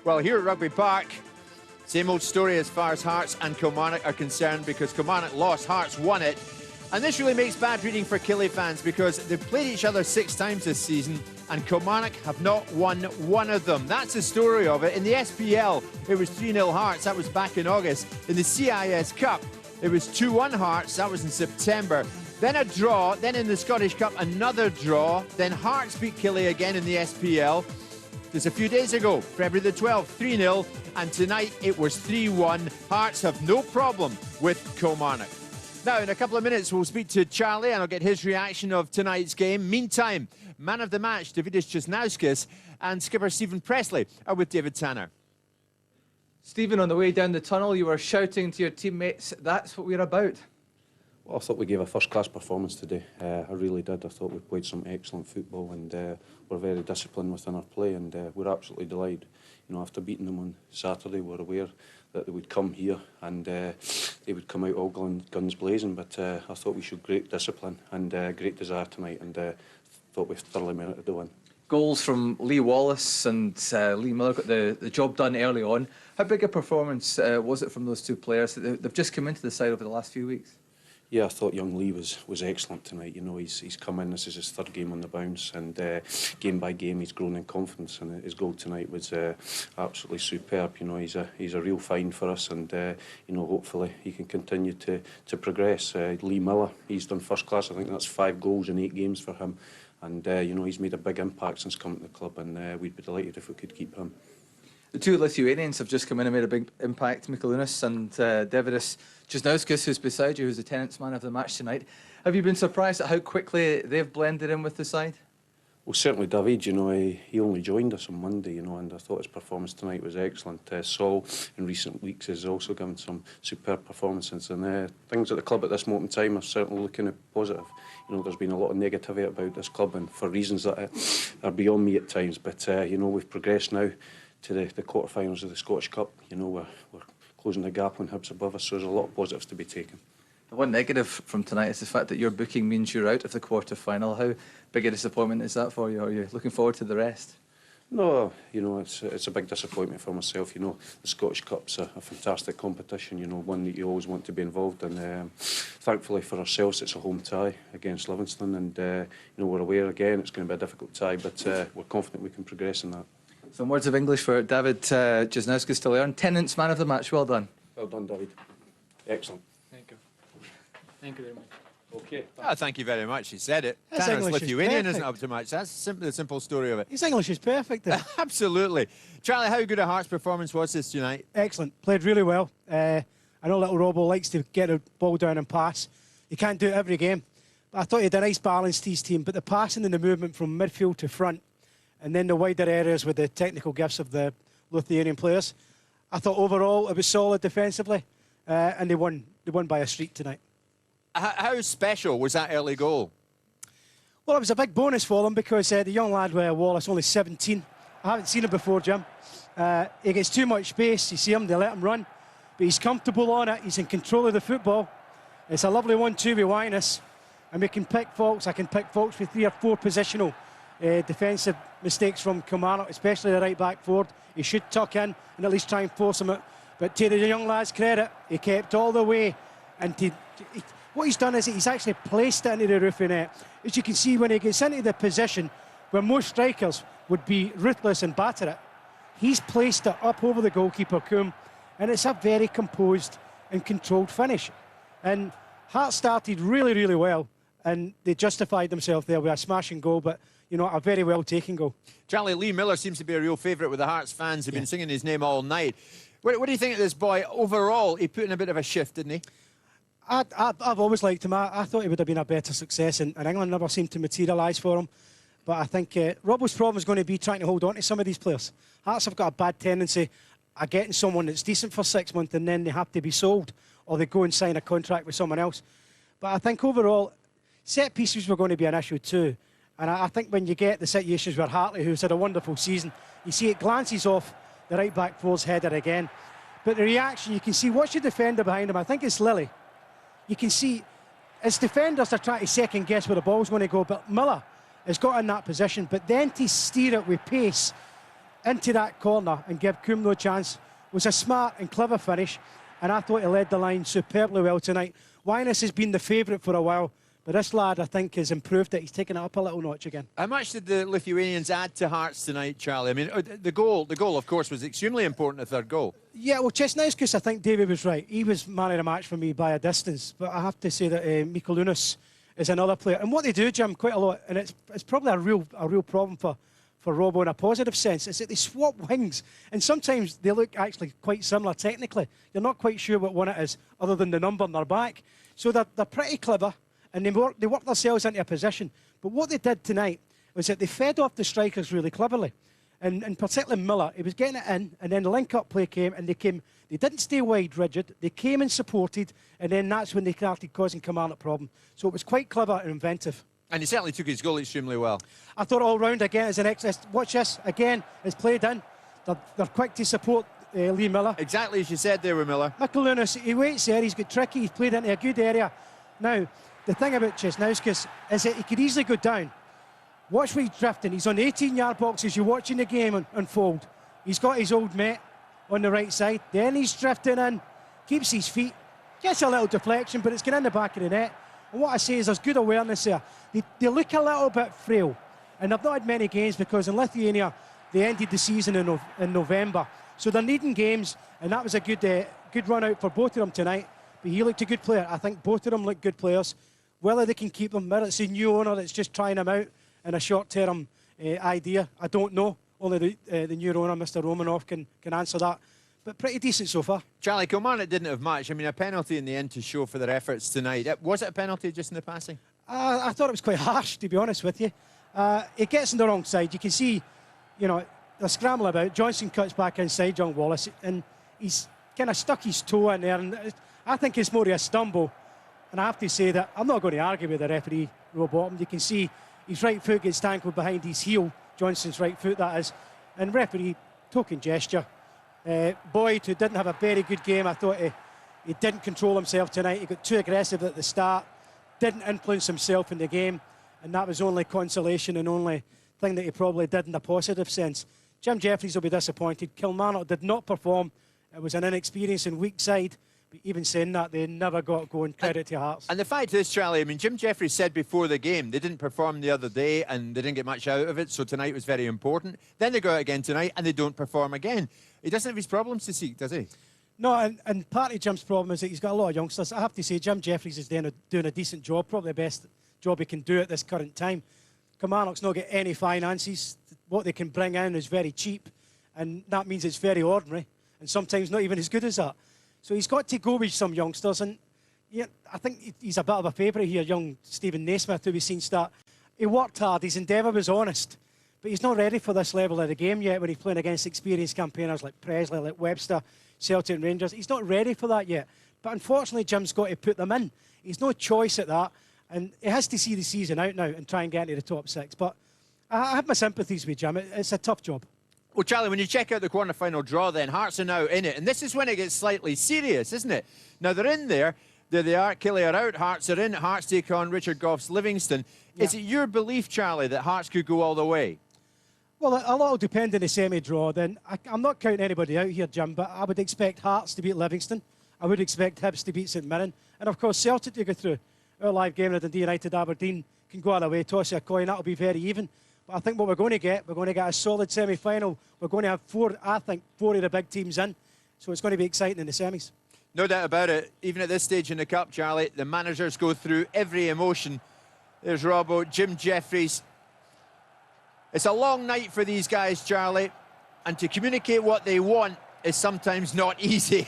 Well, here at Rugby Park, same old story as far as Hearts and Kilmarnock are concerned, because Kilmarnock lost, Hearts won it. And this really makes bad reading for Killie fans, because they've played each other 6 times this season and Kilmarnock have not won one of them. That's the story of it. In the SPL, it was 3-0 Hearts. That was back in August. In the CIS Cup, it was 2-1 Hearts. That was in September. Then a draw. Then in the Scottish Cup, another draw. Then Hearts beat Killie again in the SPL. Just a few days ago, February the 12th, 3-0. And tonight it was 3-1. Hearts have no problem with Kilmarnock. Now, in a couple of minutes, we'll speak to Charlie and I'll get his reaction of tonight's game. Meantime, man of the match, Davidas Cisnauskas, and skipper Stephen Presley are with David Tanner. Stephen, on the way down the tunnel, you were shouting to your teammates, "That's what we're about." Well, I thought we gave a first-class performance today. I really did. I thought we played some excellent football, and we're very disciplined within our play, and we're absolutely delighted. You know, after beating them on Saturday, we're aware that they would come here and they would come out all guns blazing. But I thought we showed great discipline and great desire tonight, and thought we thoroughly merited the win. Goals from Lee Wallace and Lee Miller got the job done early on. How big a performance was it from those two players? They've just come into the side over the last few weeks. Yeah, I thought young Lee was excellent tonight. You know, he's come in. This is his third game on the bounce, and game by game he's grown in confidence. And his goal tonight was absolutely superb. You know, he's a real find for us, and you know, hopefully he can continue to progress. Lee Miller, he's done first class. I think that's 5 goals in 8 games for him, and you know, he's made a big impact since coming to the club, and we'd be delighted if we could keep him. The two Lithuanians have just come in and made a big impact, Mikulinas and Davidis Jesnauskas, who's beside you, who's the Tenants man of the match tonight. Have you been surprised at how quickly they've blended in with the side? Well, certainly David, you know, he only joined us on Monday, you know, and I thought his performance tonight was excellent. Saul, in recent weeks, has also given some superb performances, and things at the club at this moment in time are certainly looking positive. You know, there's been a lot of negativity about this club, and for reasons that are beyond me at times, but, you know, we've progressed now to the quarter-finals of the Scottish Cup. You know, we're closing the gap on Hibs above us, so there's a lot of positives to be taken. The one negative from tonight is the fact that your booking means you're out of the quarter-final. How big a disappointment is that for you? Are you looking forward to the rest? No, you know, it's a big disappointment for myself. You know, the Scottish Cup's a fantastic competition, you know, one that you always want to be involved in. Thankfully for ourselves, it's a home tie against Livingston, and, you know, we're aware again it's going to be a difficult tie, but we're confident we can progress in that. Some words of English for David Jesnauskas to learn. Tenants man of the match, well done. Well done, David. Excellent. Thank you. Thank you very much. Okay. Thank you very much. He said it. His Tanner's English is Lithuanian perfect. isn't up to much. That's simply the simple story of it. His English is perfect, though. Absolutely. Charlie, how good a Hearts performance was this tonight? Excellent. Played really well. I know little Robbo likes to get a ball down and pass. He can't do it every game. But I thought he had a nice balance to his team. But the passing and the movement from midfield to front, and then the wider areas with the technical gifts of the Lithuanian players, I thought overall it was solid defensively, and they won by a streak tonight. How special was that early goal? Well, it was a big bonus for them because the young lad, Wallace, only 17. I haven't seen him before, Jim. He gets too much space. You see him, they let him run. But he's comfortable on it. He's in control of the football. It's a lovely 1-2 with Winus. And we can pick faults. I can pick faults with 3 or 4 positional defensive mistakes from Kilmarnock, especially the right back forward. He should tuck in and at least try and force him out. But to the young lad's credit, he kept all the way. And what he's done is he's actually placed it into the roof of the net. As you can see, when he gets into the position where most strikers would be ruthless and batter it, he's placed it up over the goalkeeper, Coombe, and it's a very composed and controlled finish. And Hearts started really, really well, and they justified themselves there with a smashing goal, but you know, a very well-taken goal. Charlie, Lee Miller seems to be a real favourite with the Hearts fans. They've been singing his name all night. What do you think of this boy? Overall, he put in a bit of a shift, didn't he? I've always liked him. I thought he would have been a better success, and England never seemed to materialise for him. But I think Robbo's problem is going to be trying to hold on to some of these players. Hearts have got a bad tendency of getting someone that's decent for 6 months and then they have to be sold, or they go and sign a contract with someone else. But I think overall, set pieces were going to be an issue too. And I think when you get the situations where Hartley, who's had a wonderful season, you see it glances off the right back forward's header again. But the reaction, you can see, watch the defender behind him. I think it's Lilly. You can see his defenders are trying to second guess where the ball's going to go, but Miller has got in that position. But then to steer it with pace into that corner and give Coombe no chance was a smart and clever finish. And I thought he led the line superbly well tonight. Winus has been the favourite for a while, but this lad, I think, has improved it. He's taken it up a little notch again. How much did the Lithuanians add to Hearts tonight, Charlie? I mean, the goal, of course, was extremely important, the third goal. Yeah, well, Jesnauskas, I think David was right. He was man of the match for me by a distance. But I have to say that Mikulinas is another player. And what they do, Jim, quite a lot, and it's probably a real problem for Robbo in a positive sense, is that they swap wings. And sometimes they look actually quite similar technically. You're not quite sure what one it is, other than the number on their back. So they're pretty clever. And they work themselves into a position. But what they did tonight was that they fed off the strikers really cleverly. and particularly Miller, he was getting it in, and then the link-up play came, and they didn't stay wide rigid, they came and supported, and then that's when they started causing Kilmarnock problem. So it was quite clever and inventive. And he certainly took his goal extremely well. I thought all round again as an excess. Watch this again. It's played in. They're quick to support Lee Miller. Exactly as you said there with Miller. Mikulinas, he waits there. He's got tricky. He's played into a good area. Now, the thing about Chesnauskas is that he could easily go down. Watch where he's drifting. He's on the 18-yard box as you're watching the game unfold. He's got his old mate on the right side. Then he's drifting in, keeps his feet, gets a little deflection, but it's going in the back of the net. And what I say is there's good awareness there. They look a little bit frail, and they've not had many games because in Lithuania they ended the season in November. So they're needing games, and that was a good run out for both of them tonight. But he looked a good player. I think both of them look good players. Whether they can keep them, whether it's a new owner that's just trying them out in a short-term idea, I don't know. Only the new owner, Mr. Romanov, can answer that. But pretty decent so far. Charlie, Kilmarnock didn't have much. I mean, a penalty in the end to show for their efforts tonight. Was it a penalty just in the passing? I thought it was quite harsh, to be honest with you. It gets on the wrong side. You can see, they're scrambling about. Johnson cuts back inside John Wallace, and he's kind of stuck his toe in there. And I think it's more of a stumble. And I have to say that I'm not going to argue with the referee, Rob Bottom. You can see his right foot gets tangled behind his heel, Johnson's right foot, that is. And referee, token gesture. Boyd, who didn't have a very good game, I thought he didn't control himself tonight. He got too aggressive at the start, didn't influence himself in the game, and that was only consolation and only thing that he probably did in a positive sense. Jim Jeffries will be disappointed. Kilmarnock did not perform. It was an inexperienced and weak side. But even saying that, they never got going. Credit to Hearts. And the fact is, Charlie, I mean, Jim Jeffries said before the game they didn't perform the other day and they didn't get much out of it, so tonight was very important. Then they go out again tonight and they don't perform again. He doesn't have his problems to seek, does he? No, and part of Jim's problem is that he's got a lot of youngsters. I have to say, Jim Jeffries is doing a decent job, probably the best job he can do at this current time. Kilmarnock's not got any finances. What they can bring in is very cheap, and that means it's very ordinary, and sometimes not even as good as that. So he's got to go with some youngsters, and I think he's a bit of a favourite here, young Stephen Naismith, who we've seen start. He worked hard, his endeavour was honest, but he's not ready for this level of the game yet when he's playing against experienced campaigners like Presley, like Webster, Celtic and Rangers. He's not ready for that yet. But unfortunately, Jim's got to put them in. He's no choice at that, and he has to see the season out now and try and get into the top six. But I have my sympathies with Jim. It's a tough job. Well, Charlie, when you check out the quarter-final draw then, Hearts are now in it. And this is when it gets slightly serious, isn't it? Now, they're in there. There they are. Killie are out. Hearts are in. Hearts take on Richard Goff's Livingston. Yeah. Is it your belief, Charlie, that Hearts could go all the way? Well, a lot will depend on the semi-draw. Then I'm not counting anybody out here, Jim, but I would expect Hearts to beat Livingston. I would expect Hibs to beat St Mirren. And, of course, Celtic to go through. Our live game at Dundee United Aberdeen can go all the way, toss a coin. That'll be very even. But I think what we're going to get a solid semi-final. We're going to have four of the big teams in. So it's going to be exciting in the semis. No doubt about it. Even at this stage in the Cup, Charlie, the managers go through every emotion. There's Robbo, Jim Jeffries. It's a long night for these guys, Charlie. And to communicate what they want is sometimes not easy.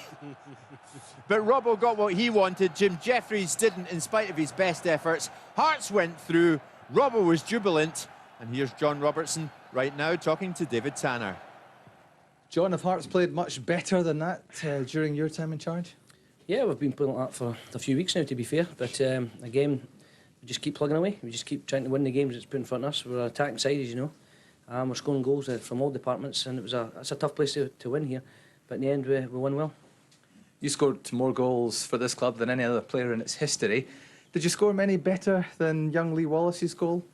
But Robbo got what he wanted. Jim Jeffries didn't, in spite of his best efforts. Hearts went through. Robbo was jubilant. And here's John Robertson right now talking to David Tanner. John, have Hearts played much better than that during your time in charge? Yeah, we've been playing like that for a few weeks now, to be fair. But again, we just keep plugging away. We just keep trying to win the games that's put in front of us. We're an attacking side, as you know. We're scoring goals from all departments, and it's a tough place to win here. But in the end, we won well. You scored more goals for this club than any other player in its history. Did you score many better than young Lee Wallace's goal?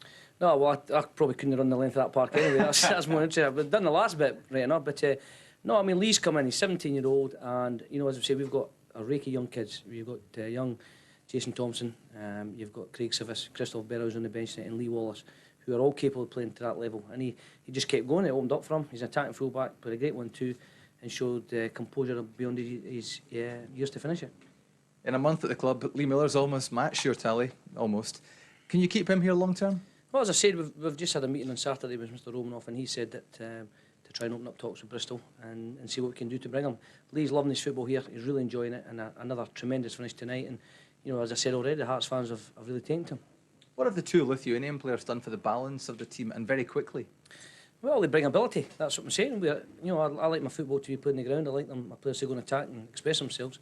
No, well, I probably couldn't run the length of that park anyway. That's more interesting. I've done the last bit right enough, but no, I mean, Lee's come in, he's 17-year-old, and, as I say, we've got a rake of young kids. We've got young Jason Thompson, you've got Craig Sivis, Christoph Burrows on the bench tonight, and Lee Wallace, who are all capable of playing to that level. And he just kept going, it opened up for him. He's an attacking full-back, but a great one too, and showed composure beyond his years to finish it. In a month at the club, Lee Miller's almost matched your tally, almost. Can you keep him here long-term? Well, as I said, we've just had a meeting on Saturday with Mr. Romanoff, and he said that to try and open up talks with Bristol and see what we can do to bring him. Lee's loving his football here, he's really enjoying it, and another tremendous finish tonight. And, as I said already, the Hearts fans have really taken to him. What have the two Lithuanian players done for the balance of the team, and very quickly? Well, they bring ability. That's what I'm saying. I like my football to be played on the ground. I like my players to go and attack and express themselves,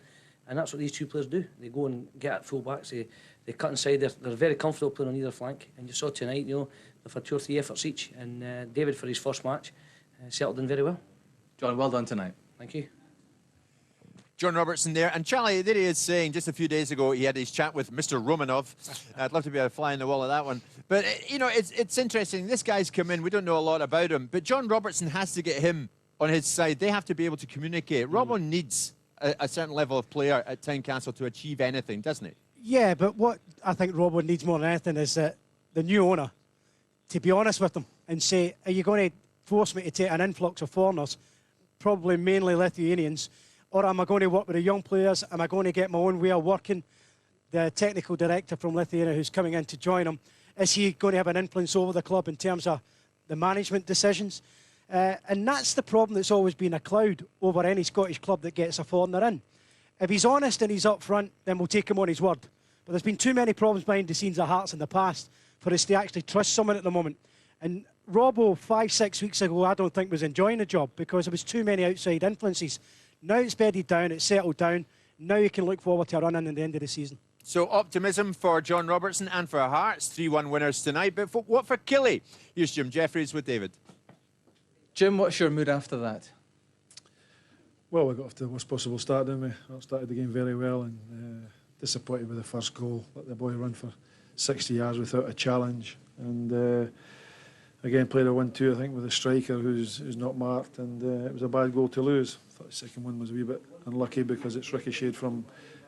and that's what these two players do. They go and get at full-backs. They cut inside. They're very comfortable playing on either flank. And you saw tonight, they've had 2 or 3 efforts each. And David, for his first match, settled in very well. John, well done tonight. Thank you. John Robertson there. And Charlie, there he is saying just a few days ago he had his chat with Mr. Romanov. I'd love to be a fly in the wall of that one. But, it's interesting. This guy's come in. We don't know a lot about him. But John Robertson has to get him on his side. They have to be able to communicate. Robbo needs a certain level of player at Tynecastle to achieve anything, doesn't he? Yeah, but what I think Robbo needs more than anything is that the new owner, to be honest with them and say, are you going to force me to take an influx of foreigners, probably mainly Lithuanians, or am I going to work with the young players? Am I going to get my own way of working? The technical director from Lithuania who's coming in to join him, is he going to have an influence over the club in terms of the management decisions? And that's the problem that's always been a cloud over any Scottish club that gets a foreigner in. If he's honest and he's up front, then we'll take him on his word. But there's been too many problems behind the scenes at Hearts in the past for us to actually trust someone at the moment. And Robbo, 5-6 weeks ago, I don't think was enjoying the job because there was too many outside influences. Now it's bedded down, it's settled down. Now you can look forward to a run-in at the end of the season. So optimism for John Robertson and for Hearts. 3-1 winners tonight. But what for Killie? Here's Jim Jeffries with David. Jim, what's your mood after that? Well, we got off to the worst possible start, didn't we? I started the game very well and disappointed with the first goal. Let the boy run for 60 yards without a challenge. And again, played a 1-2, I think, with a striker who's not marked. And it was a bad goal to lose. I thought the second one was a wee bit unlucky because it's ricocheted from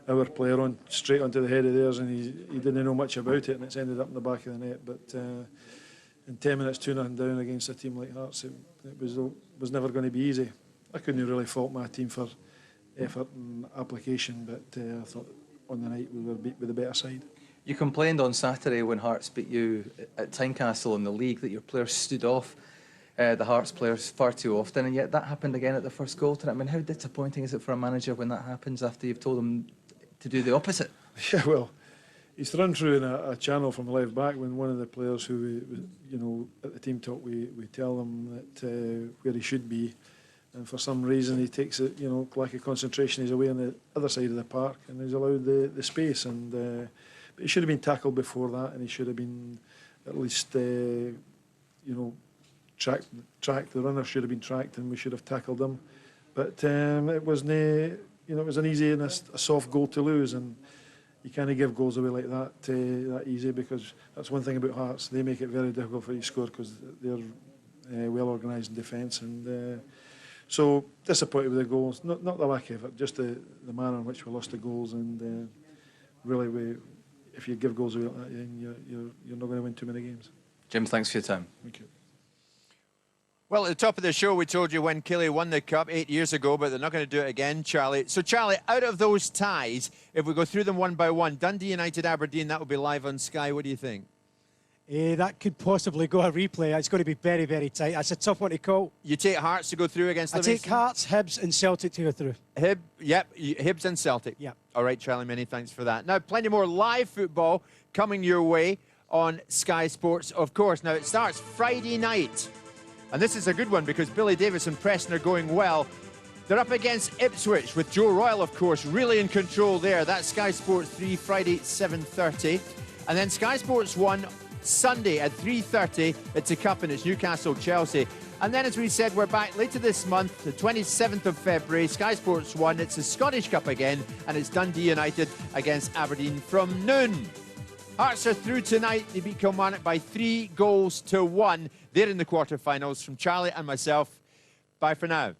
our player on straight onto the head of theirs, and he didn't know much about it, and it's ended up in the back of the net. But in 10 minutes, 2-0 down against a team like Hearts, it was never going to be easy. I couldn't really fault my team for effort and application, but I thought on the night we were beat with a better side. You complained on Saturday when Hearts beat you at Tynecastle in the league that your players stood off the Hearts players far too often, and yet that happened again at the first goal tonight. I mean, how disappointing is it for a manager when that happens after you've told them to do the opposite? Yeah, well, he's run through in a channel from left back when one of the players who, at the team talk, we tell them that where he should be, and for some reason he takes it, lack of concentration. He's away on the other side of the park, and he's allowed the space. And but he should have been tackled before that, and he should have been at least, tracked. The runner should have been tracked, and we should have tackled him. But it wasn't. It was an easy and a soft goal to lose, and you can't give goals away like that that easy, because that's one thing about Hearts. They make it very difficult for you to score because they're well organised in defence, and so disappointed with the goals. Not the lack of effort, just the manner in which we lost the goals, and really, if you give goals away like that, then you're not going to win too many games. Jim, thanks for your time. Thank you. Well, at the top of the show, we told you when Killie won the Cup 8 years ago, but they're not going to do it again, Charlie. So, Charlie, out of those ties, if we go through them one by one, Dundee United, Aberdeen, that will be live on Sky. What do you think? That could possibly go a replay. It's going to be very, very tight. That's a tough one to call. You take Hearts to go through against I Livingston? take Hearts, Hibs and Celtic to go through. Hibs and Celtic. Yep. All right, Charlie, many thanks for that. Now, plenty more live football coming your way on Sky Sports, of course. Now, it starts Friday night. And this is a good one because Billy Davis and Preston are going well. They're up against Ipswich with Joe Royle, of course, really in control there. That's Sky Sports 3, Friday, 7:30. And then Sky Sports 1, Sunday at 3:30. It's a cup and it's Newcastle-Chelsea. And then, as we said, we're back later this month, the 27th of February, Sky Sports 1. It's a Scottish Cup again, and it's Dundee United against Aberdeen from noon. Hearts are through tonight. They beat Kilmarnock by 3-1. They're in the quarterfinals. From Charlie and myself, bye for now.